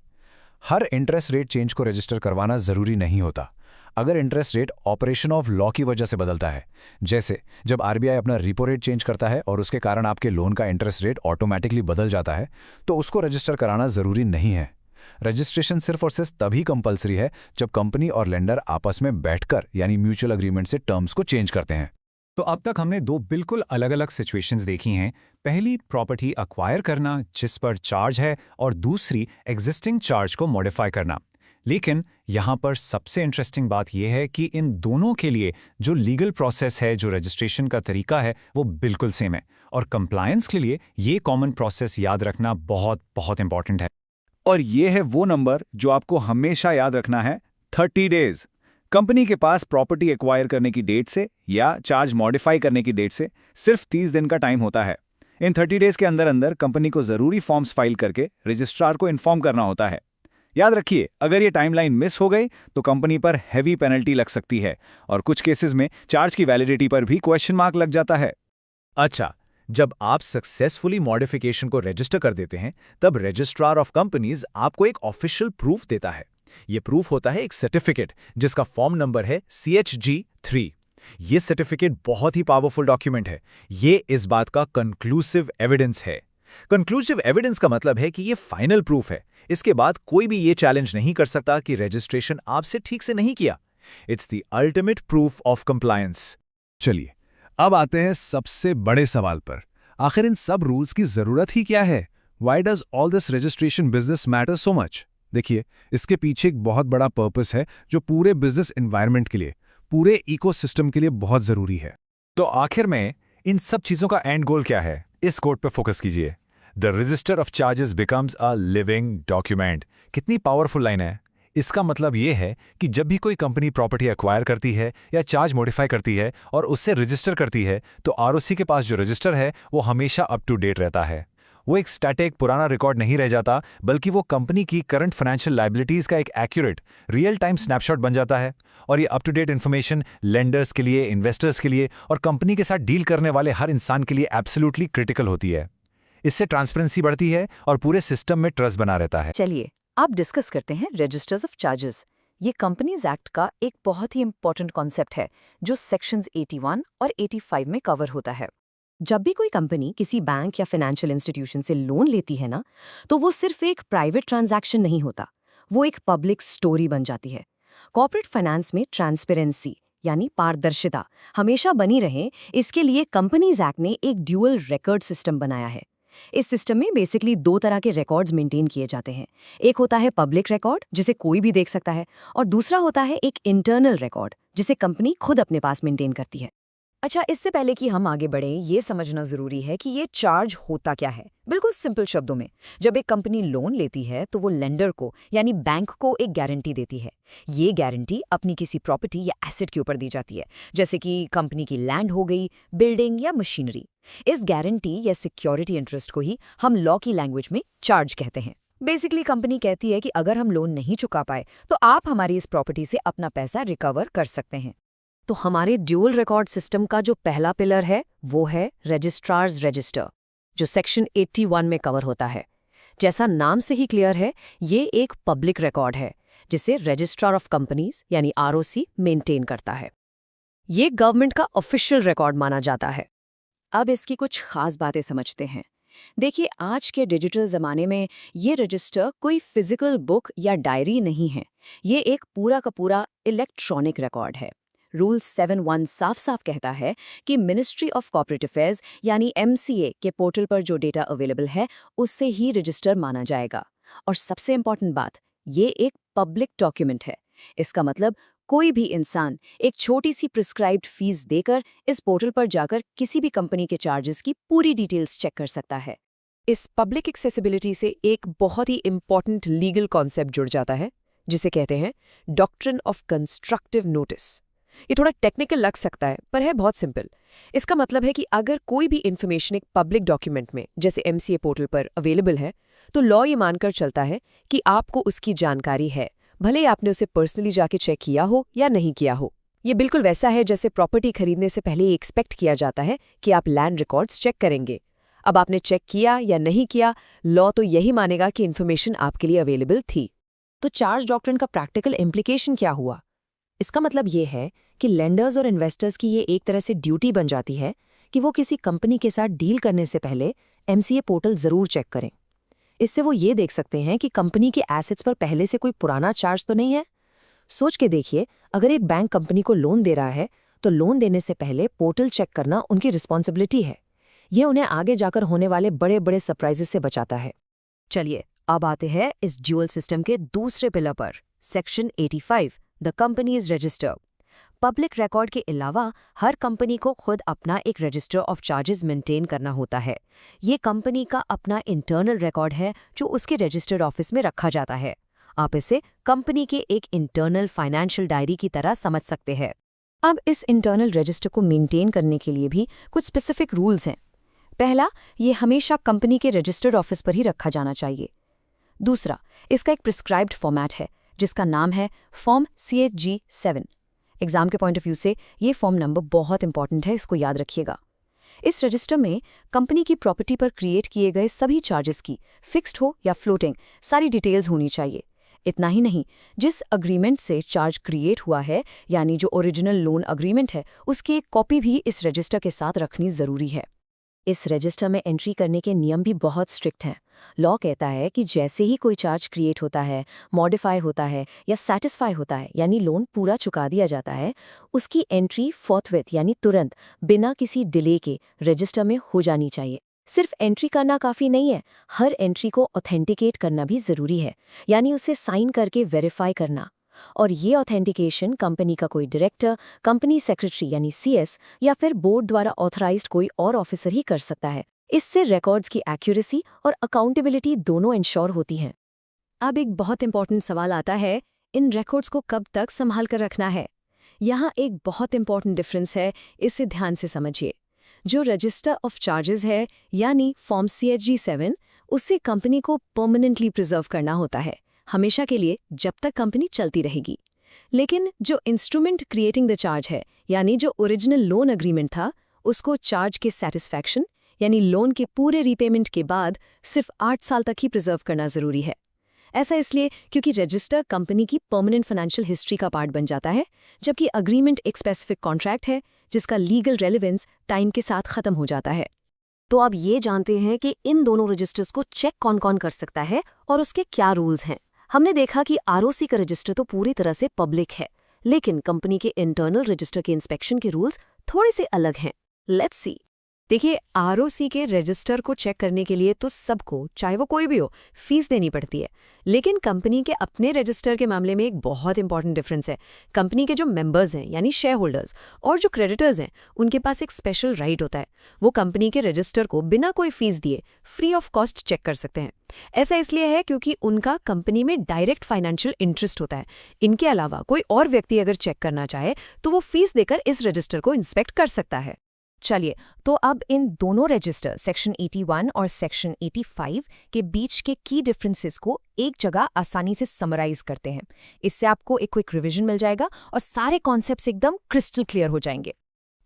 हर इंटरेस्ट रेट चेंज को रजिस्टर करवाना जरूरी नहीं होता। अगर interest rate operation of law की वजह से बदलता है, जैसे जब आरबीआई अपना रिपो रेट चेंज करता है और उसके कारण आपके लोन का इंटरेस्ट रेट ऑटोमेटिकली बदल जाता है, तो उसको रजिस्टर कराना जरूरी नहीं है। रजिस्ट्रेशन सिर्फ और सिर्फ तभी कंपलसरी है जब कंपनी और लेंडर आपस में बैठकर यानी म्यूचुअल अग्रीमेंट से टर्म्स को चेंज करते हैं। तो अब तक हमने दो बिल्कुल अलग अलग सिचुएशंस देखी हैं। पहली प्रॉपर्टी अक्वायर करना जिस पर चार्ज है, और दूसरी एग्जिस्टिंग चार्ज को मॉडिफाई करना। लेकिन यहाँ पर सबसे इंटरेस्टिंग बात यह है कि इन दोनों के लिए जो लीगल प्रोसेस है, जो रजिस्ट्रेशन का तरीका है, वो बिल्कुल सेम है। और कंप्लायंस के लिए ये कॉमन प्रोसेस याद रखना बहुत बहुत इंपॉर्टेंट है। और ये है वो नंबर जो आपको हमेशा याद रखना है, 30 डेज। कंपनी के पास प्रॉपर्टी एक्वायर करने की डेट से या चार्ज मॉडिफाई करने की डेट से सिर्फ 30 दिन का टाइम होता है। इन 30 डेज के अंदर अंदर कंपनी को जरूरी फॉर्म्स फाइल करके रजिस्ट्रार को इन्फॉर्म करना होता है। याद रखिए, अगर ये टाइमलाइन मिस हो गई तो कंपनी पर हैवी पेनल्टी लग सकती है, और कुछ केसेस में चार्ज की वैलिडिटी पर भी क्वेश्चन मार्क लग जाता है। अच्छा, जब आप सक्सेसफुली मॉडिफिकेशन को रजिस्टर कर देते हैं, तब रजिस्ट्रार ऑफ कंपनीज आपको एक ऑफिशियल प्रूफ देता है। यह प्रूफ होता है एक सर्टिफिकेट जिसका फॉर्म नंबर है CHG-3। यह सर्टिफिकेट बहुत ही पावरफुल डॉक्यूमेंट है। यह इस बात का कंक्लूसिव एविडेंस है। कंक्लूसिव एविडेंस का मतलब है कि यह फाइनल प्रूफ है। इसके बाद कोई भी यह चैलेंज नहीं कर सकता कि रजिस्ट्रेशन आपसे ठीक से नहीं किया। It's the ultimate proof of compliance. चलिए अब आते हैं सबसे बड़े सवाल पर। आखिर इन सब रूल्स की जरूरत ही क्या है? Why does all this registration business matter so much? देखिए, इसके पीछे एक बहुत बड़ा पर्पस है जो पूरे बिजनेस एनवायरनमेंट के लिए, पूरे इकोसिस्टम के लिए बहुत जरूरी है। तो आखिर में इन सब चीजों का एंड गोल क्या है? इस कोट पे फोकस कीजिए। The register of charges becomes a living document. कितनी पावरफुल लाइन है। इसका मतलब ये है कि जब भी कोई कंपनी प्रॉपर्टी एक्वायर करती है या चार्ज मॉडिफाई करती है और उससे रजिस्टर करती है, तो आरओसी के पास जो रजिस्टर है वो हमेशा अप टू डेट रहता है। वो एक स्टैटिक पुराना रिकॉर्ड नहीं रह जाता, बल्कि वो कंपनी की करंट फाइनेंशियल लायबिलिटीज का एक एक्यूरेट रियल टाइम स्नैपशॉट बन जाता है। और ये up to date information lenders के लिए, इन्वेस्टर्स के लिए और कंपनी के साथ डील करने वाले हर इंसान के लिए एब्सोल्युटली क्रिटिकल होती है। इससे ट्रांसपेरेंसी बढ़ती है और पूरे सिस्टम में ट्रस्ट बना रहता है। चलिए आप डिस्कस करते हैं रजिस्टर्स ऑफ चार्जेस। ये कंपनीज एक्ट का एक बहुत ही इंपॉर्टेंट कॉन्सेप्ट है जो सेक्शंस 81 और 85 में कवर होता है। जब भी कोई कंपनी किसी बैंक या फाइनेंशियल इंस्टीट्यूशन से लोन लेती है ना, तो वो सिर्फ एक प्राइवेट ट्रांजैक्शन नहीं होता, वो एक पब्लिक स्टोरी बन जाती है। कॉर्पोरेट फाइनेंस में ट्रांसपेरेंसी यानी पारदर्शिता हमेशा बनी रहे, इसके लिए कंपनीज एक्ट ने एक ड्यूअल रिकॉर्ड सिस्टम बनाया है। इस सिस्टम में बेसिकली 2 तरह के रिकॉर्ड्स मेंटेन किए जाते हैं। एक होता है पब्लिक रिकॉर्ड, जिसे कोई भी देख सकता है, और दूसरा होता है एक इंटरनल रिकॉर्ड, जिसे कंपनी खुद अपने पास मेंटेन करती है। अच्छा, इससे पहले कि हम आगे बढ़ें, ये समझना जरूरी है कि ये चार्ज होता क्या है। बिल्कुल सिंपल शब्दों में, जब एक कंपनी लोन लेती है तो वो लेंडर को यानी बैंक को एक गारंटी देती है। ये गारंटी अपनी किसी प्रॉपर्टी या एसेट के ऊपर दी जाती है, जैसे कि कंपनी की लैंड हो गई, बिल्डिंग या मशीनरी। इस गारंटी या सिक्योरिटी इंटरेस्ट को ही हम लॉ की लैंग्वेज में चार्ज कहते हैं। बेसिकली कंपनी कहती है कि अगर हम लोन नहीं चुका पाए तो आप हमारी इस प्रॉपर्टी से अपना पैसा रिकवर कर सकते हैं। तो हमारे ड्यूअल रिकॉर्ड सिस्टम का जो पहला पिलर है वो है रजिस्ट्रार्स रजिस्टर, जो सेक्शन 81 में कवर होता है। जैसा नाम से ही क्लियर है, ये एक पब्लिक रिकॉर्ड है जिसे रजिस्ट्रार ऑफ कंपनीज यानी ROC मेंटेन करता है। ये गवर्नमेंट का ऑफिशियल रिकॉर्ड माना जाता है। अब इसकी कुछ खास बातें समझते हैं। देखिए, आज के डिजिटल ज़माने में ये रजिस्टर कोई फिजिकल बुक या डायरी नहीं है, ये एक पूरा का पूरा इलेक्ट्रॉनिक रिकॉर्ड है। रूल 7(1) साफ साफ कहता है कि मिनिस्ट्री ऑफ कॉर्पोरेट अफेयर्स यानी MCA के पोर्टल पर जो डेटा अवेलेबल है उससे ही रजिस्टर माना जाएगा। और सबसे इम्पॉर्टेंट बात, ये एक पब्लिक डॉक्यूमेंट है। इसका मतलब कोई भी इंसान एक छोटी सी प्रिस्क्राइब्ड फीस देकर इस पोर्टल पर जाकर किसी भी कंपनी के चार्जेस की पूरी डिटेल्स चेक कर सकता है। इस पब्लिक एक्सेसिबिलिटी से एक बहुत ही इम्पॉर्टेंट लीगल कॉन्सेप्ट जुड़ जाता है, जिसे कहते हैं डॉक्ट्रिन ऑफ कंस्ट्रक्टिव नोटिस। ये थोड़ा टेक्निकल लग सकता है, पर है बहुत सिंपल। इसका मतलब है कि अगर कोई भी इन्फॉर्मेशन एक पब्लिक डॉक्यूमेंट में जैसे MCA पोर्टल पर अवेलेबल है, तो लॉ ये मानकर चलता है कि आपको उसकी जानकारी है, भले ही आपने उसे पर्सनली जाके चेक किया हो या नहीं किया हो। ये बिल्कुल वैसा है जैसे प्रॉपर्टी खरीदने से पहले ही एक्सपेक्ट किया जाता है कि आप लैंड रिकॉर्ड्स चेक करेंगे। अब आपने चेक किया या नहीं किया, लॉ तो यही मानेगा कि इन्फॉर्मेशन आपके लिए अवेलेबल थी। तो चार्ज डॉक्ट्रिन का प्रैक्टिकल इम्प्लीकेशन क्या हुआ? इसका मतलब ये है कि लेंडर्स और इन्वेस्टर्स की ये एक तरह से ड्यूटी बन जाती है कि वो किसी कंपनी के साथ डील करने से पहले MCA पोर्टल ज़रूर चेक करें। इससे वो ये देख सकते हैं कि कंपनी के एसेट्स पर पहले से कोई पुराना चार्ज तो नहीं है। सोच के देखिए, अगर एक बैंक कंपनी को लोन दे रहा है तो लोन देने से पहले पोर्टल चेक करना उनकी रिस्पॉन्सिबिलिटी है। ये उन्हें आगे जाकर होने वाले बड़े बड़े सरप्राइजेस से बचाता है। चलिए अब आते हैं इस ड्यूअल सिस्टम के दूसरे पिलर पर, section 85, the companies register. Public record के अलावा हर कंपनी को खुद अपना एक रजिस्टर ऑफ चार्जेस मेंटेन करना होता है। ये कंपनी का अपना इंटरनल रिकॉर्ड है जो उसके रजिस्टर्ड ऑफिस में रखा जाता है। आप इसे कंपनी के एक इंटरनल फाइनेंशियल डायरी की तरह समझ सकते हैं। अब इस इंटरनल रजिस्टर को मेंटेन करने के लिए भी कुछ स्पेसिफिक रूल्स हैं। पहला, ये हमेशा कंपनी के रजिस्टर्ड ऑफिस पर ही रखा जाना चाहिए। दूसरा, इसका एक प्रिस्क्राइब्ड फॉर्मेट है जिसका नाम है फॉर्म CHG 7। एग्जाम के पॉइंट ऑफ व्यू से ये फॉर्म नंबर बहुत इंपॉर्टेंट है, इसको याद रखिएगा। इस रजिस्टर में कंपनी की प्रॉपर्टी पर क्रिएट किए गए सभी चार्जेस की, फिक्स्ड हो या फ्लोटिंग, सारी डिटेल्स होनी चाहिए। इतना ही नहीं, जिस अग्रीमेंट से चार्ज क्रिएट हुआ है यानी जो ओरिजिनल लोन अग्रीमेंट है, उसकी एक कॉपी भी इस रजिस्टर के साथ रखनी जरूरी है। इस रजिस्टर में एंट्री करने के नियम भी बहुत स्ट्रिक्ट हैं। लॉ कहता है कि जैसे ही कोई चार्ज क्रिएट होता है, मॉडिफाई होता है या सेटिस्फाई होता है यानी लोन पूरा चुका दिया जाता है, उसकी एंट्री फोर्थविथ यानी तुरंत बिना किसी डिले के रजिस्टर में हो जानी चाहिए। सिर्फ एंट्री करना काफ़ी नहीं है, हर एंट्री को ऑथेंटिकेट करना भी ज़रूरी है, यानी उसे साइन करके वेरीफाई करना। और ये ऑथेंटिकेशन कंपनी का कोई डायरेक्टर, कंपनी सेक्रेटरी यानी CS या फिर बोर्ड द्वारा ऑथराइज्ड कोई और ऑफिसर ही कर सकता है। इससे रिकॉर्ड्स की एक्यूरेसी और अकाउंटेबिलिटी दोनों इंश्योर होती हैं। अब एक बहुत इंपॉर्टेंट सवाल आता है, इन रिकॉर्ड्स को कब तक संभाल कर रखना है? यहाँ एक बहुत इंपॉर्टेंट डिफरेंस है, इसे ध्यान से समझिए। जो रजिस्टर ऑफ चार्जेस है यानी फॉर्म CHG 7, उससे कंपनी को परमानेंटली प्रिजर्व करना होता है, हमेशा के लिए, जब तक कंपनी चलती रहेगी। लेकिन जो इंस्ट्रूमेंट क्रिएटिंग द चार्ज है यानी जो ओरिजिनल लोन अग्रीमेंट था, उसको चार्ज के सेटिस्फैक्शन यानी लोन के पूरे रीपेमेंट के बाद सिर्फ 8 साल तक ही प्रिजर्व करना जरूरी है। ऐसा इसलिए क्योंकि रजिस्टर कंपनी की परमानेंट फाइनेंशियल हिस्ट्री का पार्ट बन जाता है, जबकि अग्रीमेंट एक स्पेसिफिक कॉन्ट्रैक्ट है जिसका लीगल रेलेवेंस टाइम के साथ खत्म हो जाता है। तो अब ये जानते हैं कि इन दोनों रजिस्टर्स को चेक कौन कौन कर सकता है और उसके क्या रूल्स हैं। हमने देखा कि ROC का रजिस्टर तो पूरी तरह से पब्लिक है, लेकिन कंपनी के इंटरनल रजिस्टर के इंस्पेक्शन के रूल्स थोड़े से अलग हैं। Let's see. देखिए, आरओसी के रजिस्टर को चेक करने के लिए तो सबको, चाहे वो कोई भी हो, फीस देनी पड़ती है। लेकिन कंपनी के अपने रजिस्टर के मामले में एक बहुत इंपॉर्टेंट डिफरेंस है। कंपनी के जो मेंबर्स हैं यानी शेयर होल्डर्स और जो क्रेडिटर्स हैं, उनके पास एक स्पेशल राइट होता है। वो कंपनी के रजिस्टर को बिना कोई फीस दिए फ्री ऑफ कॉस्ट चेक कर सकते हैं। ऐसा इसलिए है क्योंकि उनका कंपनी में डायरेक्ट फाइनेंशियल इंटरेस्ट होता है। इनके अलावा कोई और व्यक्ति अगर चेक करना चाहे तो वो फीस देकर इस रजिस्टर को इंस्पेक्ट कर सकता है। चलिए, तो अब इन दोनों रजिस्टर सेक्शन 81 और सेक्शन 85 के बीच के की डिफरेंसेस को एक जगह आसानी से समराइज करते हैं। इससे आपको एक क्विक रिवीजन मिल जाएगा और सारे कॉन्सेप्ट्स एकदम क्रिस्टल क्लियर हो जाएंगे।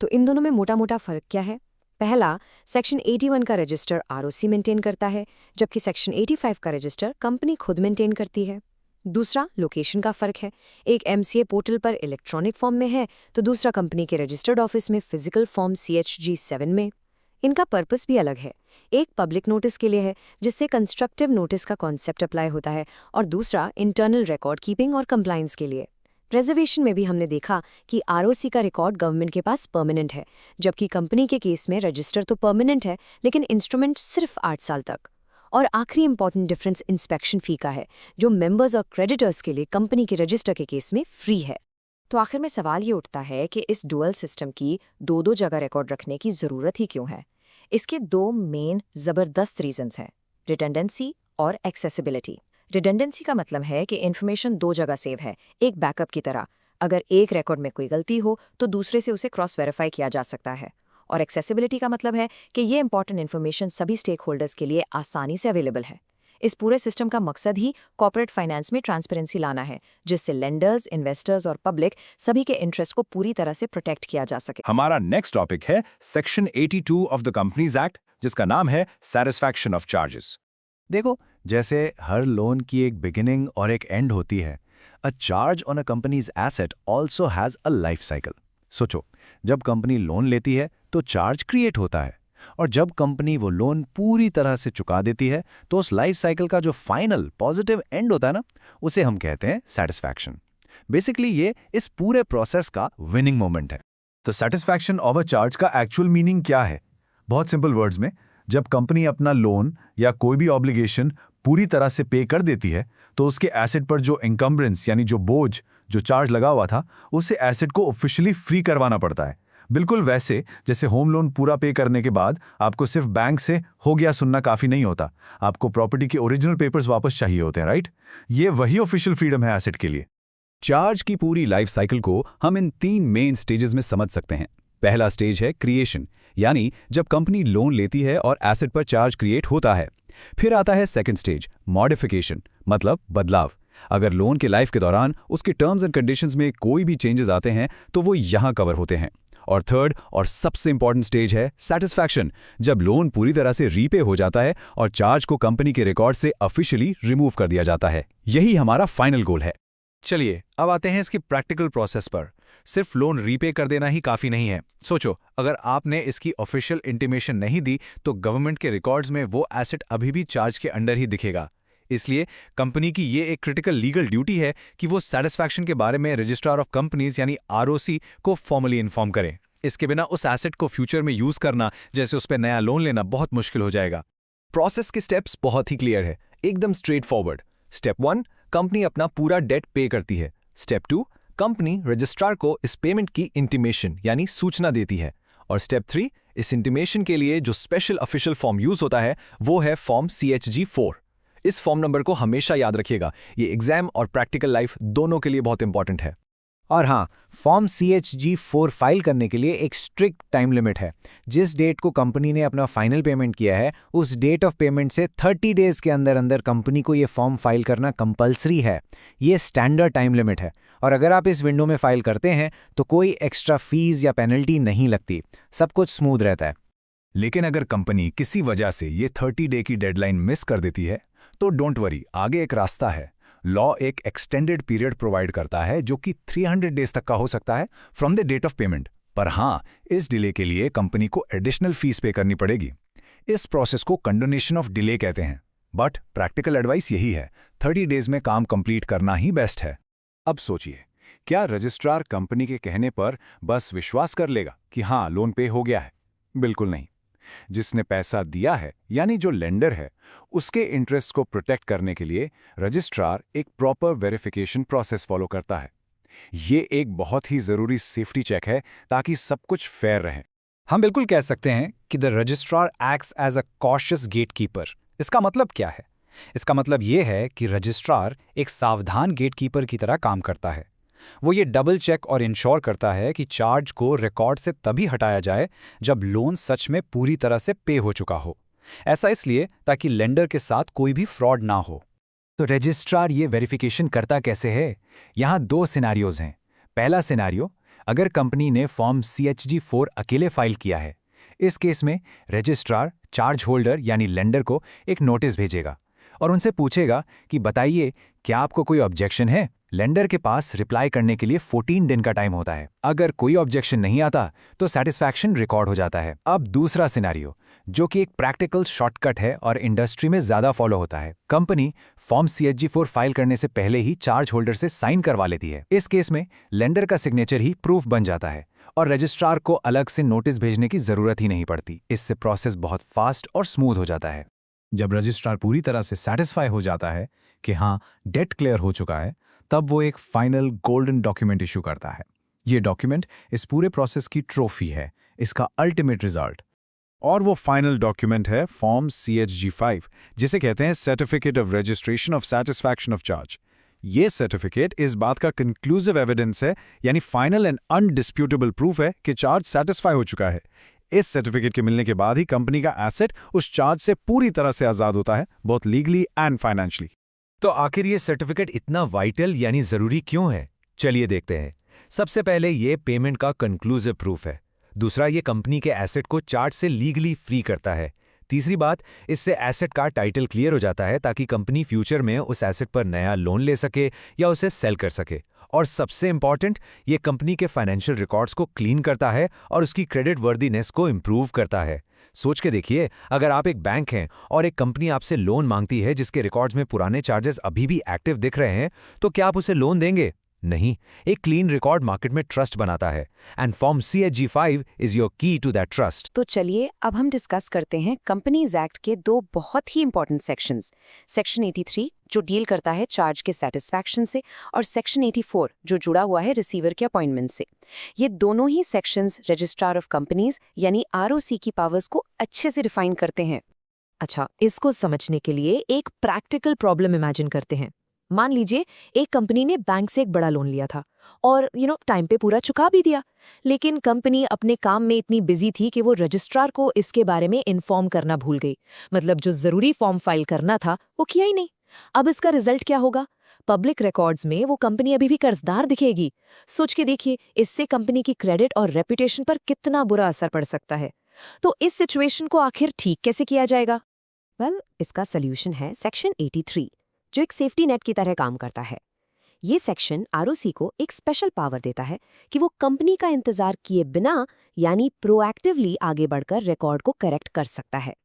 तो इन दोनों में मोटा-मोटा फर्क क्या है? पहला, सेक्शन 81 का रजिस्टर आरओसी मेंटेन करता है, जबकि सेक्शन 85 का रजिस्टर कंपनी खुद मेंटेन करती है। दूसरा, लोकेशन का फर्क है। एक एमसीए पोर्टल पर इलेक्ट्रॉनिक फॉर्म में है, तो दूसरा कंपनी के रजिस्टर्ड ऑफिस में फिजिकल फॉर्म CHG 7 में। इनका पर्पस भी अलग है। एक पब्लिक नोटिस के लिए है, जिससे कंस्ट्रक्टिव नोटिस का कॉन्सेप्ट अप्लाई होता है, और दूसरा इंटरनल रिकॉर्ड कीपिंग और कंप्लायंस के लिए। रिजर्वेशन में भी हमने देखा कि आरओसी का रिकॉर्ड गवर्नमेंट के पास परमानेंट है, जबकि कंपनी के केस में रजिस्टर तो परमानेंट है, लेकिन इंस्ट्रूमेंट सिर्फ 8 साल तक। और आखिरी इंपॉर्टेंट डिफरेंस इंस्पेक्शन फी का है, जो मेंबर्स और क्रेडिटर्स के लिए कंपनी के रजिस्टर के केस में फ्री है। तो आखिर में सवाल ये उठता है कि इस डुअल सिस्टम की दो जगह रिकॉर्ड रखने की ज़रूरत ही क्यों है? इसके दो मेन ज़बरदस्त रीजंस हैं, रिडंडेंसी और एक्सेसिबिलिटी। रिडंडेंसी का मतलब है कि इन्फॉर्मेशन दो जगह सेव है, एक बैकअप की तरह। अगर एक रिकॉर्ड में कोई गलती हो तो दूसरे से उसे क्रॉस वेरीफाई किया जा सकता है। और एक्सेसिबिलिटी का मतलब है कि ये इंपॉर्टेंट इन्फॉर्मेशन सभी स्टेक होल्डर्स के लिए आसानी से अवेलेबल है। इस पूरे सिस्टम का मकसद ही कॉर्पोरेट फाइनेंस में ट्रांसपेरेंसी लाना है, जिससे लेंडर्स, इन्वेस्टर्स और पब्लिक सभी के इंटरेस्ट को पूरी तरह से प्रोटेक्ट किया जा सके। हमारा नेक्स्ट टॉपिक है section 82 of the companies act, जिसका नाम है सैटिस्फैक्शन ऑफ चार्जेस। देखो, जैसे हर लोन की एक बिगिनिंग और एक एंड होती है, a charge on a companies asset also has a life cycle. सोचो, जब कंपनी लोन लेती है तो चार्ज क्रिएट होता है, और जब कंपनी वो लोन पूरी तरह से चुका देती है तो उस लाइफ साइकिल का जो फाइनल पॉजिटिव एंड होता है ना, उसे हम कहते हैं सैटिस्फैक्शन। बेसिकली ये इस पूरे प्रोसेस का विनिंग मोमेंट है। तो सैटिस्फैक्शन ऑफ अ चार्ज का एक्चुअल मीनिंग क्या है? बहुत सिंपल वर्ड्स में, जब कंपनी अपना लोन या कोई भी ऑब्लिगेशन पूरी तरह से पे कर देती है तो उसके एसेट पर जो इंकम्ब्रेंस यानी जो बोझ, जो चार्ज लगा हुआ था, उसे एसेट को ऑफिशियली फ्री करवाना पड़ता है। बिल्कुल वैसे जैसे होम लोन पूरा पे करने के बाद आपको सिर्फ बैंक से हो गया सुनना काफ़ी नहीं होता, आपको प्रॉपर्टी के ओरिजिनल पेपर्स वापस चाहिए होते हैं, राइट? ये वही ऑफिशियल फ्रीडम है एसेट के लिए। चार्ज की पूरी लाइफ साइकिल को हम इन 3 मेन स्टेजेस में समझ सकते हैं। पहला स्टेज है क्रिएशन, यानी जब कंपनी लोन लेती है और एसेट पर चार्ज क्रिएट होता है। फिर आता है सेकंड स्टेज, मॉडिफिकेशन, मतलब बदलाव। अगर लोन के लाइफ के दौरान उसके टर्म्स एंड कंडीशंस में कोई भी चेंजेस आते हैं तो वो यहाँ कवर होते हैं। और थर्ड और सबसे इंपॉर्टेंट स्टेज है सैटिस्फैक्शन, जब लोन पूरी तरह से रीपे हो जाता है और चार्ज को कंपनी के रिकॉर्ड से ऑफिशियली रिमूव कर दिया जाता है। यही हमारा फाइनल गोल है। चलिए, अब आते हैं इसकी प्रैक्टिकल प्रोसेस पर। सिर्फ लोन रीपे कर देना ही काफ़ी नहीं है। सोचो, अगर आपने इसकी ऑफिशियल इंटीमेशन नहीं दी तो गवर्नमेंट के रिकॉर्ड्स में वो एसेट अभी भी चार्ज के अंडर ही दिखेगा। इसलिए कंपनी की ये एक क्रिटिकल लीगल ड्यूटी है कि वो सैटिस्फैक्शन के बारे में रजिस्ट्रार ऑफ कंपनीज यानी आरओसी को फॉर्मली इन्फॉर्म करें। इसके बिना उस एसेट को फ्यूचर में यूज करना, जैसे उस पर नया लोन लेना, बहुत मुश्किल हो जाएगा। प्रोसेस के स्टेप्स बहुत ही क्लियर है, एकदम स्ट्रेट फॉरवर्ड। स्टेप 1, कंपनी अपना पूरा डेट पे करती है। स्टेप 2, कंपनी रजिस्ट्रार को इस पेमेंट की इंटीमेशन यानी सूचना देती है। और स्टेप 3, इस इंटीमेशन के लिए जो स्पेशल ऑफिशियल फॉर्म यूज होता है वो है फॉर्म CHG 4। इस फॉर्म नंबर को हमेशा याद रखिएगा, ये एग्जाम और प्रैक्टिकल लाइफ दोनों के लिए बहुत इंपॉर्टेंट है। और हाँ, फॉर्म CHG 4 फाइल करने के लिए एक स्ट्रिक्ट टाइम लिमिट है। जिस डेट को कंपनी ने अपना फाइनल पेमेंट किया है, उस डेट ऑफ पेमेंट से 30 डेज के अंदर अंदर कंपनी को ये फॉर्म फाइल करना कंपलसरी है। ये स्टैंडर्ड टाइम लिमिट है, और अगर आप इस विंडो में फाइल करते हैं तो कोई एक्स्ट्रा फीस या पेनल्टी नहीं लगती, सब कुछ स्मूथ रहता है। लेकिन अगर कंपनी किसी वजह से ये 30 डे की डेडलाइन मिस कर देती है तो डोंट वरी, आगे एक रास्ता है। लॉ एक एक्सटेंडेड पीरियड प्रोवाइड करता है जो कि 300 डेज तक का हो सकता है from the date of payment. पर हाँ, इस डिले के लिए कंपनी को एडिशनल फीस पे करनी पड़ेगी। इस प्रोसेस को कंडोनेशन ऑफ डिले कहते हैं। बट प्रैक्टिकल एडवाइस यही है, 30 डेज में काम कंप्लीट करना ही बेस्ट है। अब सोचिए, क्या रजिस्ट्रार कंपनी के कहने पर बस विश्वास कर लेगा कि हाँ लोन पे हो गया है? बिल्कुल नहीं। जिसने पैसा दिया है यानी जो लेंडर है, उसके इंटरेस्ट को प्रोटेक्ट करने के लिए रजिस्ट्रार एक प्रॉपर वेरिफिकेशन प्रोसेस फॉलो करता है। ये एक बहुत ही जरूरी सेफ्टी चेक है ताकि सब कुछ फेयर रहे। हम बिल्कुल कह सकते हैं कि the registrar acts as a cautious gatekeeper. इसका मतलब क्या है? इसका मतलब ये है कि रजिस्ट्रार एक सावधान गेटकीपर की तरह काम करता है। वो ये डबल चेक और इंश्योर करता है कि चार्ज को रिकॉर्ड से तभी हटाया जाए जब लोन सच में पूरी तरह से पे हो चुका हो। ऐसा इसलिए ताकि लेंडर के साथ कोई भी फ्रॉड ना हो। तो रजिस्ट्रार ये वेरिफिकेशन करता कैसे है? यहाँ 2 सिनारियोज हैं। पहला सिनारियो, अगर कंपनी ने फॉर्म CHG-4 अकेले फाइल किया है। इस केस में रजिस्ट्रार चार्ज होल्डर यानी लेंडर को एक नोटिस भेजेगा और उनसे पूछेगा कि बताइए क्या आपको कोई ऑब्जेक्शन है। लेंडर के पास रिप्लाई करने के लिए 14 दिन का टाइम होता है। अगर कोई ऑब्जेक्शन नहीं आता तो सैटिस्फैक्शन रिकॉर्ड हो जाता है। अब दूसरा सिनारियो, जो कि एक प्रैक्टिकल शॉर्टकट है और इंडस्ट्री में ज्यादा फॉलो होता है। कंपनी फॉर्म CHG-4 फाइल करने से पहले ही चार्ज होल्डर से साइन करवा लेती है। इस केस में लेंडर का सिग्नेचर ही प्रूफ बन जाता है और रजिस्ट्रार को अलग से नोटिस भेजने की जरूरत ही नहीं पड़ती। इससे प्रोसेस बहुत फास्ट और स्मूथ हो जाता है। जब रजिस्ट्रार पूरी तरह से सेटिस्फाई हो जाता है कि हाँ डेट क्लियर हो चुका है, तब वो एक फाइनल गोल्डन डॉक्यूमेंट इशू करता है। ये डॉक्यूमेंट इस पूरे प्रोसेस की ट्रॉफी है, इसका अल्टीमेट रिजल्ट। और वो फाइनल डॉक्यूमेंट है फॉर्म CHG-5, जिसे कहते हैं certificate of registration of satisfaction of charge. ये सर्टिफिकेट इस बात का कंक्लूसिव एविडेंस है, यानी फाइनल एंड अनडिस्प्यूटेबल प्रूफ है कि चार्ज सैटिस्फाई हो चुका है। इस सर्टिफिकेट के मिलने के बाद ही कंपनी का एसेट उस चार्ज से पूरी तरह से आजाद होता है, बोथ लीगली एंड फाइनेंशियली। तो आखिर ये सर्टिफिकेट इतना वाइटल यानी जरूरी क्यों है? चलिए देखते हैं। सबसे पहले ये पेमेंट का कंक्लूसिव प्रूफ है। दूसरा, ये कंपनी के एसेट को चार्ज से लीगली फ्री करता है। तीसरी बात, इससे एसेट का टाइटल क्लियर हो जाता है ताकि कंपनी फ्यूचर में उस एसेट पर नया लोन ले सके या उसे सेल कर सके। और सबसे इंपॉर्टेंट, ये कंपनी के फाइनेंशियल रिकॉर्ड्स को क्लीन करता है और उसकी क्रेडिट वर्दीनेस को इंप्रूव करता है। सोच के देखिए, अगर आप एक बैंक हैं और एक कंपनी आपसे लोन मांगती है जिसके रिकॉर्ड्स में पुराने चार्जेस अभी भी एक्टिव दिख रहे हैं, तो क्या आप उसे लोन देंगे? नहीं। एक क्लीन रिकॉर्ड मार्केट में ट्रस्ट बनाता है, and form CHG-5 is your की टू दैट ट्रस्ट। तो चलिए अब हम डिस्कस करते हैं कंपनीज एक्ट के 2 बहुत ही इंपॉर्टेंट सेक्शंस। सेक्शन 83 जो डील करता है चार्ज के सेटिस्फैक्शन से, और सेक्शन 84 जो जुड़ा हुआ है रिसीवर के अपॉइंटमेंट से। ये दोनों ही सेक्शंस रजिस्ट्रार ऑफ कंपनीज यानी ROC की पावर्स को अच्छे से डिफाइन करते हैं। अच्छा, इसको समझने के लिए एक प्रैक्टिकल प्रॉब्लम इमेजिन करते हैं। मान लीजिए एक कंपनी ने बैंक से एक बड़ा लोन लिया था और टाइम पे पूरा चुका भी दिया, लेकिन कंपनी अपने काम में इतनी बिजी थी कि वो रजिस्ट्रार को इसके बारे में इन्फॉर्म करना भूल गई। मतलब जो जरूरी फॉर्म फाइल करना था वो किया ही नहीं। अब इसका रिजल्ट क्या होगा? पब्लिक रिकॉर्ड्स में वो कंपनी अभी भी कर्जदार दिखेगी। सोच के देखिए, इससे कंपनी की क्रेडिट और रेपुटेशन पर कितना बुरा असर पड़ सकता है। तो इस सिचुएशन को आखिर ठीक कैसे किया जाएगा? इसका सोल्यूशन है सेक्शन 83, जो एक सेफ्टी नेट की तरह काम करता है। ये सेक्शन ROC को एक स्पेशल पावर देता है कि वो कंपनी का इंतजार किए बिना यानी प्रोएक्टिवली आगे बढ़कर रिकॉर्ड को करेक्ट कर सकता है।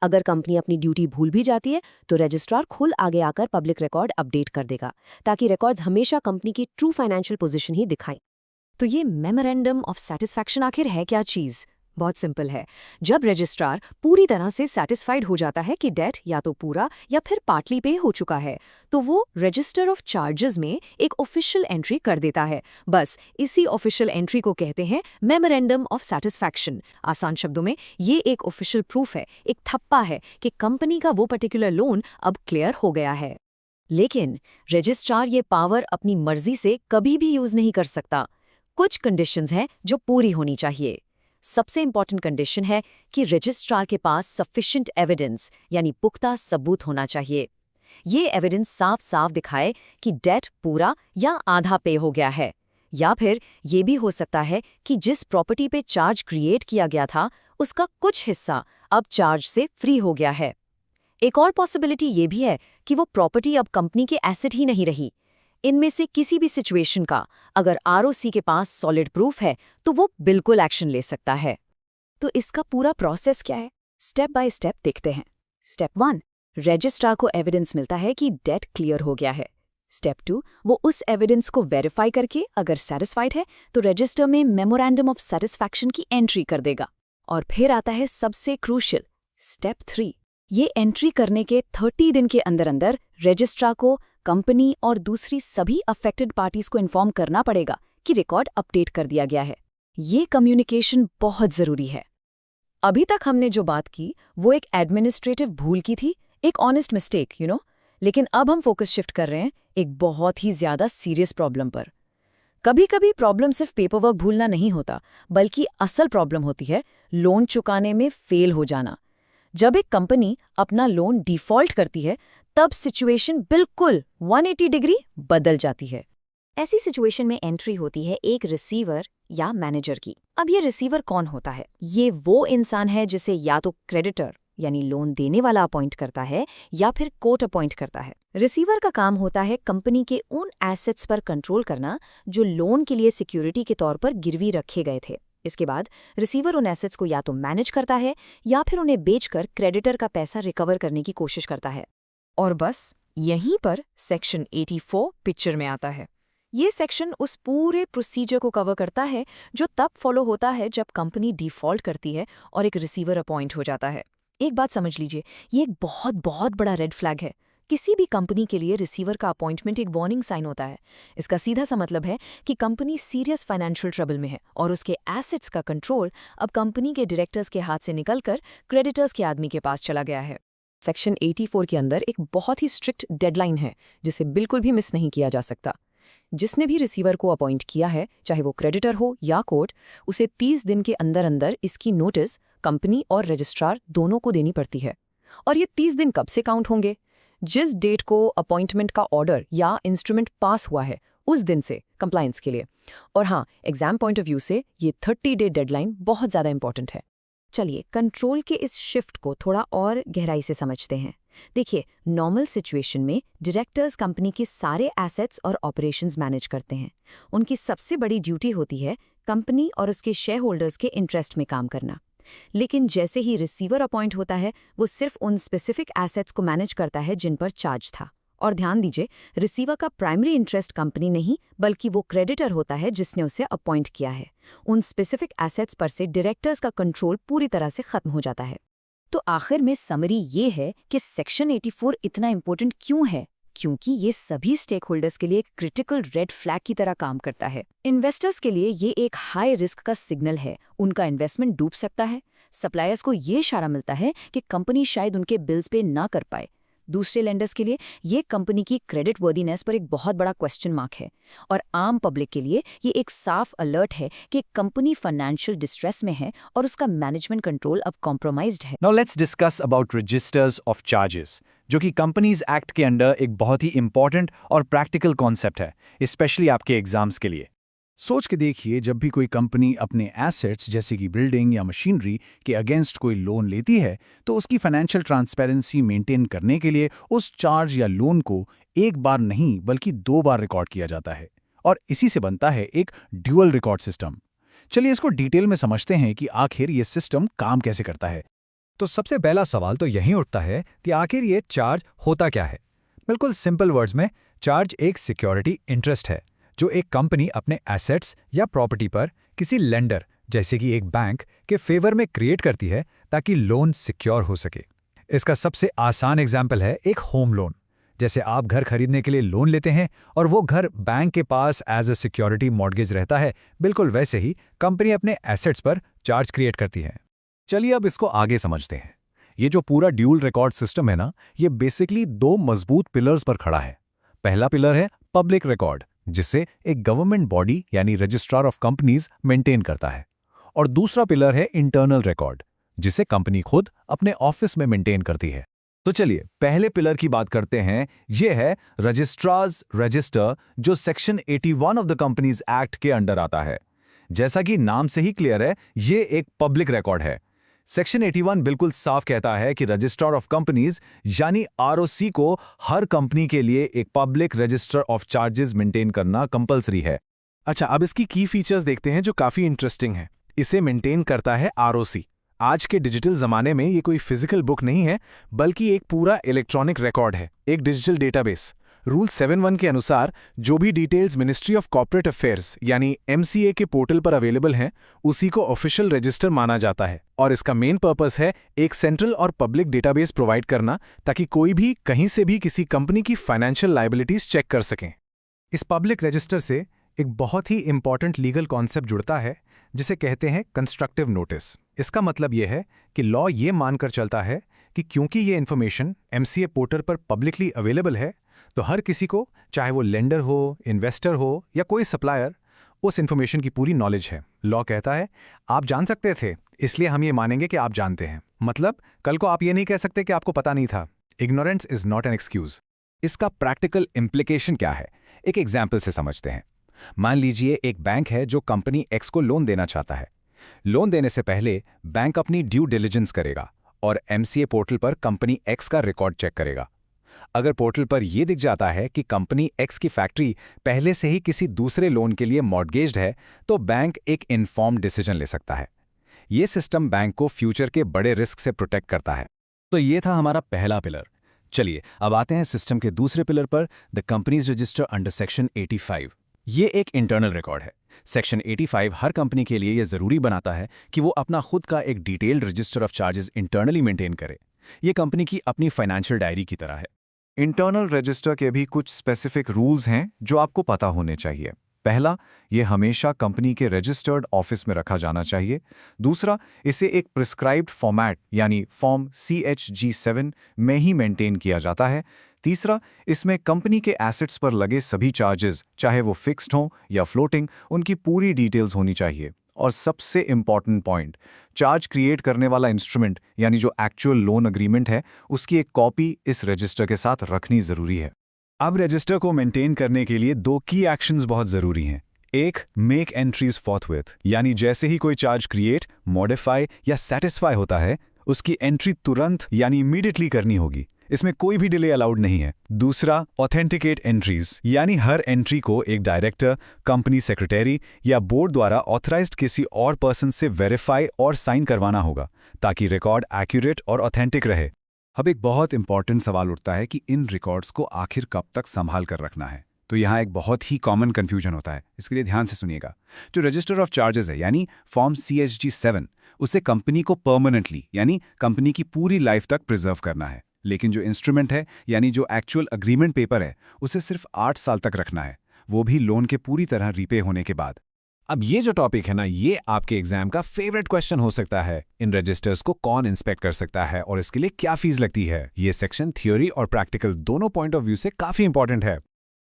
अगर कंपनी अपनी ड्यूटी भूल भी जाती है तो रजिस्ट्रार खुद आगे आकर पब्लिक रिकॉर्ड अपडेट कर देगा, ताकि रिकॉर्ड्स हमेशा कंपनी की ट्रू फाइनेंशियल पोजीशन ही दिखाएं। तो ये मेमोरेंडम ऑफ सैटिस्फैक्शन आखिर है क्या चीज़? बहुत सिंपल है। जब रजिस्ट्रार पूरी तरह से सैटिस्फाइड हो जाता है कि डेट या तो पूरा या फिर पार्टली पे हो चुका है, तो वो रजिस्टर ऑफ चार्जेस में एक ऑफिशियल एंट्री कर देता है। बस इसी ऑफिशियल एंट्री को कहते हैं मेमोरेंडम ऑफ सैटिस्फैक्शन। आसान शब्दों में ये एक ऑफिशियल प्रूफ है, एक थप्पा है कि कंपनी का वो पर्टिकुलर लोन अब क्लियर हो गया है। लेकिन रजिस्ट्रार ये पावर अपनी मर्जी से कभी भी यूज नहीं कर सकता। कुछ कंडीशंस हैं जो पूरी होनी चाहिए। सबसे इंपॉर्टेंट कंडीशन है कि रजिस्ट्रार के पास सफिशिएंट एविडेंस यानी पुख्ता सबूत होना चाहिए। ये एविडेंस साफ साफ दिखाए कि डेट पूरा या आधा पे हो गया है, या फिर ये भी हो सकता है कि जिस प्रॉपर्टी पे चार्ज क्रिएट किया गया था उसका कुछ हिस्सा अब चार्ज से फ्री हो गया है। एक और पॉसिबिलिटी ये भी है कि वो प्रॉपर्टी अब कंपनी के एसेट ही नहीं रही। इनमें से किसी भी सिचुएशन का अगर ROC के पास सॉलिड प्रूफ है तो वो बिल्कुल एक्शन ले सकता है। तो इसका पूरा प्रोसेस क्या है, स्टेप बाय स्टेप देखते हैं। स्टेप 1, रजिस्ट्रार को एविडेंस मिलता है कि डेट क्लियर हो गया है। स्टेप 2, वो उस एविडेंस को वेरीफाई करके अगर सेटिस्फाइड है तो रजिस्टर में मेमोरेंडम ऑफ सेटिस्फैक्शन की एंट्री कर देगा। और फिर आता है सबसे क्रूशियल स्टेप 3। ये एंट्री करने के 30 दिन के अंदर अंदर रजिस्ट्रार को, कंपनी और दूसरी सभी अफेक्टेड पार्टीज को इन्फॉर्म करना पड़ेगा कि रिकॉर्ड अपडेट कर दिया गया है। ये कम्युनिकेशन बहुत जरूरी है। अभी तक हमने जो बात की वो एक एडमिनिस्ट्रेटिव भूल की थी, एक ऑनेस्ट मिस्टेक, लेकिन अब हम फोकस शिफ्ट कर रहे हैं एक बहुत ही ज्यादा सीरियस प्रॉब्लम पर। कभी कभी प्रॉब्लम सिर्फ पेपरवर्क भूलना नहीं होता, बल्कि असल प्रॉब्लम होती है लोन चुकाने में फेल हो जाना। जब एक कंपनी अपना लोन डिफॉल्ट करती है तब सिचुएशन बिल्कुल 180 डिग्री बदल जाती है। ऐसी सिचुएशन में एंट्री होती है एक रिसीवर या मैनेजर की। अब ये रिसीवर कौन होता है? ये वो इंसान है जिसे या तो क्रेडिटर यानी लोन देने वाला अपॉइंट करता है या फिर कोर्ट अपॉइंट करता है। रिसीवर का काम होता है कंपनी के उन एसेट्स पर कंट्रोल करना जो लोन के लिए सिक्योरिटी के तौर पर गिरवी रखे गए थे। इसके बाद रिसीवर उन एसेट्स को या तो मैनेज करता है या फिर उन्हें बेचकर क्रेडिटर का पैसा रिकवर करने की कोशिश करता है। और बस यहीं पर सेक्शन 84 पिक्चर में आता है। ये सेक्शन उस पूरे प्रोसीजर को कवर करता है जो तब फॉलो होता है जब कंपनी डिफॉल्ट करती है और एक रिसीवर अपॉइंट हो जाता है। एक बात समझ लीजिए, ये एक बहुत बहुत बड़ा रेड फ्लैग है। किसी भी कंपनी के लिए रिसीवर का अपॉइंटमेंट एक वार्निंग साइन होता है। इसका सीधा सा मतलब है कि कंपनी सीरियस फाइनेंशियल ट्रबल में है और उसके एसेट्स का कंट्रोल अब कंपनी के डायरेक्टर्स के हाथ से निकलकर क्रेडिटर्स के आदमी के पास चला गया है। सेक्शन 84 के अंदर एक बहुत ही स्ट्रिक्ट डेडलाइन है जिसे बिल्कुल भी मिस नहीं किया जा सकता। जिसने भी रिसीवर को अपॉइंट किया है, चाहे वो क्रेडिटर हो या कोर्ट, उसे 30 दिन के अंदर अंदर इसकी नोटिस कंपनी और रजिस्ट्रार दोनों को देनी पड़ती है। और ये 30 दिन कब से काउंट होंगे? जिस डेट को अपॉइंटमेंट का ऑर्डर या इंस्ट्रूमेंट पास हुआ है उस दिन से कंप्लायंस के लिए। और हाँ, एग्जाम पॉइंट ऑफ व्यू से ये 30 डे डेडलाइन बहुत ज़्यादा इंपॉर्टेंट है। चलिए कंट्रोल के इस शिफ्ट को थोड़ा और गहराई से समझते हैं। देखिए, नॉर्मल सिचुएशन में डायरेक्टर्स कंपनी के सारे एसेट्स और ऑपरेशंस मैनेज करते हैं। उनकी सबसे बड़ी ड्यूटी होती है कंपनी और उसके शेयर होल्डर्स के इंटरेस्ट में काम करना। लेकिन जैसे ही रिसीवर अपॉइंट होता है, वो सिर्फ उन स्पेसिफिक एसेट्स को मैनेज करता है जिन पर चार्ज था। और ध्यान दीजिए, रिसीवर का प्राइमरी इंटरेस्ट कंपनी नहीं बल्कि वो क्रेडिटर होता है जिसने उसे अपॉइंट किया है। उन स्पेसिफिक एसेट्स पर से डायरेक्टर्स का कंट्रोल पूरी तरह से खत्म हो जाता है। तो आखिर में समरी ये है कि सेक्शन 84 इतना इंपॉर्टेंट क्यों है? क्योंकि ये सभी स्टेक होल्डर्स के लिए एक क्रिटिकल रेड फ्लैग की तरह काम करता है। इन्वेस्टर्स के लिए ये एक हाई रिस्क का सिग्नल है, उनका इन्वेस्टमेंट डूब सकता है। सप्लायर्स को ये इशारा मिलता है कि कंपनी शायद उनके बिल्स पे ना कर पाए। दूसरे लेंडर्स के लिए ये कंपनी की क्रेडिट वर्दीनेस पर एक बहुत बड़ा क्वेश्चन मार्क है। और आम पब्लिक के लिए ये एक साफ अलर्ट है कि कंपनी फाइनेंशियल डिस्ट्रेस में है और उसका मैनेजमेंट कंट्रोल अब कॉम्प्रोमाइज्ड है। Now let's discuss about registers of charges, जो कि कंपनीज एक्ट के अंडर एक बहुत ही इंपॉर्टेंट और प्रैक्टिकल कॉन्सेप्ट है, स्पेशली आपके एग्जाम्स के लिए। सोच के देखिए, जब भी कोई कंपनी अपने एसेट्स जैसे कि बिल्डिंग या मशीनरी के अगेंस्ट कोई लोन लेती है तो उसकी फाइनेंशियल ट्रांसपेरेंसी मेंटेन करने के लिए उस चार्ज या लोन को एक बार नहीं बल्कि 2 बार रिकॉर्ड किया जाता है। और इसी से बनता है एक ड्यूअल रिकॉर्ड सिस्टम। चलिए इसको डिटेल में समझते हैं कि आखिर ये सिस्टम काम कैसे करता है। तो सबसे पहला सवाल तो यही उठता है कि आखिर ये चार्ज होता क्या है। बिल्कुल सिंपल वर्ड्स में, चार्ज एक सिक्योरिटी इंटरेस्ट है जो एक कंपनी अपने एसेट्स या प्रॉपर्टी पर किसी लेंडर जैसे कि एक बैंक के फेवर में क्रिएट करती है ताकि लोन सिक्योर हो सके। इसका सबसे आसान एग्जाम्पल है एक होम लोन। जैसे आप घर खरीदने के लिए लोन लेते हैं और वो घर बैंक के पास एज अ सिक्योरिटी मॉर्गेज रहता है, बिल्कुल वैसे ही कंपनी अपने एसेट्स पर चार्ज क्रिएट करती है। चलिए अब इसको आगे समझते हैं। ये जो पूरा ड्यूल रिकॉर्ड सिस्टम है ना, ये बेसिकली 2 मजबूत पिलर्स पर खड़ा है। पहला पिलर है पब्लिक रिकॉर्ड, जिसे एक गवर्नमेंट बॉडी यानी रजिस्ट्रार ऑफ कंपनीज मेंटेन करता है। और दूसरा पिलर है इंटरनल रिकॉर्ड, जिसे कंपनी खुद अपने ऑफिस में मेंटेन करती है। तो चलिए पहले पिलर की बात करते हैं। यह है रजिस्ट्रार्स रजिस्टर, जो section 81 of the companies act के अंडर आता है। जैसा कि नाम से ही क्लियर है, ये एक पब्लिक रिकॉर्ड है। सेक्शन 81 बिल्कुल साफ कहता है कि रजिस्ट्रार ऑफ कंपनीज यानी आरओसी को हर कंपनी के लिए एक public register of charges maintain करना कंपलसरी है। अच्छा, अब इसकी की फीचर्स देखते हैं जो काफी इंटरेस्टिंग है। इसे मेंटेन करता है आरओसी। आज के डिजिटल जमाने में ये कोई फिजिकल बुक नहीं है, बल्कि एक पूरा इलेक्ट्रॉनिक रिकॉर्ड है, एक डिजिटल डेटाबेस। रूल 7.1 के अनुसार जो भी details ministry of corporate affairs यानी MCA के पोर्टल पर अवेलेबल हैं, उसी को ऑफिशियल रजिस्टर माना जाता है और इसका मेन पर्पस है एक सेंट्रल और पब्लिक डेटाबेस प्रोवाइड करना ताकि कोई भी कहीं से भी किसी कंपनी की फाइनेंशियल लायबिलिटीज चेक कर सकें। इस पब्लिक रजिस्टर से एक बहुत ही इंपॉर्टेंट लीगल कॉन्सेप्ट जुड़ता है जिसे कहते हैं कंस्ट्रक्टिव नोटिस। इसका मतलब यह है कि लॉ ये मानकर चलता है कि क्योंकि ये इन्फॉर्मेशन MCA पोर्टल पर पब्लिकली अवेलेबल है, तो हर किसी को, चाहे वो लेंडर हो, इन्वेस्टर हो या कोई सप्लायर, उस इन्फॉर्मेशन की पूरी नॉलेज है। लॉ कहता है आप जान सकते थे, इसलिए हम ये मानेंगे कि आप जानते हैं। मतलब कल को आप ये नहीं कह सकते कि आपको पता नहीं था। Ignorance is not an excuse. इसका प्रैक्टिकल इम्प्लीकेशन क्या है, एक एग्जाम्पल से समझते हैं। मान लीजिए एक बैंक है जो कंपनी X को लोन देना चाहता है। लोन देने से पहले बैंक अपनी ड्यू डिलिजेंस करेगा और MCA पोर्टल पर कंपनी X का रिकॉर्ड चेक करेगा। अगर पोर्टल पर यह दिख जाता है कि कंपनी X की फैक्ट्री पहले से ही किसी दूसरे लोन के लिए मॉर्गेज्ड है, तो बैंक एक इन्फॉर्म्ड डिसीजन ले सकता है। यह सिस्टम बैंक को फ्यूचर के बड़े रिस्क से प्रोटेक्ट करता है। तो ये था हमारा पहला पिलर। चलिए अब आते हैं सिस्टम के दूसरे पिलर पर, the companies register under section 85। ये एक इंटरनल रिकॉर्ड है। सेक्शन 85 हर कंपनी के लिए यह जरूरी बनाता है कि वो अपना खुद का एक detailed register of charges internally maintain करे। ये कंपनी की अपनी फाइनेंशियल डायरी की तरह है। इंटरनल रजिस्टर के भी कुछ स्पेसिफिक रूल्स हैं जो आपको पता होने चाहिए। पहला, ये हमेशा कंपनी के रजिस्टर्ड ऑफिस में रखा जाना चाहिए। दूसरा, इसे एक प्रिस्क्राइब्ड फॉर्मेट यानी फॉर्म CHG7 में ही मेंटेन किया जाता है। तीसरा, इसमें कंपनी के एसेट्स पर लगे सभी चार्जेस, चाहे वो फिक्स्ड हों या फ्लोटिंग, उनकी पूरी डिटेल्स होनी चाहिए। और सबसे इंपॉर्टेंट पॉइंट, चार्ज क्रिएट करने वाला इंस्ट्रूमेंट यानी जो एक्चुअल लोन अग्रीमेंट है, उसकी एक कॉपी इस रजिस्टर के साथ रखनी जरूरी है। अब रजिस्टर को मेंटेन करने के लिए 2 की एक्शंस बहुत जरूरी हैं। एक, मेक एंट्रीज फॉरथविथ, यानी जैसे ही कोई चार्ज क्रिएट, मॉडिफाई या सेटिस्फाई होता है, उसकी एंट्री तुरंत यानी इमीडिएटली करनी होगी। इसमें कोई भी डिले अलाउड नहीं है। दूसरा, ऑथेंटिकेट एंट्रीज, यानी हर एंट्री को एक डायरेक्टर, कंपनी सेक्रेटरी या बोर्ड द्वारा ऑथराइज्ड किसी और पर्सन से वेरीफाई और साइन करवाना होगा ताकि रिकॉर्ड एक्यूरेट और ऑथेंटिक रहे। अब एक बहुत इंपॉर्टेंट सवाल उठता है कि इन रिकॉर्ड्स को आखिर कब तक संभाल कर रखना है। तो यहाँ एक बहुत ही कॉमन कंफ्यूजन होता है, इसके लिए ध्यान से सुनिएगा। जो रजिस्टर ऑफ चार्जेस है यानी फॉर्म CHG7, उसे कंपनी को परमानेंटली यानी कंपनी की पूरी लाइफ तक प्रिजर्व करना है। लेकिन जो इंस्ट्रूमेंट है यानी जो एक्चुअल अग्रीमेंट पेपर है, उसे सिर्फ 8 साल तक रखना है, वो भी लोन के पूरी तरह रीपे होने के बाद। अब ये जो टॉपिक है ना, ये आपके एग्जाम का फेवरेट क्वेश्चन हो सकता है। इन रजिस्टर्स को कौन इंस्पेक्ट कर सकता है और इसके लिए क्या फीस लगती है? ये सेक्शन थ्योरी और प्रैक्टिकल दोनों पॉइंट ऑफ व्यू से काफी इंपॉर्टेंट है।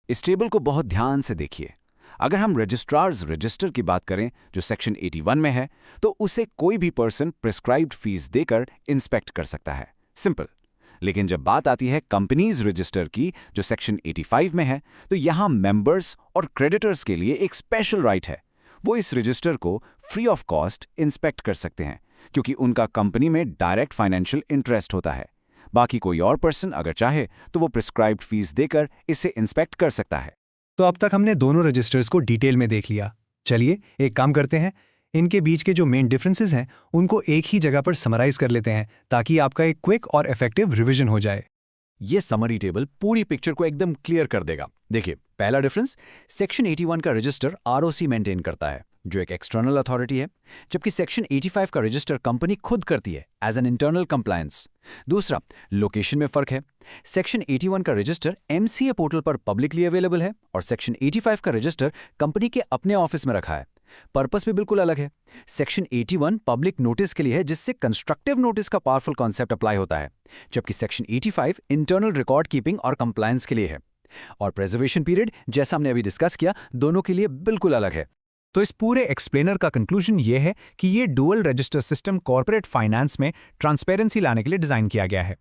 इस टेबल को बहुत ध्यान से देखिए। अगर हम रजिस्ट्रार्स रजिस्टर की बात करें जो सेक्शन 81 में है, तो उसे कोई भी पर्सन प्रिस्क्राइब्ड फीस देकर इंस्पेक्ट कर सकता है, सिंपल। लेकिन जब बात आती है कंपनीज रजिस्टर की जो सेक्शन 85 में है, तो यहाँ मेंबर्स और क्रेडिटर्स के लिए एक स्पेशल राइट है। वो इस रजिस्टर को फ्री ऑफ कॉस्ट इंस्पेक्ट कर सकते हैं क्योंकि उनका कंपनी में डायरेक्ट फाइनेंशियल इंटरेस्ट होता है। बाकी कोई और पर्सन अगर चाहे तो वो प्रिस्क्राइब्ड फीस देकर इसे इंस्पेक्ट कर सकता है। तो अब तक हमने दोनों रजिस्टर्स को डिटेल में देख लिया। चलिए एक काम करते हैं, इनके बीच के जो मेन डिफरेंसेस हैं उनको एक ही जगह पर समराइज कर लेते हैं ताकि आपका एक क्विक और इफेक्टिव रिवीजन हो जाए। ये समरी टेबल पूरी पिक्चर को एकदम क्लियर कर देगा। देखिए, पहला डिफरेंस, सेक्शन 81 का रजिस्टर ROC मेंटेन करता है जो एक एक्सटर्नल अथॉरिटी है, जबकि सेक्शन 85 का रजिस्टर कंपनी खुद करती है एज एन इंटरनल कंप्लायंस। दूसरा, लोकेशन में फर्क है। सेक्शन 81 का रजिस्टर MCA पोर्टल पर पब्लिकली अवेलेबल है और सेक्शन 85 का रजिस्टर कंपनी के अपने ऑफिस में रखा है। पर्पस भी बिल्कुल अलग है। सेक्शन 81 पब्लिक नोटिस के लिए है जिससे कंस्ट्रक्टिव नोटिस का पावरफुल कॉन्सेप्ट अप्लाई होता है, जबकि सेक्शन 85 इंटरनल रिकॉर्ड कीपिंग और कंप्लायंस के लिए है। और प्रिजर्वेशन पीरियड, जैसा हमने अभी डिस्कस किया, दोनों के लिए बिल्कुल अलग है। तो इस पूरे एक्सप्लेनर का कंक्लूजन ये है कि ये dual register system corporate finance में ट्रांसपेरेंसी लाने के लिए डिजाइन किया गया है।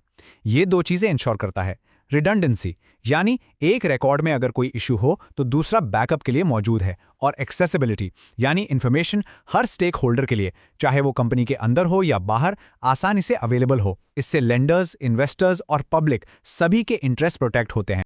ये 2 चीजें इंश्योर करता है। रिडंडेंसी, यानी एक रिकॉर्ड में अगर कोई इशू हो तो दूसरा बैकअप के लिए मौजूद है। और एक्सेसिबिलिटी, यानी इंफॉर्मेशन हर स्टेक होल्डर के लिए, चाहे वो कंपनी के अंदर हो या बाहर, आसानी से अवेलेबल हो। इससे लेंडर्स, इन्वेस्टर्स और पब्लिक सभी के इंटरेस्ट प्रोटेक्ट होते हैं।